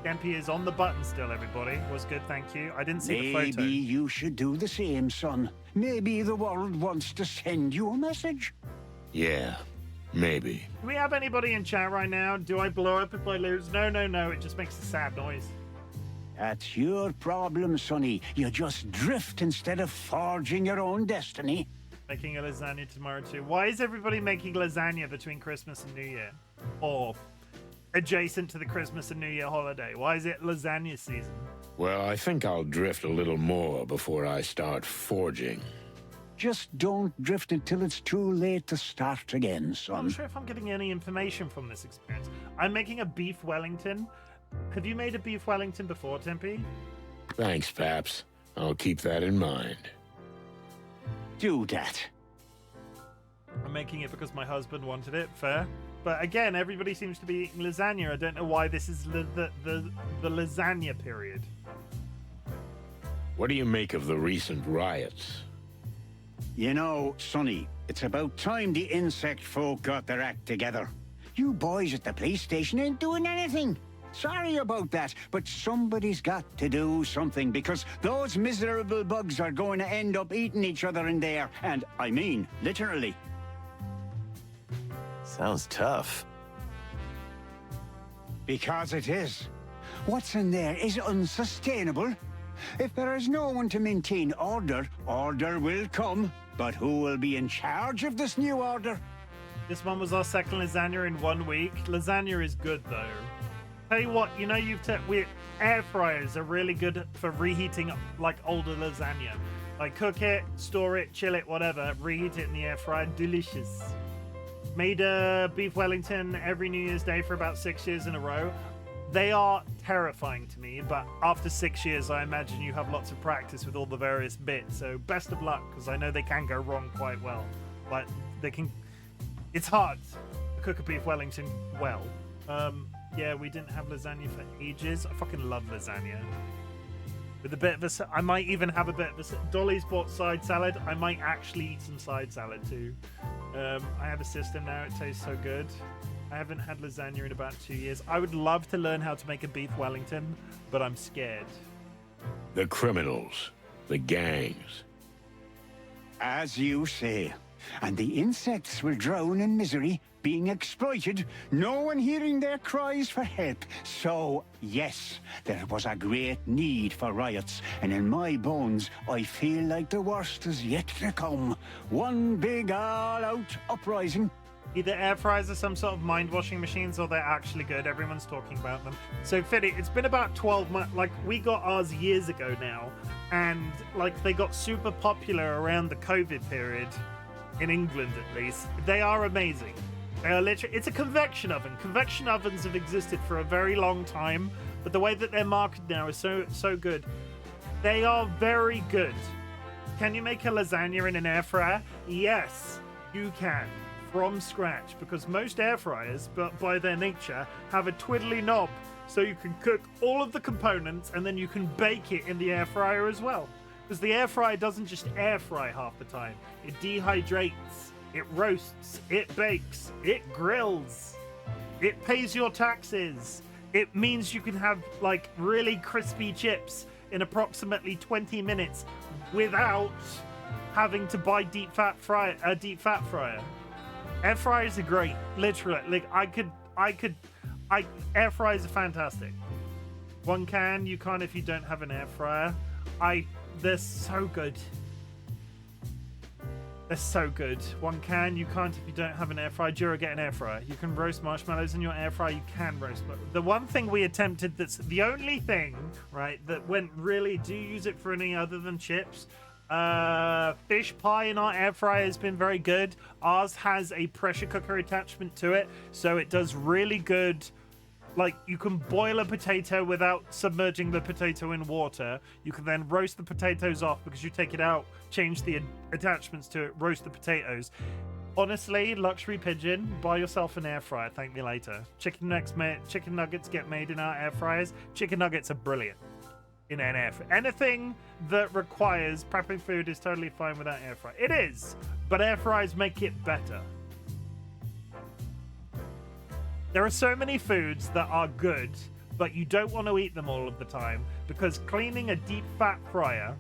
Dempy is on the button still, everybody. Was good, thank you. I didn't see the photo. Maybe you should do the same, son. Maybe the world wants to send you a message. Yeah, maybe. Do we have anybody in chat right now? Do I blow up if I lose? No. It just makes a sad noise. That's your problem, Sonny. You just drift instead of forging your own destiny. Making a lasagna tomorrow too. Why is everybody making lasagna between Christmas and New Year? Or adjacent to the Christmas and New Year holiday? Why is it lasagna season? Well, I think I'll drift a little more before I start forging. Just don't drift until it's too late to start again, son. I'm not sure if I'm getting any information from this experience. I'm making a beef Wellington. Have you made a beef Wellington before, Tempe? Thanks, Paps. I'll keep that in mind. Do that. I'm making it because my husband wanted it. Fair. But again, everybody seems to be eating lasagna. I don't know why this is the lasagna period. What do you make of the recent riots? You know, Sonny, it's about time the insect folk got their act together. You boys at the police station ain't doing anything. Sorry about that, but somebody's got to do something because those miserable bugs are going to end up eating each other in there. And I mean, literally. Sounds tough. Because it is. What's in there is unsustainable. If there is no one to maintain order, order will come. But who will be in charge of this new order? This one was our second lasagna in 1 week. Lasagna is good though. Tell you what, you know, air fryers are really good for reheating like older lasagna. Like cook it, store it, chill it, whatever. Reheat it in the air fryer. Delicious. Made a beef Wellington every New Year's Day for about 6 years in a row. They are terrifying to me, but after 6 years, I imagine you have lots of practice with all the various bits. So best of luck, because I know they can go wrong quite well. Like they can. It's hard to cook a beef Wellington well. Yeah, we didn't have lasagna for ages. I fucking love lasagna. With a bit of I might even have a bit of Dolly's bought side salad. I might actually eat some side salad too. I have a system now. It tastes so good. I haven't had lasagna in about 2 years. I would love to learn how to make a beef Wellington, but I'm scared. The criminals, the gangs. As you say. And the insects will drown in misery, being exploited, no one hearing their cries for help. So, yes, there was a great need for riots, and in my bones, I feel like the worst is yet to come. One big all-out uprising. Either air fryers are some sort of mind-washing machines or they're actually good. Everyone's talking about them. So, Fiddy, it's been about 12 months. Like, we got ours years ago now. And, like, they got super popular around the COVID period. In England, at least. They are amazing. They are literally... It's a convection oven. Convection ovens have existed for a very long time. But the way that they're marketed now is so good. They are very good. Can you make a lasagna in an air fryer? Yes, you can. From scratch, because most air fryers, but by their nature, have a twiddly knob, so you can cook all of the components and then you can bake it in the air fryer as well. Because the air fryer doesn't just air fry half the time, it dehydrates, it roasts, it bakes, it grills, it pays your taxes. It means you can have like really crispy chips in approximately 20 minutes without having to buy deep fat fryer. Air fryers are great, literally. Like air fryers are fantastic. One can, you can't if you don't have an air fryer. They're so good. They're so good. One can, you can't if you don't have an air fryer. Jura, get an air fryer. You can roast marshmallows in your air fryer. You can roast. The one thing we attempted, that's the only thing, right, that went really, do use it for any other than chips. Fish pie in our air fryer has been very good. Ours has a pressure cooker attachment to it, so it does really good. Like, you can boil a potato without submerging the potato in water. You can then roast the potatoes off because you take it out, change the attachments to it, roast the potatoes. Honestly, luxury pigeon, buy yourself an air fryer. Thank me later. Chicken nuggets get made in our air fryers. Chicken nuggets are brilliant in an air fryer. Anything that requires prepping food is totally fine without air fryer. It is, but air fryers make it better. There are so many foods that are good, but you don't want to eat them all of the time because cleaning a deep fat fryer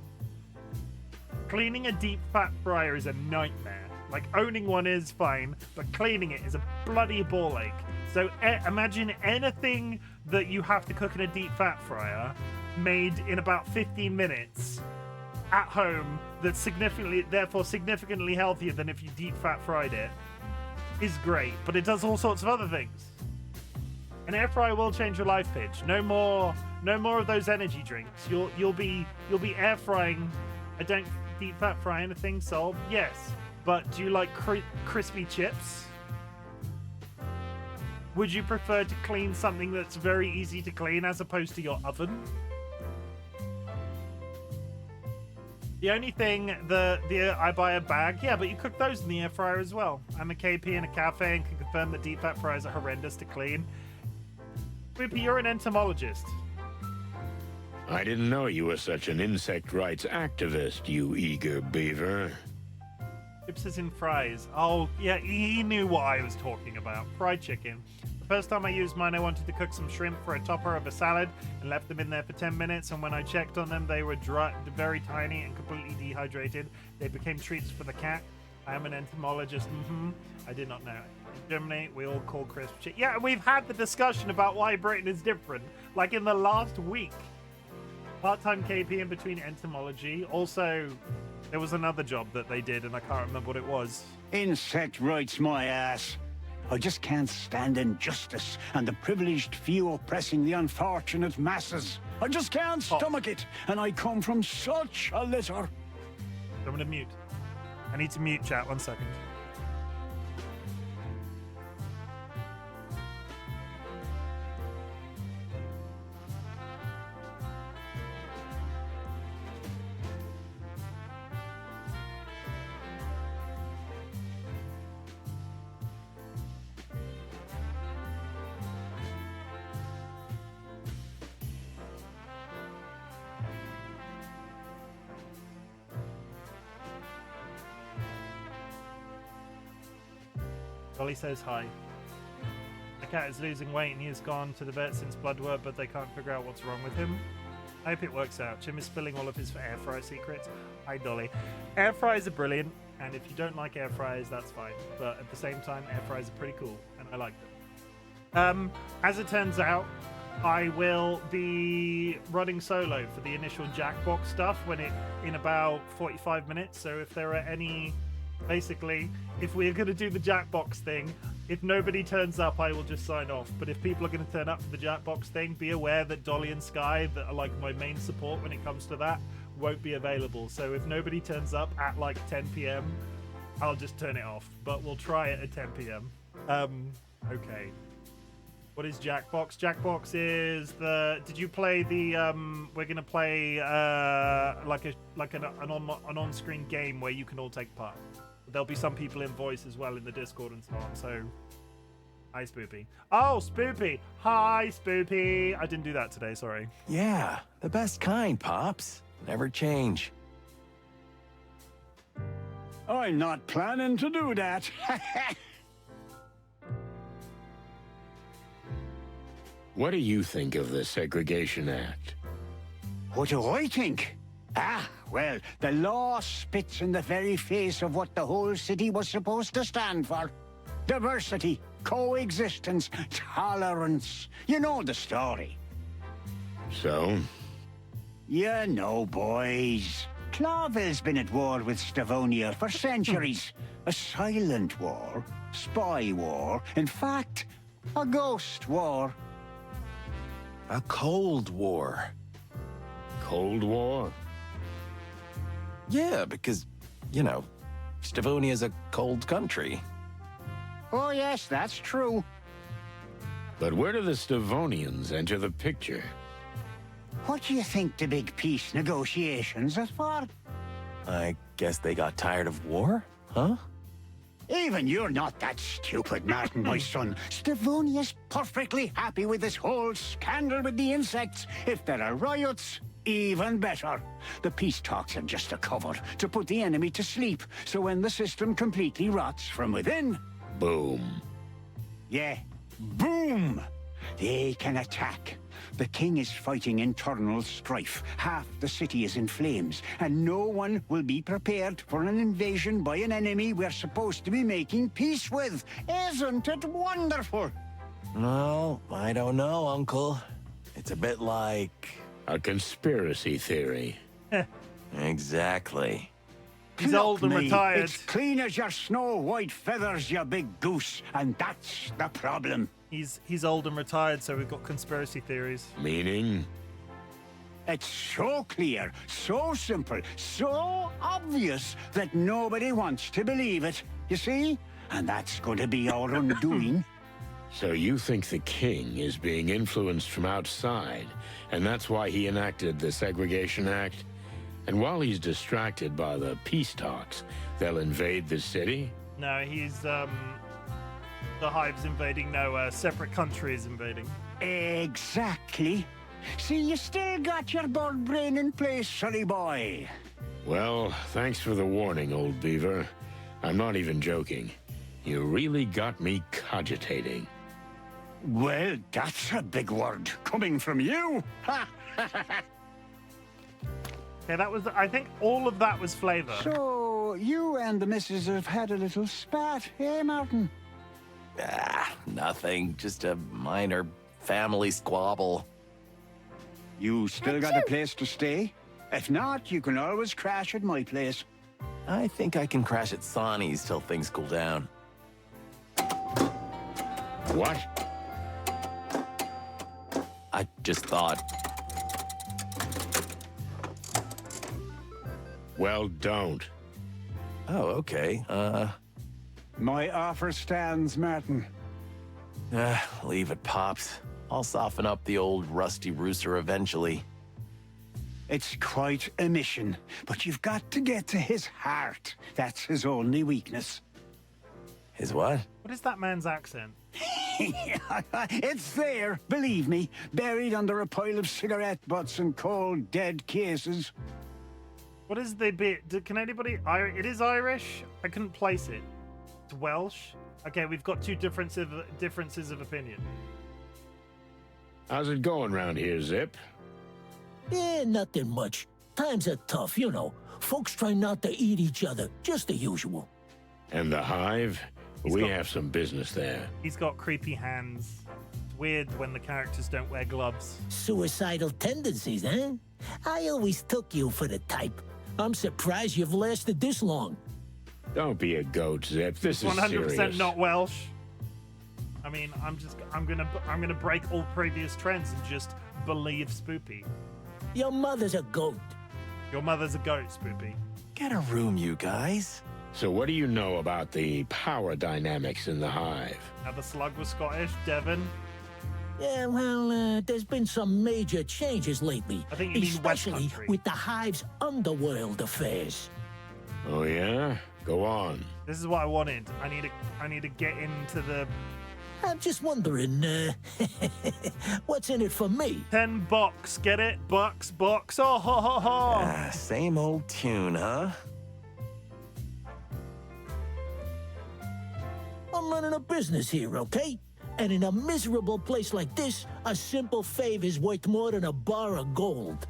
is a nightmare. Like, owning one is fine, but cleaning it is a bloody ball ache. So imagine anything that you have to cook in a deep fat fryer made in about 15 minutes at home that's significantly healthier than if you deep fat fried it is great, but it does all sorts of other things. An air fryer will change your life, Pidge. No more of those energy drinks. You'll be air frying. I don't deep fat fry anything, so yes. But do you like crispy chips? Would you prefer to clean something that's very easy to clean as opposed to your oven? The only thing, I buy a bag. Yeah, but you cook those in the air fryer as well. I'm a KP in a cafe and can confirm that deep fat fryers are horrendous to clean. Whippy, you're an entomologist. I didn't know you were such an insect rights activist, you eager beaver. Chips is in fries. Oh, yeah, he knew what I was talking about. Fried chicken. The first time I used mine, I wanted to cook some shrimp for a topper of a salad and left them in there for 10 minutes, and when I checked on them, they were very tiny and completely dehydrated. They became treats for the cat. I am an entomologist. I did not know. In Germany, we all call crisp chicken. Yeah, we've had the discussion about why Britain is different. Like in the last week. Part-time KP in between entomology. Also, there was another job that they did, and I can't remember what it was. Insect rights, my ass. I just can't stand injustice and the privileged few oppressing the unfortunate masses. I just can't stomach it, and I come from such a litter. I'm gonna mute. I need to mute chat, 1 second. Dolly says hi. The cat is losing weight and he has gone to the vet since blood work, but they can't figure out what's wrong with him. I hope it works out. Chim is spilling all of his air fry secrets. Hi, Dolly. Air fryers are brilliant, and if you don't like air fryers, that's fine. But at the same time, air fryers are pretty cool, and I like them. As it turns out, I will be running solo for the initial Jackbox stuff in about 45 minutes. So if there are any, basically, if we're going to do the Jackbox thing, if nobody turns up, I will just sign off. But if people are going to turn up for the Jackbox thing, be aware that Dolly and Sky, that are like my main support when it comes to that, won't be available. So if nobody turns up at like 10 p.m, I'll just turn it off. But we'll try it at 10 p.m. Okay. What is Jackbox? Jackbox is the. Did you play the? We're gonna play an on-screen game where you can all take part. There'll be some people in voice as well in the Discord and so on. So, hi Spoopy. Oh, Spoopy. Hi Spoopy. I didn't do that today. Sorry. Yeah, the best kind, Pops. Never change. I'm not planning to do that. What do you think of the Segregation Act? What do I think? Well, the law spits in the very face of what the whole city was supposed to stand for. Diversity, coexistence, tolerance. You know the story. So? You know, boys. Clawville's been at war with Stavonia for centuries. A silent war, spy war, in fact, a ghost war. A Cold War. Cold War? Yeah, because, you know, Stavonia's a cold country. Oh, yes, that's true. But where do the Stavonians enter the picture? What do you think the big peace negotiations are for? I guess they got tired of war, huh? Even you're not that stupid, Martin, my son. Stavonia's perfectly happy with this whole scandal with the insects. If there are riots, even better. The peace talks are just a cover to put the enemy to sleep, so when the system completely rots from within... Boom. Yeah, boom! They can attack. The king is fighting internal strife. Half the city is in flames, and no one will be prepared for an invasion by an enemy we're supposed to be making peace with. Isn't it wonderful? No, I don't know, Uncle. It's a bit like... A conspiracy theory. Exactly. He's old and retired. It's clean as your snow-white feathers, you big goose, and that's the problem. He's old and retired, so we've got conspiracy theories. Meaning? It's so clear, so simple, so obvious that nobody wants to believe it, you see? And that's going to be our undoing. So you think the king is being influenced from outside, and that's why he enacted the Segregation Act? And while he's distracted by the peace talks, they'll invade the city? No, he's the Hive's invading. No, separate countries invading. Exactly. See, you still got your bird brain in place, sonny boy. Well, thanks for the warning, old beaver. I'm not even joking. You really got me cogitating. Well, that's a big word coming from you. Ha! Okay, that was. I think all of that was flavor. So, you and the missus have had a little spat, eh, Martin? Nothing. Just a minor family squabble. You still got a place to stay? If not, you can always crash at my place. I think I can crash at Sonny's till things cool down. What? I just thought... Well, don't. Oh, okay. My offer stands, Martin. Leave it, Pops. I'll soften up the old rusty rooster eventually. It's quite a mission, but you've got to get to his heart. That's his only weakness. His what? What is that man's accent? It's there, believe me, buried under a pile of cigarette butts and cold, dead cases. What is the bit? Can anybody? It is Irish. I couldn't place it. It's Welsh. Okay, we've got two differences of opinion. How's it going round here, Zip? Nothing much. Times are tough, you know. Folks try not to eat each other, just the usual. And the Hive? We have some business there. He's got creepy hands. It's weird when the characters don't wear gloves. Suicidal tendencies, huh? I always took you for the type. I'm surprised you've lasted this long. Don't be a goat, Zip. This is 100% serious. not Welsh. I mean, I'm gonna break all previous trends and just believe Spoopy. Your mother's a goat. Your mother's a goat, Spoopy. Get a room, you guys. So what do you know about the power dynamics in the Hive? Now the slug was Scottish, Devon. Yeah, well, there's been some major changes lately. I think you mean West especially Country. with the Hive's underworld affairs. Oh, yeah? Go on. This is what I wanted. I need to get into the I'm just wondering, what's in it for me? 10 bucks. Get it? Bucks. Oh, ho, ho, ho. Ah, same old tune, huh? I'm running a business here, okay? And in a miserable place like this, a simple favor is worth more than a bar of gold.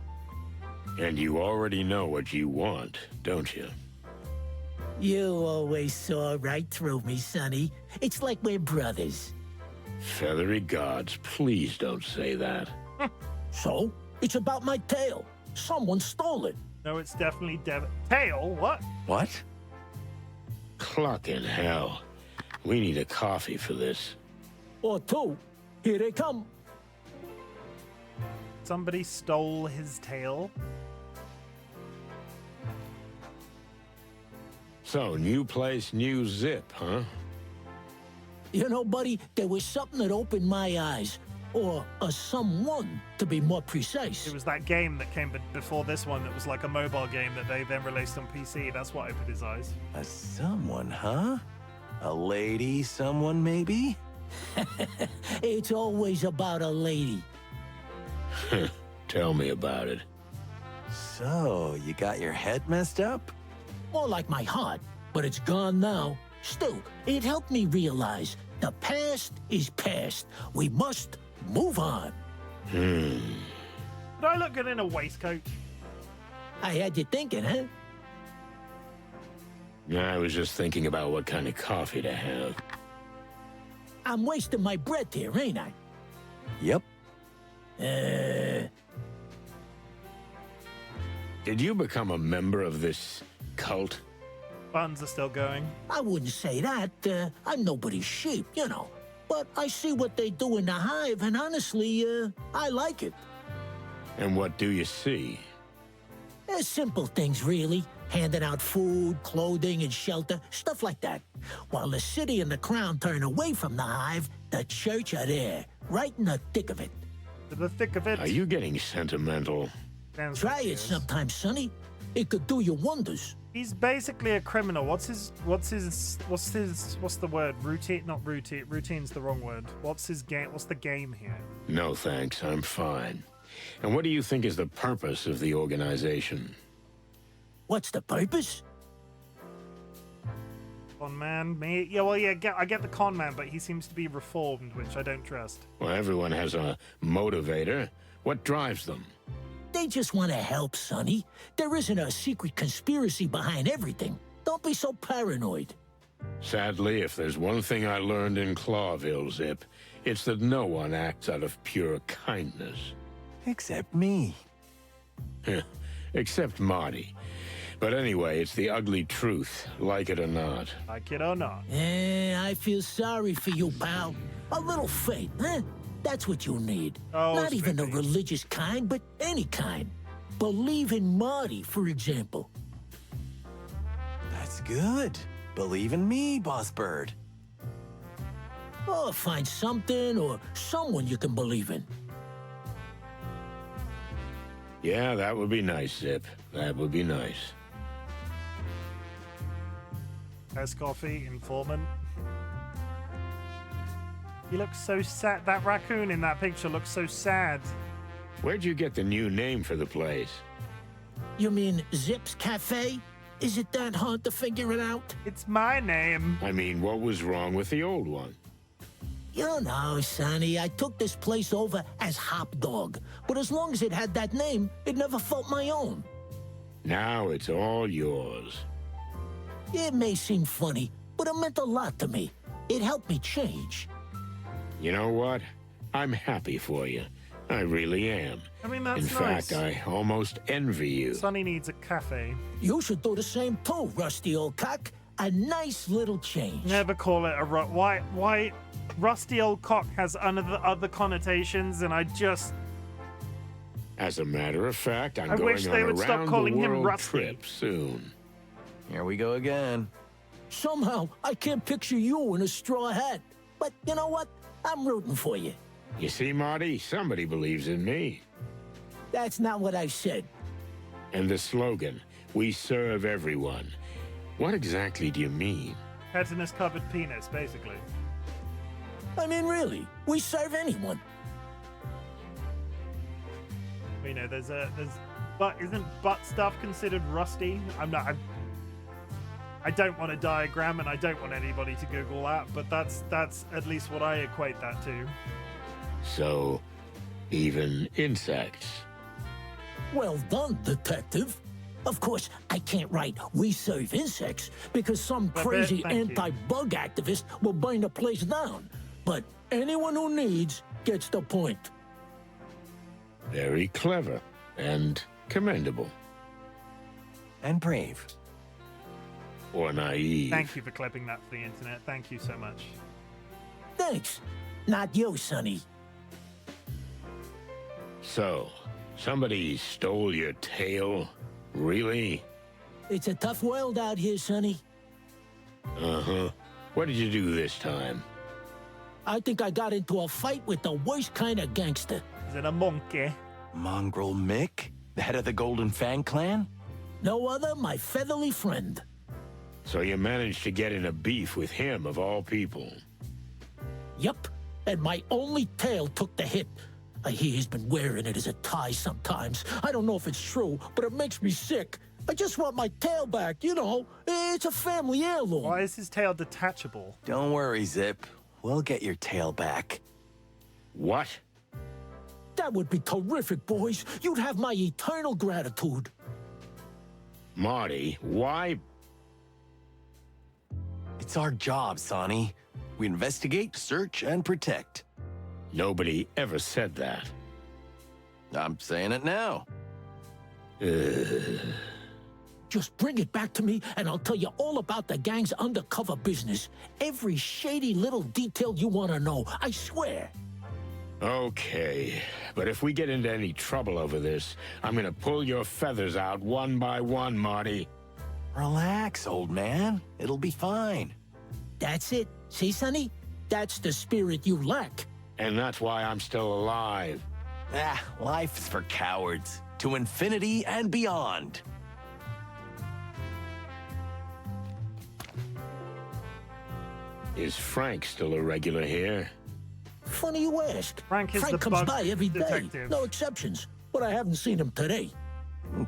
And you already know what you want, don't you? You always saw right through me, Sonny. It's like we're brothers. Feathery gods, please don't say that. So, it's about my tail. Someone stole it. No, it's definitely Devon. Tail? What? What? Cluck in hell. We need a coffee for this. Or two. Here they come. Somebody stole his tail? So, new place, new Zip, huh? You know, buddy, there was something that opened my eyes. Or a someone, to be more precise. It was that game that came before this one that was like a mobile game that they then released on PC. That's what opened his eyes. A someone, huh? A lady, someone maybe? It's always about a lady. Tell me about it. So, you got your head messed up? More like my heart, but it's gone now. Still, it helped me realize the past is past. We must move on. Did I look good in a waistcoat? I had you thinking, huh? I was just thinking about what kind of coffee to have. I'm wasting my breath here, ain't I? Yep. Did you become a member of this cult? Buttons are still going. I wouldn't say that. I'm nobody's sheep, you know. But I see what they do in the Hive, and honestly, I like it. And what do you see? Simple things, really. Handing out food, clothing, and shelter, stuff like that. While the city and the crown turn away from the Hive, the church are there, right in the thick of it. To the thick of it. Are you getting sentimental? Sounds Try like he it is. sometime, Sonny. It could do you wonders. He's basically a criminal. What's the word? Routine? Not routine. Routine's the wrong word. What's his game? What's the game here? No thanks, I'm fine. And what do you think is the purpose of the organization? What's the purpose? Con man, me? Yeah, well, yeah, I get the con man, but he seems to be reformed, which I don't trust. Well, everyone has a motivator. What drives them? They just want to help, Sonny. There isn't a secret conspiracy behind everything. Don't be so paranoid. Sadly, if there's one thing I learned in Clawville, Zip, it's that no one acts out of pure kindness. Except me. Except Marty. But anyway, it's the ugly truth, like it or not. Like it or not. I feel sorry for you, pal. A little faith, huh? That's what you need. Oh, Not even the Spiffy. religious kind, but any kind. Believe in Marty, for example. That's good. Believe in me, Boss Bird. Or find something or someone you can believe in. Yeah, that would be nice, Zip. That would be nice. Best coffee, informant. He looks so sad. That raccoon in that picture looks so sad. Where'd you get the new name for the place? You mean Zip's Cafe? Is it that hard to figure it out? It's my name. I mean, what was wrong with the old one? You know, Sonny, I took this place over as Hop Dog, but as long as it had that name, it never felt my own. Now it's all yours. It may seem funny, but it meant a lot to me. It helped me change. You know what? I'm happy for you. I really am. I mean, that's In fact, nice. I almost envy you. Sonny needs a cafe. You should do the same too, rusty old cock. A nice little change. Never call it a why rusty old cock has other connotations, and I just... As a matter of fact, I'm I going wish on they a would stop calling him round-the-world Rusty. trip soon. Here we go again. Somehow, I can't picture you in a straw hat. But you know what? I'm rooting for you. You see, Marty, somebody believes in me. That's not what I said. And the slogan, we serve everyone. What exactly do you mean? Tetanus covered penis, basically. I mean, really, we serve anyone. You know, but isn't butt stuff considered rusty? I don't want a diagram, and I don't want anybody to Google that, but that's at least what I equate that to. So, even insects. Well done, detective. Of course, I can't write "we serve insects" because some crazy thank you. anti-bug activist will burn the place down. But anyone who needs gets the point. Very clever and commendable. And brave. Or naive. Thank you for clipping that for the internet. Thank you so much. Thanks. Not you, Sonny. So, somebody stole your tail? Really? It's a tough world out here, Sonny. Uh-huh. What did you do this time? I think I got into a fight with the worst kind of gangster. Is it a monkey? Mongrel Mick? The head of the Golden Fang clan? No other, my feathery friend. So you managed to get in a beef with him, of all people. Yup, and my only tail took the hit. I hear he's been wearing it as a tie sometimes. I don't know if it's true, but it makes me sick. I just want my tail back, you know. It's a family heirloom. Why is his tail detachable? Don't worry, Zip. We'll get your tail back. What? That would be terrific, boys. You'd have my eternal gratitude. Marty, why? It's our job, Sonny. We investigate, search, and protect. Nobody ever said that. I'm saying it now. Just bring it back to me, and I'll tell you all about the gang's undercover business. Every shady little detail you want to know, I swear. Okay, but if we get into any trouble over this, I'm gonna pull your feathers out one by one, Marty. Relax, old man. It'll be fine. That's it. See, Sonny? That's the spirit you lack. And that's why I'm still alive. Life is for cowards. To infinity and beyond. Is Frank still a regular here? Funny you ask. Frank is the comes bug by every day. detective. No exceptions. But I haven't seen him today.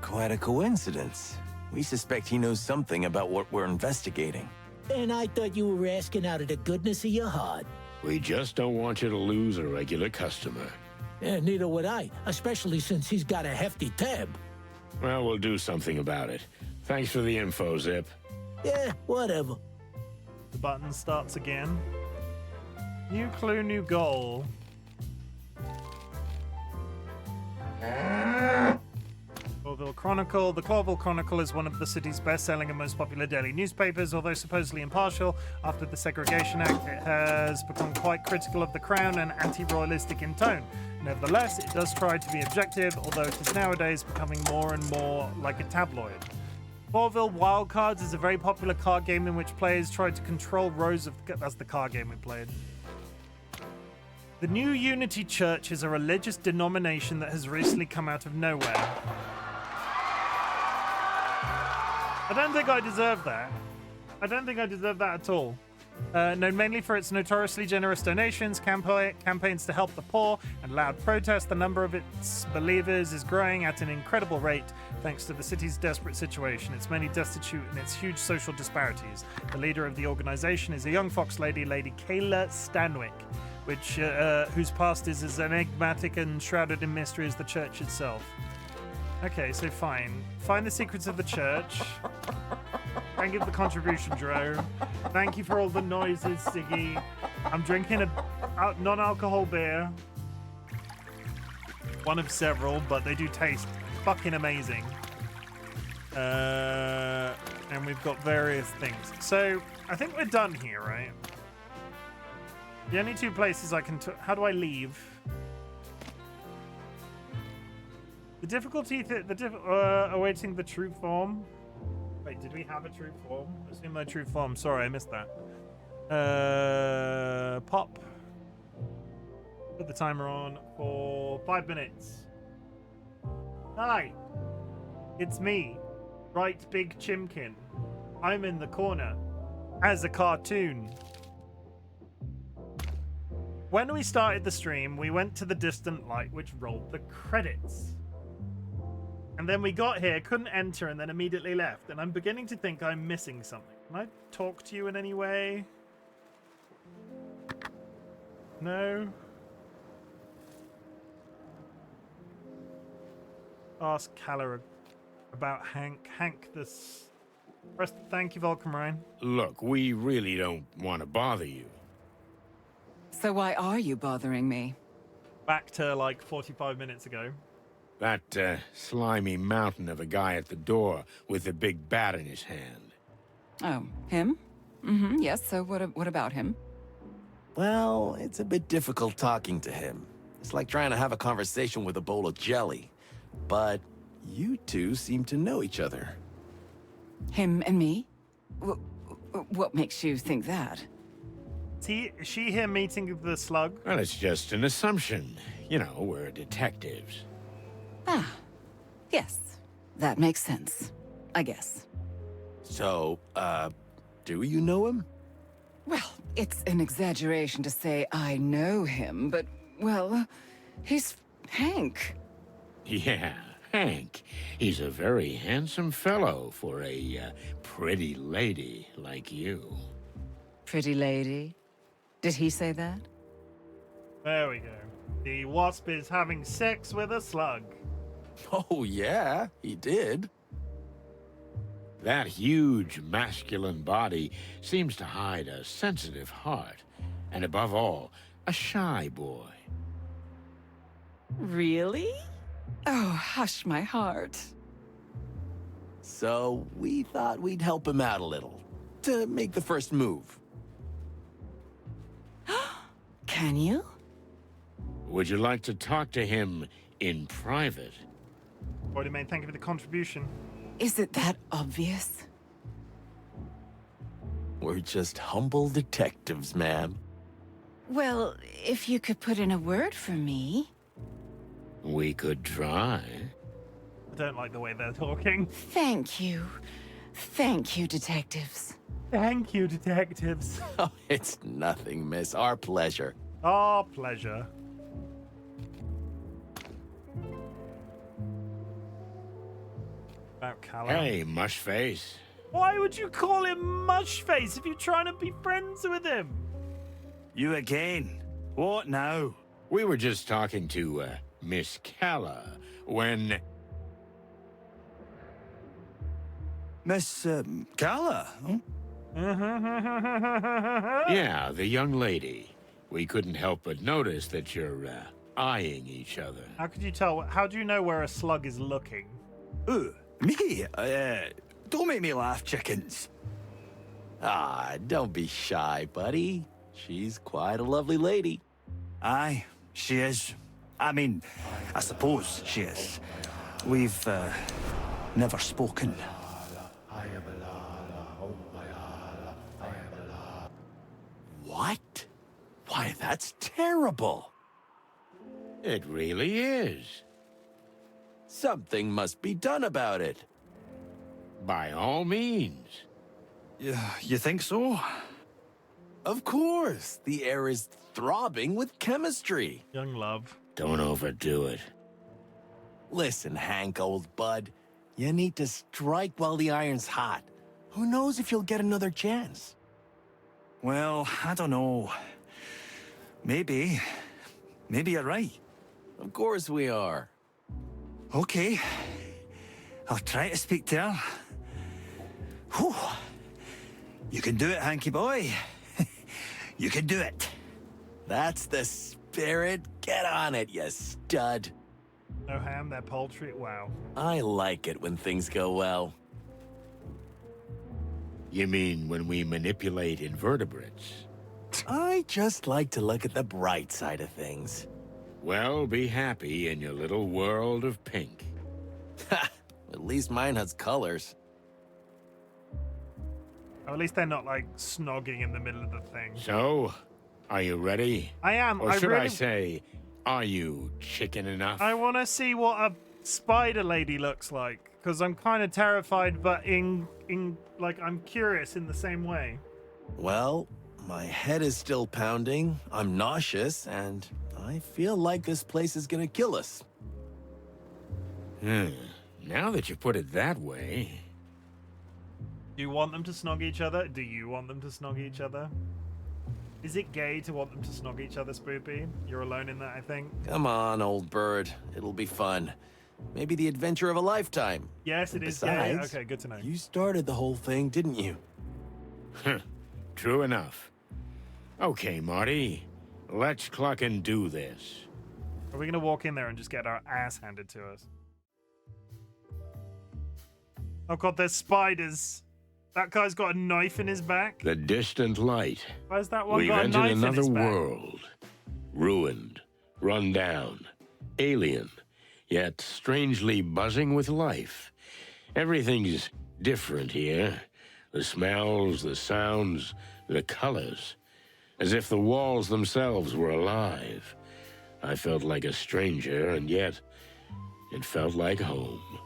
Quite a coincidence. We suspect he knows something about what we're investigating. And I thought you were asking out of the goodness of your heart. We just don't want you to lose a regular customer. Yeah, neither would I, especially since he's got a hefty tab. Well, we'll do something about it. Thanks for the info, Zip. Yeah, whatever. The button starts again. New clue, new goal. Clawville Chronicle. The Clawville Chronicle is one of the city's best-selling and most popular daily newspapers. Although supposedly impartial, after the Segregation Act, it has become quite critical of the Crown and anti-royalistic in tone. Nevertheless, it does try to be objective, although it is nowadays becoming more and more like a tabloid. Clawville Wildcards is a very popular card game in which players try to control rows of... That's the card game we played. The New Unity Church is a religious denomination that has recently come out of nowhere. I don't think I deserve that. I don't think I deserve that at all. Known mainly for its notoriously generous donations, campaigns to help the poor, and loud protests, the number of its believers is growing at an incredible rate thanks to the city's desperate situation. It's many destitute and its huge social disparities. The leader of the organization is a young fox lady, Lady Kayla Stanwyck, whose past is as enigmatic and shrouded in mystery as the church itself. Okay, so fine. Find the secrets of the church. Thank you for the contribution, Drew. Thank you for all the noises, Siggy. I'm drinking a non-alcohol beer. One of several, but they do taste fucking amazing. And we've got various things. So, I think we're done here, right? The only two places I can... How do I leave? The difficulty... awaiting the true form. Wait, did we have a true form? Assume my true form. Sorry, I missed that. Pop. Put the timer on for 5 minutes. Hi. It's me, RightBigChimken. I'm in the corner as a cartoon. When we started the stream, we went to the distant light, which rolled the credits. And then we got here, couldn't enter, and then immediately left. And I'm beginning to think I'm missing something. Can I talk to you in any way? No? Ask Calla about Hank. Hank, this... Thank you, Volcamine. Look, we really don't want to bother you. So why are you bothering me? Back to like 45 minutes ago. That slimy mountain of a guy at the door with a big bat in his hand. Oh, him? Mm-hmm, yes, so what about him? Well, it's a bit difficult talking to him. It's like trying to have a conversation with a bowl of jelly. But you two seem to know each other. Him and me? What makes you think that? Is she here meeting the slug? Well, it's just an assumption. You know, we're detectives. Ah, yes. That makes sense, I guess. So, do you know him? Well, it's an exaggeration to say I know him, but, well, he's Hank. Yeah, Hank. He's a very handsome fellow for a pretty lady like you. Pretty lady? Did he say that? There we go. The wasp is having sex with a slug. Oh, yeah, he did. That huge masculine body seems to hide a sensitive heart, and above all, a shy boy. Really? Oh, hush my heart. So, we thought we'd help him out a little, to make the first move. Can you? Would you like to talk to him in private? Already made. Thank you for the contribution. Is it that obvious? We're just humble detectives, ma'am. Well, if you could put in a word for me. We could try. I don't like the way they're talking. Thank you. Thank you, detectives. Thank you, detectives. Oh, it's nothing, miss. Our pleasure. Our pleasure. About Calla. Hey, Mushface. Why would you call him Mushface if you're trying to be friends with him? You again? What now? We were just talking to Miss Calla when... Miss, Calla? Huh? Yeah, the young lady. We couldn't help but notice that you're eyeing each other. How could you tell? How do you know where a slug is looking? Ooh, me? Don't make me laugh, chickens. Ah, don't be shy, buddy. She's quite a lovely lady. Aye, she is. I mean, I suppose she is. We've, never spoken. What? Why, that's terrible. It really is. Something must be done about it. By all means. You think so? Of course, the air is throbbing with chemistry. Young love. Don't overdo it. Listen, Hank, old bud, you need to strike while the iron's hot. Who knows if you'll get another chance? Well, I don't know. Maybe. Maybe you're right. Of course we are. Okay. I'll try to speak to her. Whew. You can do it, Hanky boy. You can do it. That's the spirit. Get on it, you stud. No ham, they're poultry. Wow. I like it when things go well. You mean when we manipulate invertebrates? I just like to look at the bright side of things. Well, be happy in your little world of pink. Ha! At least mine has colors. Oh, at least they're not like snogging in the middle of the thing. So, are you ready? I am. Or should I really... say, are you chicken enough? I want to see what a spider lady looks like, because I'm kind of terrified, but like I'm curious in the same way. Well, my head is still pounding, I'm nauseous, and I feel like this place is gonna kill us. Now that you put it that way... Do you want them to snog each other? Do you want them to snog each other? Is it gay to want them to snog each other, Spoopy? You're alone in that, I think. Come on, old bird. It'll be fun. Maybe the adventure of a lifetime. Yes, it is gay. Besides, Okay, good to know. You started the whole thing, didn't you? True enough. Okay, Marty. Let's cluck and do this. Are we going to walk in there and just get our ass handed to us? Oh god, there's spiders. That guy's got a knife in his back. The distant light. Where's that one We've got a entered knife in another his back? world. Ruined, run down, alien, yet strangely buzzing with life. Everything's different here. The smells, the sounds, the colors. As if the walls themselves were alive. I felt like a stranger, and yet it felt like home.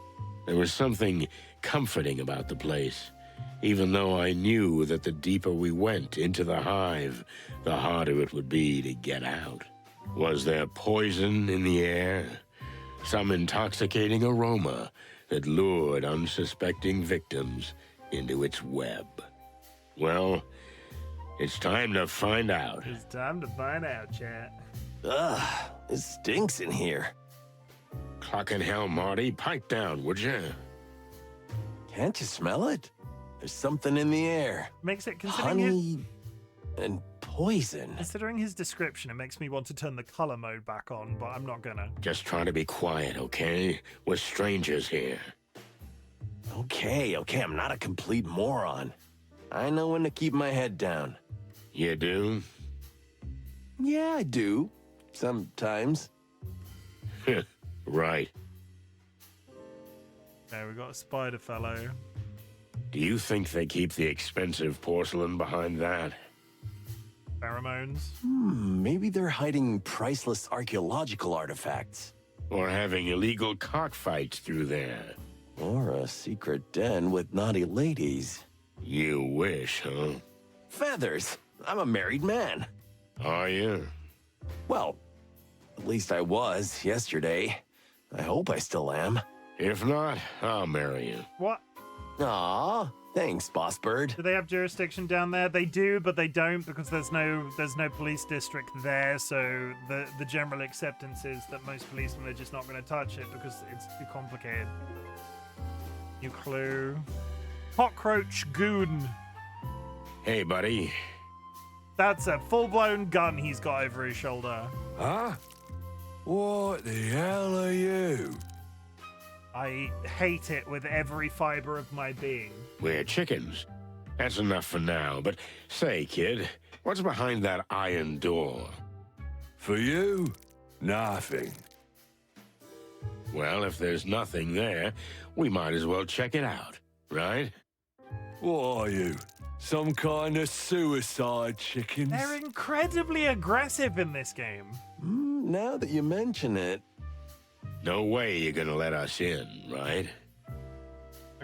There was something comforting about the place, even though I knew that the deeper we went into the hive, the harder it would be to get out. Was there poison in the air? Some intoxicating aroma that lured unsuspecting victims into its web? Well, it's time to find out. It's time to find out, chat. Ugh, it stinks in here. Clockin' hell, Marty, pipe down, would you? Can't you smell it? There's something in the air. Makes it considering And poison. considering his description, it makes me want to turn the color mode back on, but I'm not gonna. Just trying to be quiet, okay? We're strangers here. Okay, I'm not a complete moron. I know when to keep my head down. You do? Yeah, I do. Sometimes. Right. Okay, we got a spider fellow. Do you think they keep the expensive porcelain behind that? Pheromones. Maybe they're hiding priceless archaeological artifacts. Or having illegal cockfights through there? Or a secret den with naughty ladies. You wish, huh? Feathers. I'm a married man. Are you? Well, at least I was yesterday. I hope I still am. If not, I'll marry you. What? Aw, thanks, boss bird. Do they have jurisdiction down there? They do, but they don't because there's no police district there. So the general acceptance is that most policemen are just not going to touch it because it's too complicated. New clue. Cockroach goon. Hey, buddy. That's a full-blown gun he's got over his shoulder. Huh? What the hell are you? I hate it with every fiber of my being. We're chickens. That's enough for now, but say, kid, what's behind that iron door? For you? Nothing. Well, if there's nothing there, we might as well check it out, right? What are you? Some kind of suicide chickens? They're incredibly aggressive in this game. Now that you mention it. No way you're gonna let us in, right?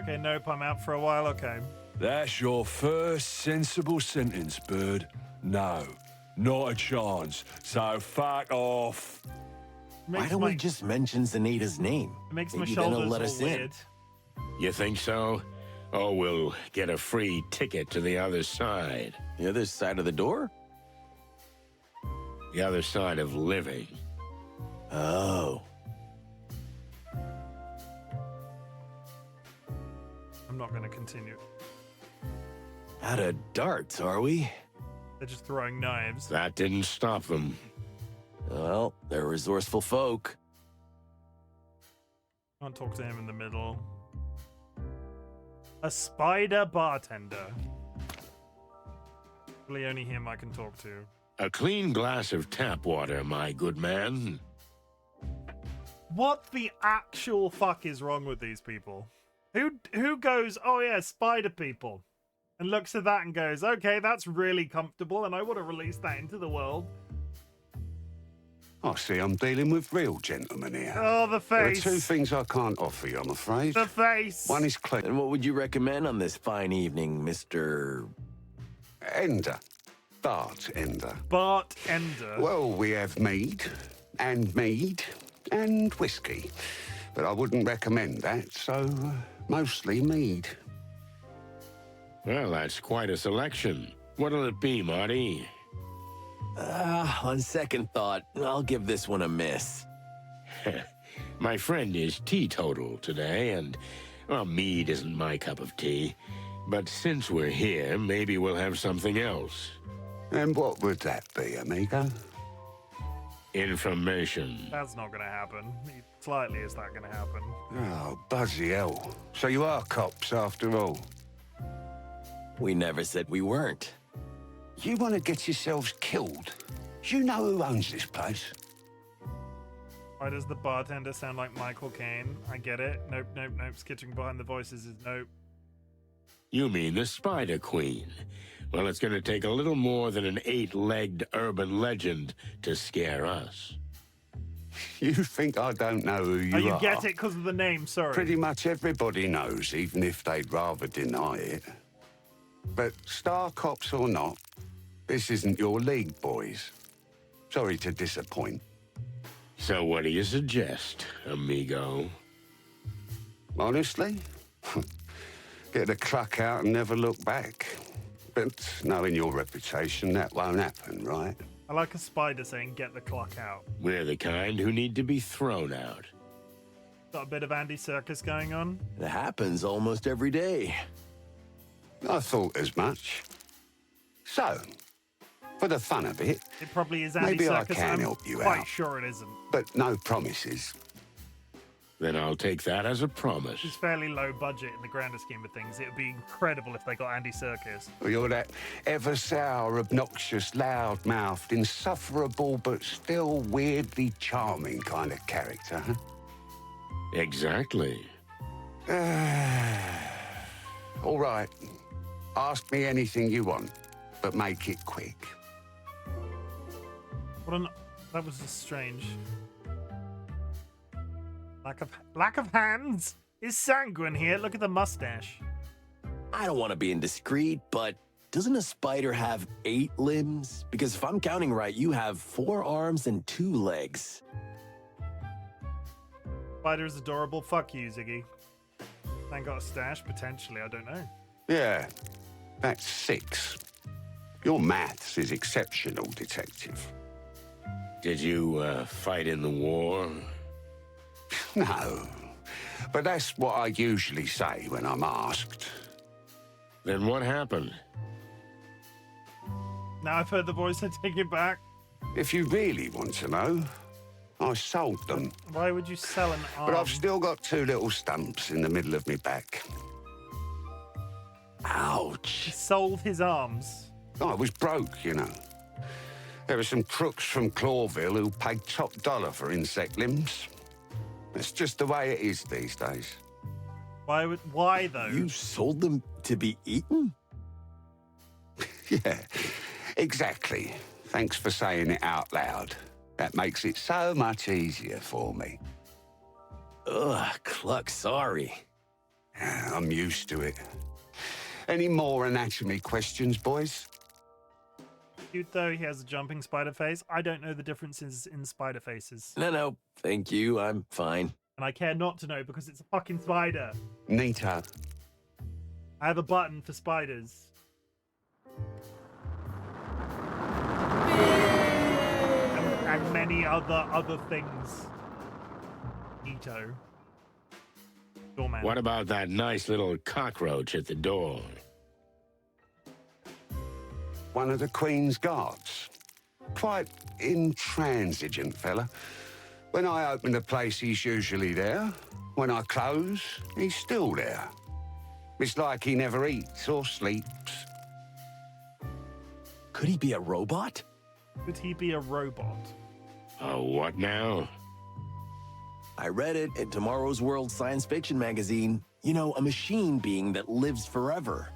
Okay, nope, I'm out for a while, okay. That's your first sensible sentence, bird. No, not a chance. So fuck off. Why don't we just mention Zanita's name? It makes my Maybe then shoulders he'll let all us in. weird. You think so? Oh, we'll get a free ticket to the other side. The other side of the door? The other side of living. Oh. I'm not going to continue. Out of darts, are we? They're just throwing knives. That didn't stop them. Well, they're resourceful folk. Can't talk to him in the middle. A spider bartender. Probably only him I can talk to. A clean glass of tap water, my good man. What the actual fuck is wrong with these people? Who goes, oh yeah, spider people, and looks at that and goes, okay, that's really comfortable, and I want to release that into the world. I see I'm dealing with real gentlemen here. Oh, the There are face. two things I can't offer you, I'm afraid. The face. One is clean. And what would you recommend on this fine evening, Mr. Ender. Bartender. Bartender. Well, we have mead and whiskey. But I wouldn't recommend that, so mostly mead. Well, that's quite a selection. What'll it be, Marty? On second thought, I'll give this one a miss. My friend is teetotal today, and, well, mead isn't my cup of tea. But since we're here, maybe we'll have something else. And what would that be, amigo? Information. That's not going to happen. Slightly is that going to happen. Oh, buzzy hell. So you are cops after all? We never said we weren't. You want to get yourselves killed? You know who owns this place? Why does the bartender sound like Michael Caine? I get it. Nope, nope, nope. Skitching behind the voices is nope. You mean the Spider Queen? Well, it's going to take a little more than an 8-legged urban legend to scare us. You think I don't know who you are? Oh, you get it because of the name, sorry. Pretty much everybody knows, even if they'd rather deny it. But star cops or not, this isn't your league, boys. Sorry to disappoint. So what do you suggest, amigo? Honestly? Get the cluck out and never look back. But knowing your reputation, that won't happen, right? I like a spider saying, get the clock out. We're the kind who need to be thrown out. Got a bit of Andy Serkis going on. It happens almost every day. I thought as much. So, for the fun of it, It probably is Andy maybe Serkis. I can I'm help you quite out. sure it isn't. But no promises. Then I'll take that as a promise. It's fairly low budget in the grander scheme of things. It would be incredible if they got Andy Serkis. Well, you're that ever-sour, obnoxious, loud-mouthed, insufferable, but still weirdly charming kind of character, huh? Exactly. All right. Ask me anything you want, but make it quick. That was just strange. Lack of hands. Is Sanguine here? Look at the mustache. I don't want to be indiscreet, but doesn't a spider have 8 limbs? Because if I'm counting right, you have 4 arms and 2 legs. Spider's adorable. Fuck you, Ziggy. Ain't got a stash, potentially, I don't know. Yeah, that's 6. Your maths is exceptional, detective. Did you, fight in the war? No, but that's what I usually say when I'm asked. Then what happened? Now I've heard the voice, I take it back. If you really want to know, I sold them. Why would you sell an arm? But I've still got 2 little stumps in the middle of me back. Ouch. He sold his arms. I was broke, you know. There were some crooks from Clawville who paid top dollar for insect limbs. It's just the way it is these days. Why though? You sold them to be eaten? Yeah, exactly. Thanks for saying it out loud. That makes it so much easier for me. Ugh, Cluck, sorry. I'm used to it. Any more anatomy questions, boys? Cute though, he has a jumping spider face. I don't know the differences in spider faces. No, thank you. I'm fine. And I care not to know because it's a fucking spider. Neato. I have a button for spiders. And many other things. Neato. Doorman. What about that nice little cockroach at the door? One of the Queen's guards. Quite intransigent fella. When I open the place, he's usually there. When I close, he's still there. It's like he never eats or sleeps. Could he be a robot? Could he be a robot? Oh, what now? I read it in Tomorrow's World Science Fiction magazine. You know, a machine being that lives forever.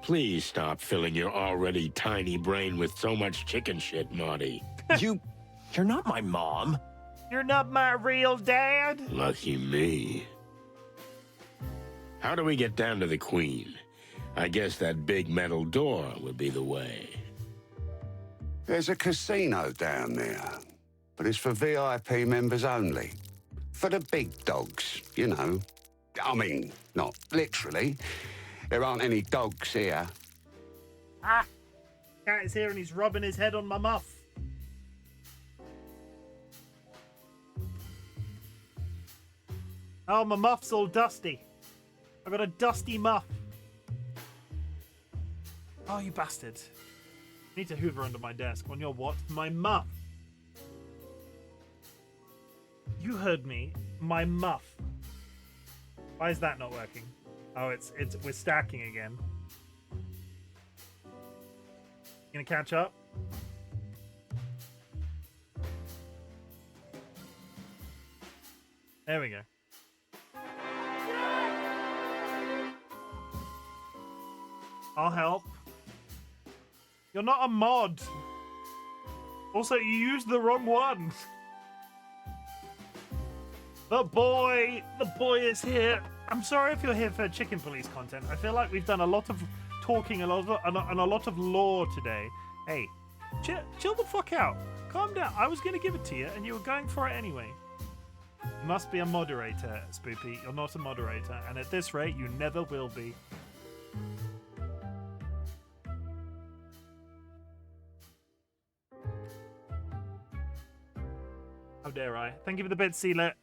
Please stop filling your already tiny brain with so much chicken shit, Naughty. You're not my mom. You're not my real dad? Lucky me. How do we get down to the Queen? I guess that big metal door would be the way. There's a casino down there, but it's for VIP members only. For the big dogs, you know. I mean, not literally. There aren't any dogs here. Ah! Cat is here and he's rubbing his head on my muff. Oh, my muff's all dusty. I've got a dusty muff. Oh, you bastard. I need to hoover under my desk. On your what? My muff. You heard me. My muff. Why is that not working? Oh, we're stacking again. Gonna catch up? There we go. I'll help. You're not a mod. Also, you used the wrong one. The boy is here. I'm sorry if you're here for chicken police content. I feel like we've done a lot of talking, and a lot of lore today. Hey, chill the fuck out. Calm down. I was going to give it to you, and you were going for it anyway. You must be a moderator, Spoopy. You're not a moderator, and at this rate, you never will be. How dare I? Thank you for the bit, Sealet.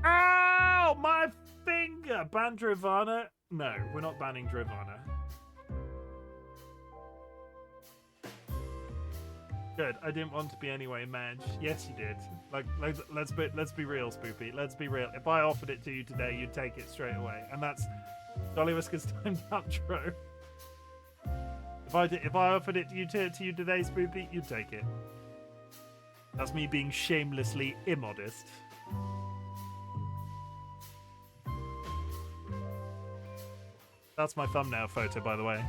Ow! My finger! Ban Dravana? No, we're not banning Dravana. Good. I didn't want to be anyway, Madge. Yes, you did. Like let's be real, Spoopy. Let's be real. If I offered it to you today, you'd take it straight away. And that's DollyWhiskers timed outro. If I offered it to you today, Spoopy, you'd take it. That's me being shamelessly immodest. That's my thumbnail photo, by the way.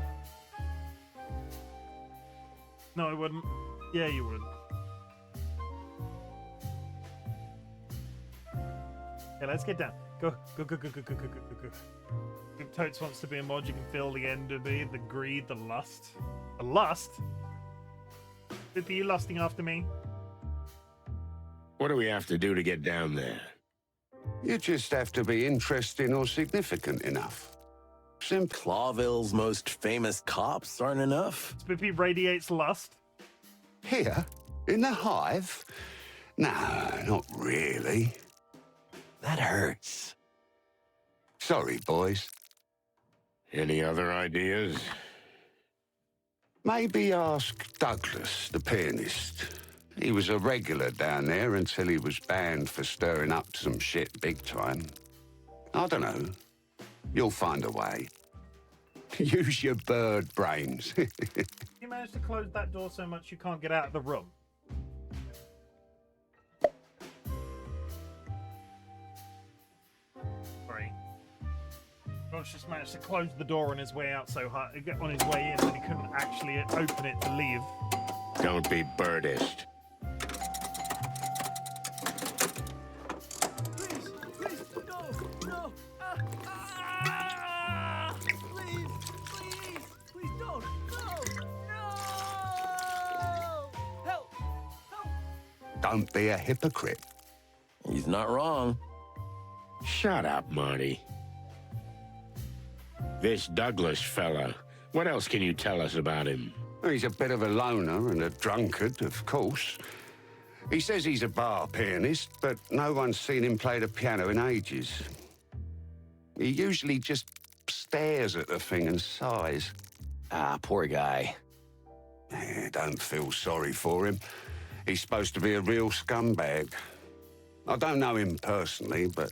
No, I wouldn't. Yeah, you would. Okay, let's get down. Go. If Totes wants to be a mod, you can feel the envy, the greed, the lust. The lust? Are you lusting after me? What do we have to do to get down there? You just have to be interesting or significant enough. Simple. Clawville's most famous cops aren't enough? Spoopy radiates lust. Here? In the Hive? No, not really. That hurts. Sorry, boys. Any other ideas? Maybe ask Douglas, the pianist. He was a regular down there until he was banned for stirring up some shit big time. I don't know. You'll find a way. Use your bird brains. You managed to close that door so much you can't get out of the room. Sorry. Josh just managed to close the door on his way out so hard, on his way in, that he couldn't actually open it to leave. Don't be birdist. Don't be a hypocrite. He's not wrong. Shut up, Marty. This Douglas fella, what else can you tell us about him? He's a bit of a loner and a drunkard, of course. He says he's a bar pianist, but no one's seen him play the piano in ages. He usually just stares at the thing and sighs. Ah, poor guy. Don't feel sorry for him. He's supposed to be a real scumbag. I don't know him personally, but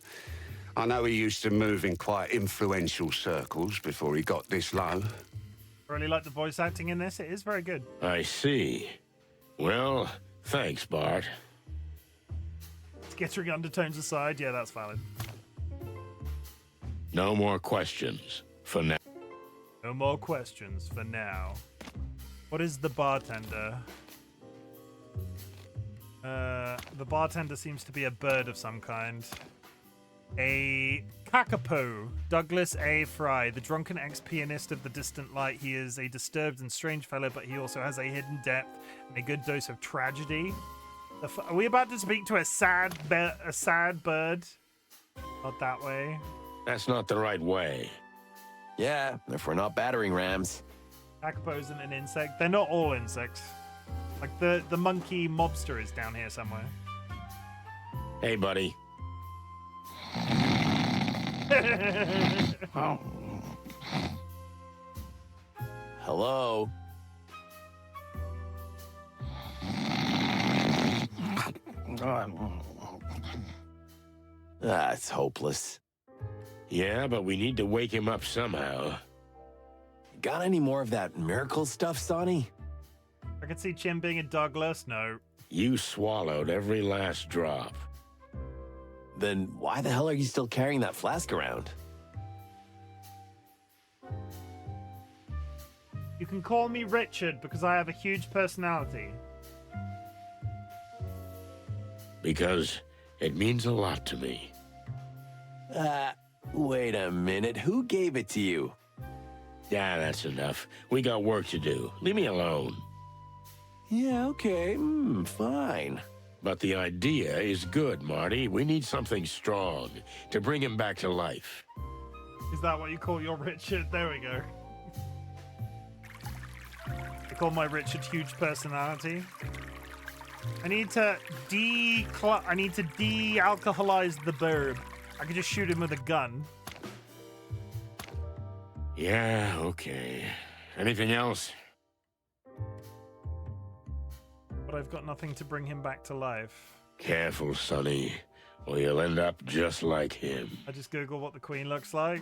I know he used to move in quite influential circles before he got this low. Really like the voice acting in this. It is very good. I see. Well, thanks, Bart. Skittering undertones aside, yeah, that's valid. No more questions for now. No more questions for now. What is the bartender? The bartender seems to be a bird of some kind. A kakapo, Douglas A. Fry, the drunken ex-pianist of the distant light. He is a disturbed and strange fellow, but he also has a hidden depth and a good dose of tragedy. Are we about to speak to a sad bird? Not that way. That's not the right way. Yeah, if we're not battering rams. Kakapo isn't an insect. They're not all insects. Like the monkey mobster is down here somewhere. Hey, buddy. Oh. Hello? Ah, it's hopeless. Yeah, but we need to wake him up somehow. Got any more of that miracle stuff, Sonny? I could see Chim being a Douglas. No. You swallowed every last drop. Then why the hell are you still carrying that flask around? You can call me Richard because I have a huge personality. Because it means a lot to me. Wait a minute. Who gave it to you? Yeah, that's enough. We got work to do. Leave me alone. Yeah, okay. Fine. But the idea is good, Marty. We need something strong to bring him back to life. Is that what you call your Richard? There we go. I call my Richard huge personality. I need to de-alcoholize the burb. I could just shoot him with a gun. Yeah, okay. Anything else? But I've got nothing to bring him back to life. Careful, Sonny, or you'll end up just like him. I just Google what the Queen looks like.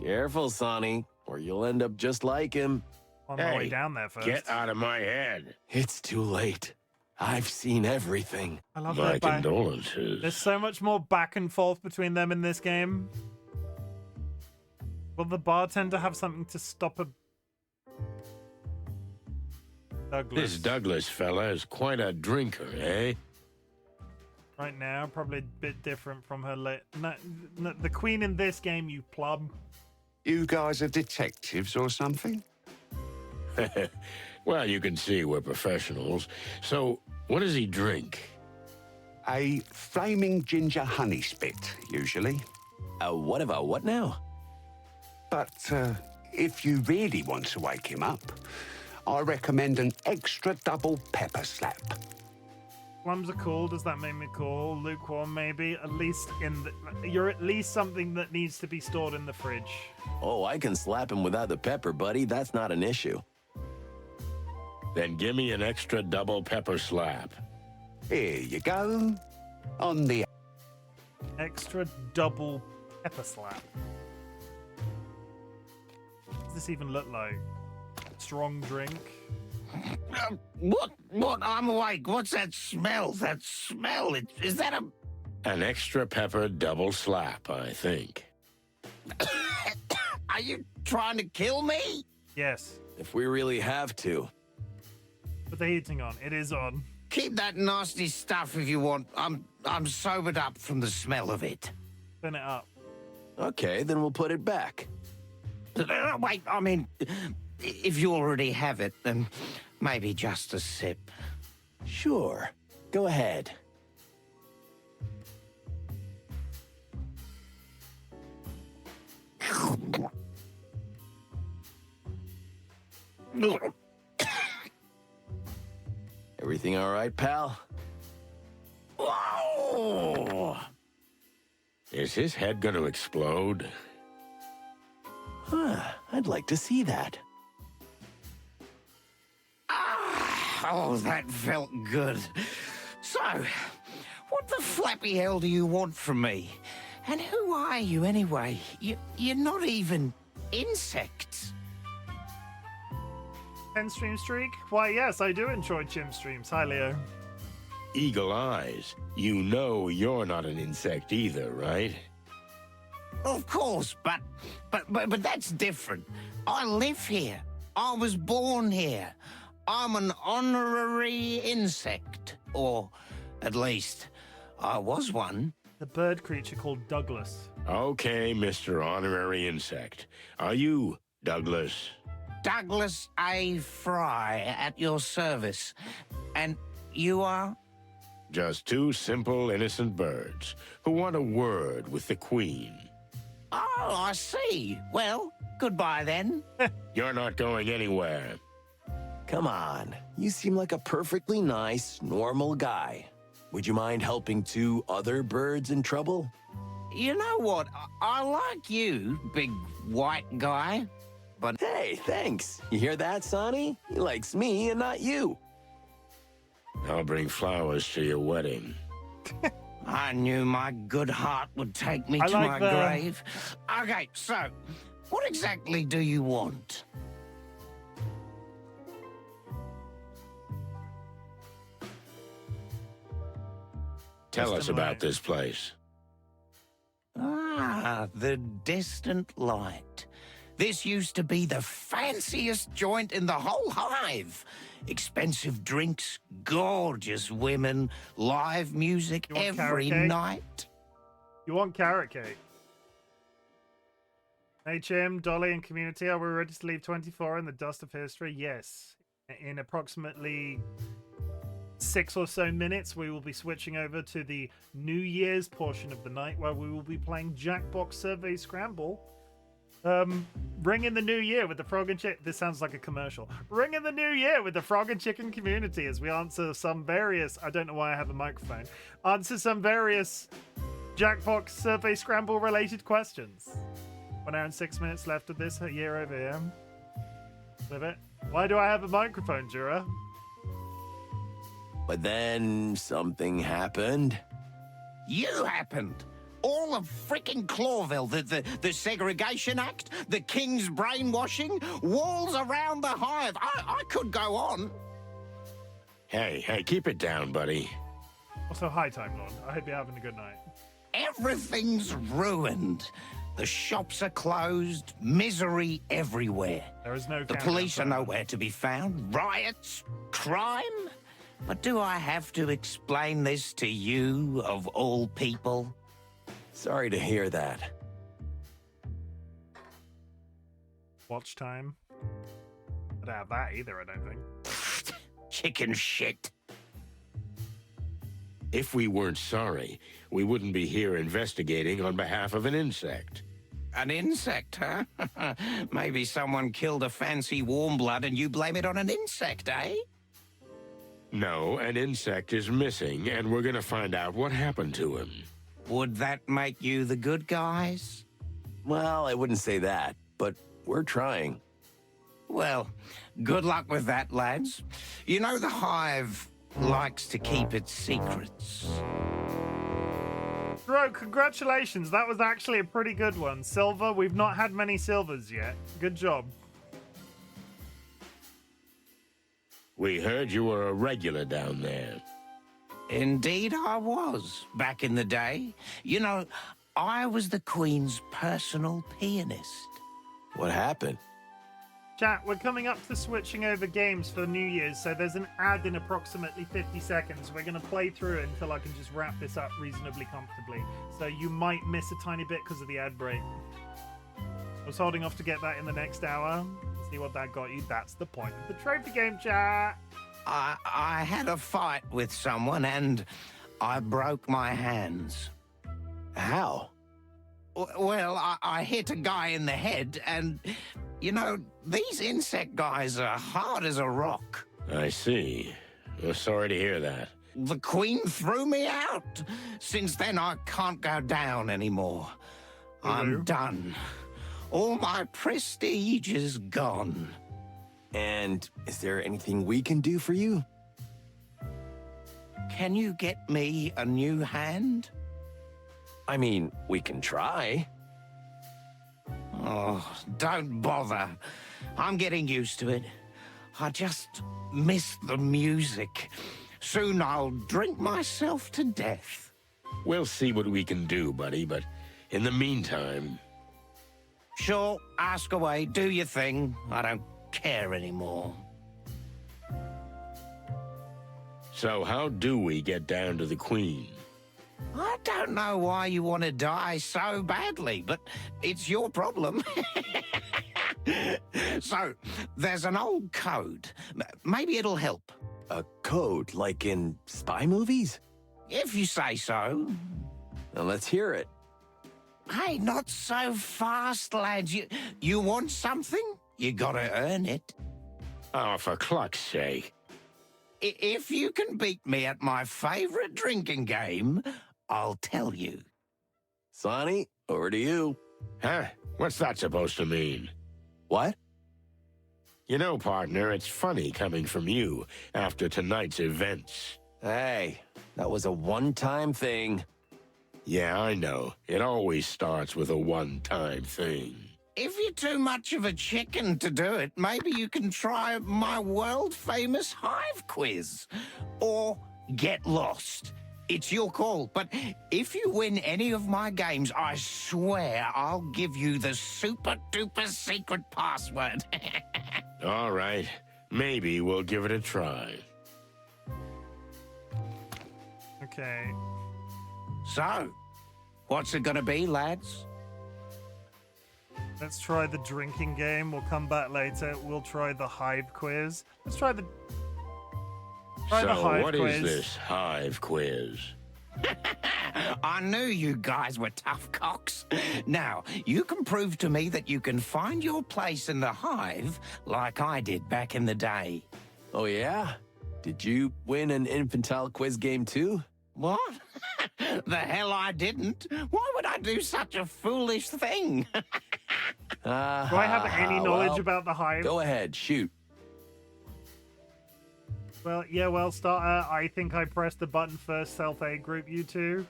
Careful, Sonny, or you'll end up just like him. On my way down there first. Get out of my head. It's too late. I've seen everything. I love My that. condolences. There's so much more back and forth between them in this game. Will the bartender have something to stop a Douglas? This Douglas fella is quite a drinker, eh? Right now, probably a bit different from her no, the Queen in this game, you plum. You guys are detectives or something? Well, you can see we're professionals. So, what does he drink? A flaming ginger honey spit, usually. What now? But if you really want to wake him up, I recommend an extra double pepper slap. Plums are cool. Does that make me cool? Lukewarm, maybe. At least you're at least something that needs to be stored in the fridge. Oh, I can slap him without the pepper, buddy. That's not an issue. Then give me an extra double pepper slap. Here you go. On the... Extra double pepper slap. What does this even look like? Strong drink? What? I'm awake. What's that smell? That smell? Is that a... An extra pepper double slap, I think. Are you trying to kill me? Yes. If we really have to. Put the heating on. It is on. Keep that nasty stuff if you want. I'm sobered up from the smell of it. Turn it up. Okay, then we'll put it back. Wait, I mean, if you already have it, then maybe just a sip. Sure. Go ahead. Everything all right, pal? Whoa! Is his head gonna explode? Huh, I'd like to see that. Oh, that felt good. So, what the flappy hell do you want from me? And who are you anyway? You're not even insects. 10 stream streak? Why, yes, I do enjoy Chim streams. Hi, Leo. Eagle eyes. You know you're not an insect either, right? Of course, but that's different. I live here. I was born here. I'm an honorary insect. Or, at least, I was one. The bird creature called Douglas. Okay, Mr. Honorary Insect. Are you Douglas? Douglas A. Fry, at your service. And you are? Just two simple, innocent birds who want a word with the Queen. Oh, I see. Well, goodbye then. You're not going anywhere. Come on, you seem like a perfectly nice, normal guy. Would you mind helping two other birds in trouble? You know what? I like you, big white guy. But hey, thanks. You hear that, Sonny? He likes me and not you. I'll bring flowers to your wedding. I knew my good heart would take me to like my grave. Okay, so, what exactly do you want? Tell us about this place. Ah, the Distant Light. This used to be the fanciest joint in the whole hive. Expensive drinks, gorgeous women, live music every night. You want carrot cake? Hey, Chim, Dolly, and community, are we ready to leave 24 in the dust of history? Yes. In approximately 6 or so minutes, we will be switching over to the New Year's portion of the night, where we will be playing Jackbox Survey Scramble. Ring in the new year with the Frog and Chicken. This sounds like a commercial. Ring in the new year with the Frog and Chicken community as we answer some various, I don't know why I have a microphone, answer some various Jackbox Survey Scramble related questions. 1 hour and 6 minutes left of this year over here. Live it. Why do I have a microphone, Jura? But then something happened. You happened. All of freaking Clawville, the Segregation Act, the King's brainwashing, walls around the hive. I could go on. Hey, keep it down, buddy. Also, hi, Time Lord. I hope you're having a good night. Everything's ruined. The shops are closed, misery everywhere. There is no The police are nowhere to be found. Riots, crime. But do I have to explain this to you, of all people? Sorry to hear that. Watch time. I don't have that either, I don't think. Chicken shit. If we weren't sorry, we wouldn't be here investigating on behalf of an insect. An insect, huh? Maybe someone killed a fancy warm blood and you blame it on an insect, eh? No, an insect is missing, and we're gonna find out what happened to him. Would that make you the good guys? Well, I wouldn't say that, but we're trying. Well, good luck with that, lads. You know the hive likes to keep its secrets. Bro, congratulations. That was actually a pretty good one. Silver, we've not had many silvers yet. Good job. We heard you were a regular down there. Indeed I was, back in the day. You know, I was the Queen's personal pianist. What happened? Chat, we're coming up to switching over games for New Year's, so there's an ad in approximately 50 seconds. We're going to play through it until I can just wrap this up reasonably comfortably. So you might miss a tiny bit because of the ad break. I was holding off to get that in the next hour. See what that got you. That's the point of the trophy game, chat. I had a fight with someone and I broke my hands. How? Well, I hit a guy in the head and You know, these insect guys are hard as a rock. I see. Well, sorry to hear that. The Queen threw me out. Since then, I can't go down anymore. I'm done. All my prestige is gone. And is there anything we can do for you? Can you get me a new hand? I mean, we can try. Oh, don't bother. I'm getting used to it. I just miss the music. Soon I'll drink myself to death. We'll see what we can do, buddy, but in the meantime... Sure, ask away, do your thing. I don't care anymore. So how do we get down to the Queen? I don't know why you want to die so badly, but it's your problem. So, there's an old code. Maybe it'll help. A code, like in spy movies? If you say so. Now let's hear it. Hey, not so fast, lads. You want something? You gotta earn it. Oh, for cluck's sake. If you can beat me at my favorite drinking game, I'll tell you. Sonny, over to you. Huh? What's that supposed to mean? What? You know, partner, it's funny coming from you after tonight's events. Hey, that was a one-time thing. Yeah, I know. It always starts with a one-time thing. If you're too much of a chicken to do it, maybe you can try my world-famous HIVE quiz. Or get lost. It's your call, but if you win any of my games, I swear I'll give you the super-duper secret password. All right. Maybe we'll give it a try. Okay. So, what's it gonna be, lads? Let's try the drinking game. We'll come back later. We'll try the HIVE quiz. Let's try the... So, what is this HIVE quiz? I knew you guys were tough cocks. Now, you can prove to me that you can find your place in the HIVE like I did back in the day. Oh, yeah? Did you win an infantile quiz game, too? What? The hell I didn't. Why would I do such a foolish thing? Do I have any knowledge about the HIVE? Go ahead, shoot. Well, yeah, well, starter, I think I pressed the button first, self-aid group, you two.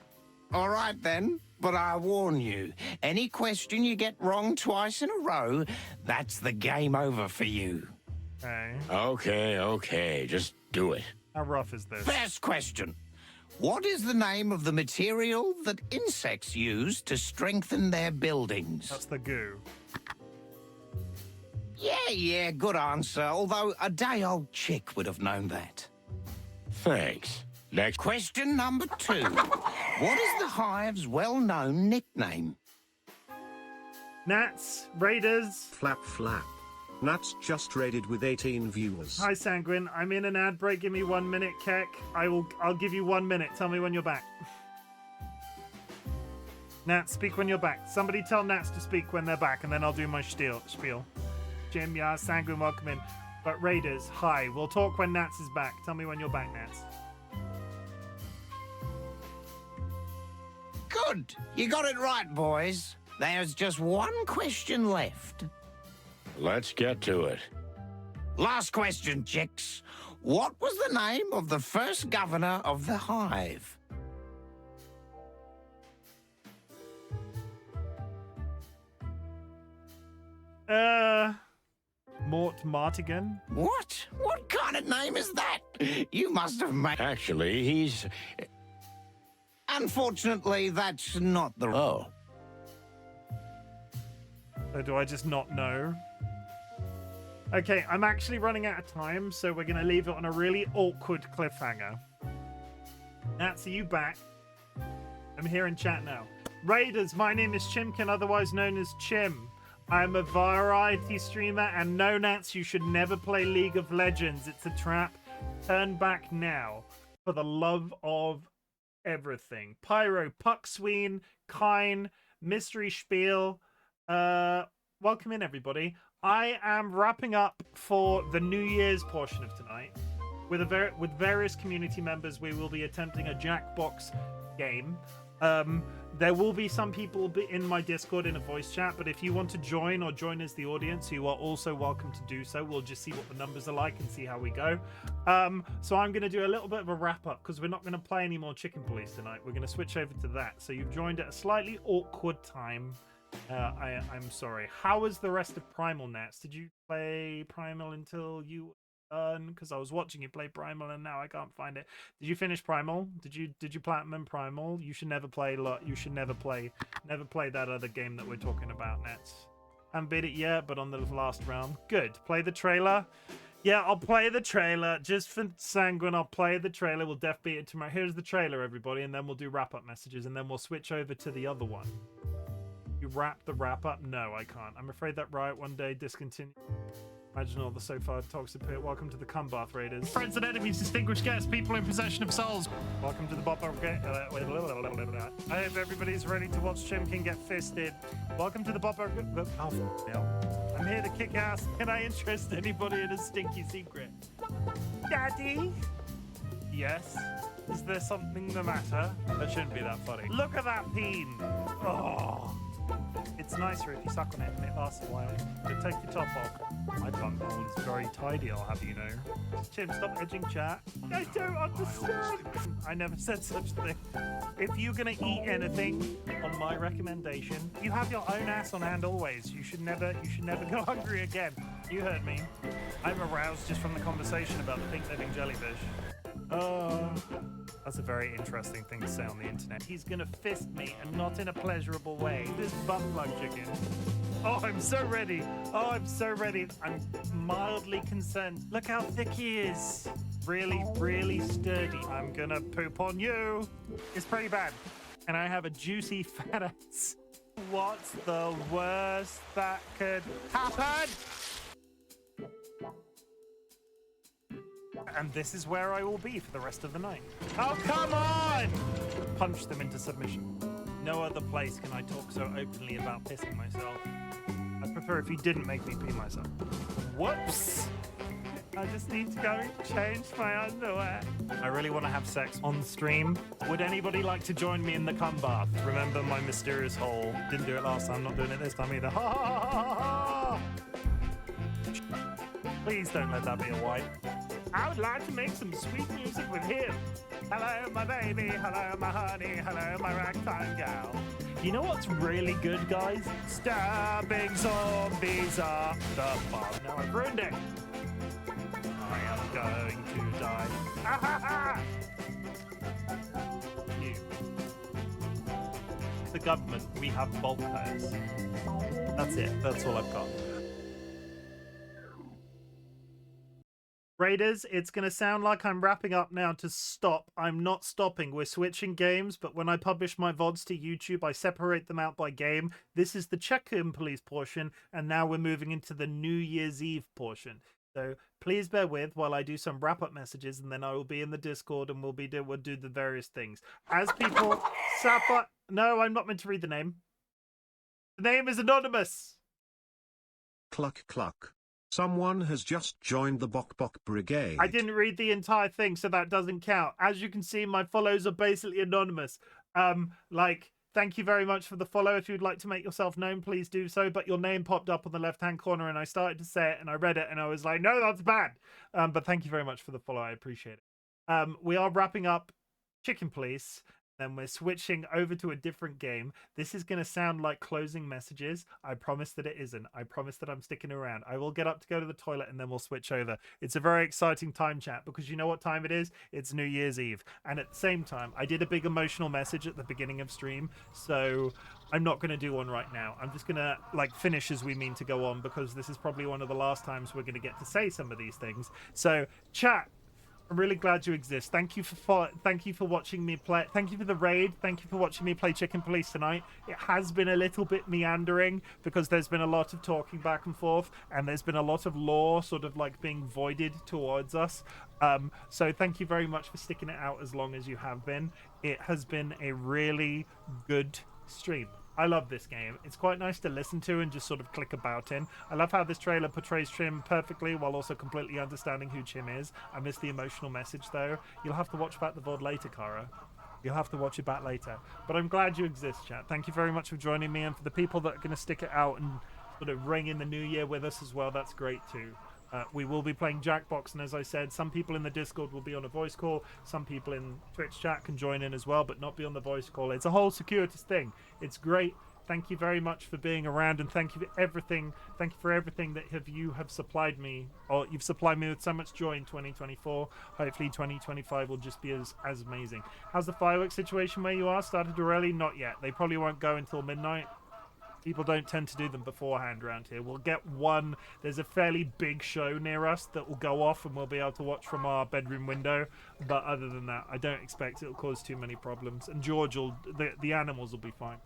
All right, then. But I warn you, any question you get wrong twice in a row, that's the game over for you. Okay. Okay. Just do it. How rough is this? First question. What is the name of the material that insects use to strengthen their buildings? That's the goo. Yeah, good answer. Although a day-old chick would have known that. Thanks. Next question number 2. What is the HIVE's well-known nickname? Nats, Raiders. Flap flap. Nats just raided with 18 viewers. Hi, Sanguine. I'm in an ad break. Give me 1 minute, Keck. I'll give you 1 minute. Tell me when you're back. Nats, speak when you're back. Somebody tell Nats to speak when they're back, and then I'll do my spiel. Chim, yeah, Sanguine, welcome in. But Raiders, hi. We'll talk when Nats is back. Tell me when you're back, Nats. Good. You got it right, boys. There's just one question left. Let's get to it. Last question, chicks. What was the name of the first governor of the HIVE? Mort Martigan? What? What kind of name is that? You must have made... Actually, he's... Unfortunately, that's not the... Oh. Or do I just not know? Okay, I'm actually running out of time, so we're going to leave it on a really awkward cliffhanger. Nats, are you back? I'm here in chat now. Raiders, my name is Chimken, otherwise known as Chim. I'm a variety streamer, and no, Nats, you should never play League of Legends. It's a trap. Turn back now. For the love of everything. Pyro, Pucksween, Kine, Mystery Spiel. Welcome in, everybody. I am wrapping up for the New Year's portion of tonight. With various community members, we will be attempting a Jackbox game. There will be some people in my Discord in a voice chat, but if you want to join or join as the audience, you are also welcome to do so. We'll just see what the numbers are like and see how we go. So I'm going to do a little bit of a wrap up because we're not going to play any more Chicken Police tonight. We're going to switch over to that. So you've joined at a slightly awkward time. I'm sorry. How was the rest of Primal, Nats? Did you play Primal until you because I was watching you play Primal and now I can't find it. Did you finish Primal? Did you platinum Primal? You should never play that other game that we're talking about, Nets. Haven't beat it yet, but on the last round. Good. Play the trailer. Yeah, I'll play the trailer. Just for Sanguine, I'll play the trailer. We'll def beat it tomorrow. Here's the trailer, everybody, and then we'll do wrap-up messages, and then we'll switch over to the other one. You wrap the wrap-up? No, I can't. I'm afraid that Riot one day discontinued. Imagine all the so far toxic pit. Welcome to the Cumbath Raiders. Friends and enemies, distinguished guests, people in possession of souls. Welcome to the Bop. I hope everybody's ready to watch Chimken get fisted. Welcome to the Bop. Oh, I'm here to kick ass. Can I interest anybody in a stinky secret? Daddy? Yes? Is there something the matter? That shouldn't be that funny. Look at that peen. Oh. It's nicer if you suck on it and it lasts a while. But take your top off. My bumhole is very tidy, I'll have you know. Chim, stop edging chat. I don't understand. I never said such a thing. If you're gonna eat anything, on my recommendation, you have your own ass on hand always. You should never go hungry again. You heard me. I'm aroused just from the conversation about the pink living jellyfish. That's a very interesting thing to say on the internet. He's gonna fist me and not in a pleasurable way. This butt plug chicken. Oh, I'm so ready. Oh, I'm so ready. I'm mildly concerned. Look how thick he is. Really, really sturdy. I'm gonna poop on you. It's pretty bad. And I have a juicy fat ass. What's the worst that could happen? And this is where I will be for the rest of the night. Oh, come on! Punch them into submission. No other place can I talk so openly about pissing myself. I'd prefer if you didn't make me pee myself. Whoops! I just need to go change my underwear. I really want to have sex on stream. Would anybody like to join me in the cum bath? Remember my mysterious hole. Didn't do it last time, not doing it this time either. Ha ha ha ha ha! Please don't let that be a wipe. I would like to make some sweet music with him. Hello, my baby. Hello, my honey. Hello, my ragtime gal. You know what's really good, guys? Stabbing zombies up the bum. Now I've ruined it. I am going to die. Ah, ha, ha. You. The government, we have bulkheads. That's it. That's all I've got. Raiders, it's going to sound like I'm wrapping up now to stop. I'm not stopping. We're switching games, but when I publish my VODs to YouTube, I separate them out by game. This is the Chicken Police portion, and now we're moving into the New Year's Eve portion. So please bear with while I do some wrap-up messages, and then I will be in the Discord, and we'll do the various things. As people... No, I'm not meant to read the name. The name is anonymous. Cluck cluck. Someone has just joined the Bok Bok Brigade. I didn't read the entire thing, so that doesn't count. As you can see, my follows are basically anonymous. Thank you very much for the follow. If you'd like to make yourself known, please do so. But your name popped up on the left-hand corner, and I started to say it, and I read it, and I was like, no, that's bad. But thank you very much for the follow. I appreciate it. We are wrapping up Chicken Police. Then we're switching over to a different game. This is going to sound like closing messages. I promise that it isn't. I promise that I'm sticking around. I will get up to go to the toilet and then we'll switch over. It's a very exciting time, chat, because you know what time it is? It's New Year's Eve. And at the same time, I did a big emotional message at the beginning of stream, so I'm not going to do one right now. I'm just going to finish as we mean to go on, because this is probably one of the last times we're going to get to say some of these things. So, chat, I'm really glad you exist. Thank you for watching me play. Thank you for the raid. Thank you for watching me play Chicken Police tonight. It has been a little bit meandering because there's been a lot of talking back and forth, and there's been a lot of lore sort of being voided towards us. So thank you very much for sticking it out as long as you have been. It has been a really good stream. I love this game. It's quite nice to listen to and just sort of click about in. I love how this trailer portrays Chim perfectly while also completely understanding who Chim is. I miss the emotional message though. You'll have to watch back the VOD later, Kara. You'll have to watch it back later. But I'm glad you exist, chat. Thank you very much for joining me, and for the people that are going to stick it out and sort of ring in the new year with us as well, that's great too. We will be playing Jackbox, and as I said, some people in the Discord will be on a voice call. Some people in Twitch chat can join in as well, but not be on the voice call. It's a whole circuitous thing. It's great. Thank you very much for being around, and thank you for everything. Thank you for everything that you have supplied me, or you've supplied me with so much joy in 2024. Hopefully 2025 will just be as amazing. How's the fireworks situation where you are? Started already? Not yet. They probably won't go until midnight. People don't tend to do them beforehand around here. We'll get one. There's a fairly big show near us that will go off and we'll be able to watch from our bedroom window. But other than that, I don't expect it'll cause too many problems. And George will, the animals will be fine.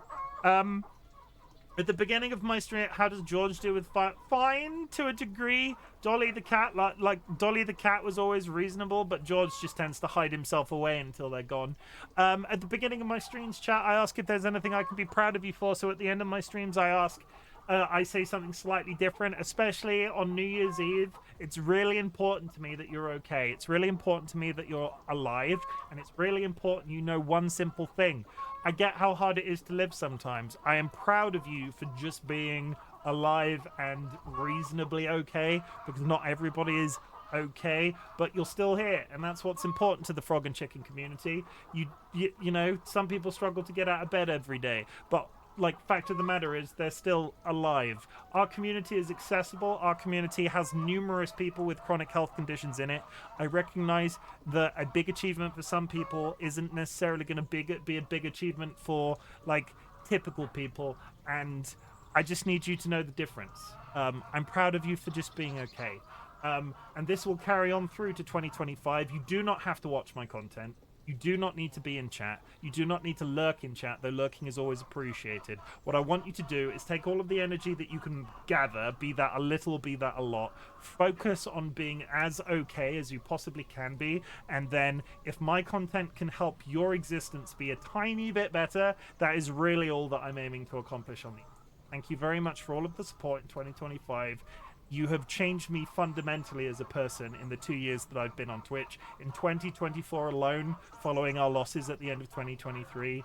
At the beginning of my stream, how does George do with fire? Fine, to a degree. Dolly the cat, like Dolly the cat was always reasonable, but George just tends to hide himself away until they're gone. At the beginning of my streams, chat, I ask if there's anything I can be proud of you for. So at the end of my streams, I say something slightly different, especially on New Year's Eve. It's really important to me that you're okay. It's really important to me that you're alive, and it's really important you know one simple thing. I get how hard it is to live sometimes. I am proud of you for just being alive and reasonably okay, because not everybody is okay, but you're still here, and that's what's important to the frog and chicken community. You know, some people struggle to get out of bed every day, but like, fact of the matter is they're still alive. Our community is accessible. Our community has numerous people with chronic health conditions in it. I recognize that a big achievement for some people isn't necessarily going to be a big achievement for like typical people, and I just need you to know the difference. I'm proud of you for just being okay. And this will carry on through to 2025. You do not have to watch my content. You do not need to be in chat. You do not need to lurk in chat, though lurking is always appreciated. What I want you to do is take all of the energy that you can gather, be that a little, be that a lot, focus on being as okay as you possibly can be, and then if my content can help your existence be a tiny bit better, that is really all that I'm aiming to accomplish on the. Thank you very much for all of the support in 2025. You have changed me fundamentally as a person in the 2 years that I've been on Twitch. In 2024 alone, following our losses at the end of 2023,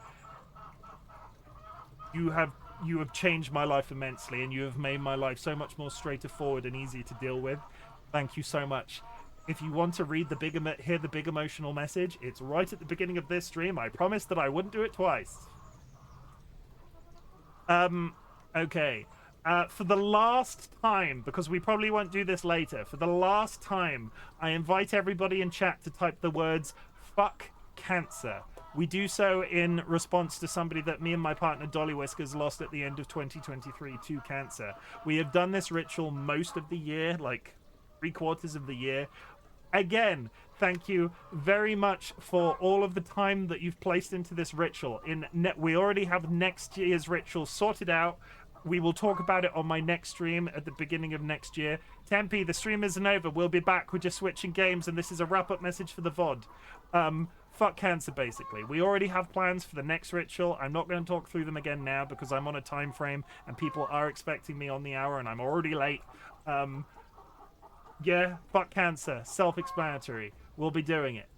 you have changed my life immensely, and you have made my life so much more straightforward and easy to deal with. Thank you so much. If you want to hear the big emotional message, it's right at the beginning of this stream. I promised that I wouldn't do it twice. Okay. For the last time, because we probably won't do this later, for the last time, I invite everybody in chat to type the words "fuck cancer." We do so in response to somebody that me and my partner DollyWhiskers lost at the end of 2023 to cancer. We have done this ritual most of the year, like 3/4 of the year. Again, thank you very much for all of the time that you've placed into this ritual. We already have next year's ritual sorted out. We will talk about it on my next stream at the beginning of next year. Tempe, the stream isn't over. We'll be back. We're just switching games, and this is a wrap-up message for the VOD. Fuck cancer, basically. We already have plans for the next ritual. I'm not going to talk through them again now because I'm on a time frame, and people are expecting me on the hour, and I'm already late. Yeah, fuck cancer. Self-explanatory. We'll be doing it.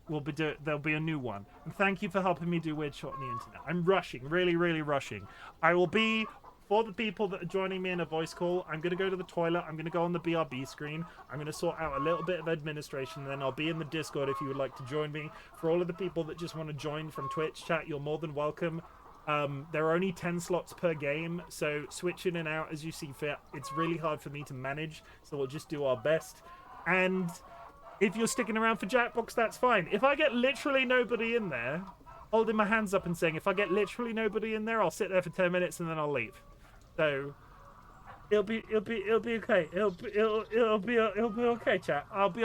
There'll be a new one. And thank you for helping me do Weird Shot on the internet. I'm rushing, really, really rushing. I will be... For the people that are joining me in a voice call, I'm going to go to the toilet. I'm going to go on the BRB screen. I'm going to sort out a little bit of administration, and then I'll be in the Discord if you would like to join me. For all of the people that just want to join from Twitch chat, you're more than welcome. There are only 10 slots per game, so switch in and out as you see fit. It's really hard for me to manage, so we'll just do our best. And if you're sticking around for Jackbox, that's fine. If I get literally nobody in there, holding my hands up and saying, if I get literally nobody in there, I'll sit there for 10 minutes and then I'll leave. So it'll be okay. It'll be okay, chat. I'll be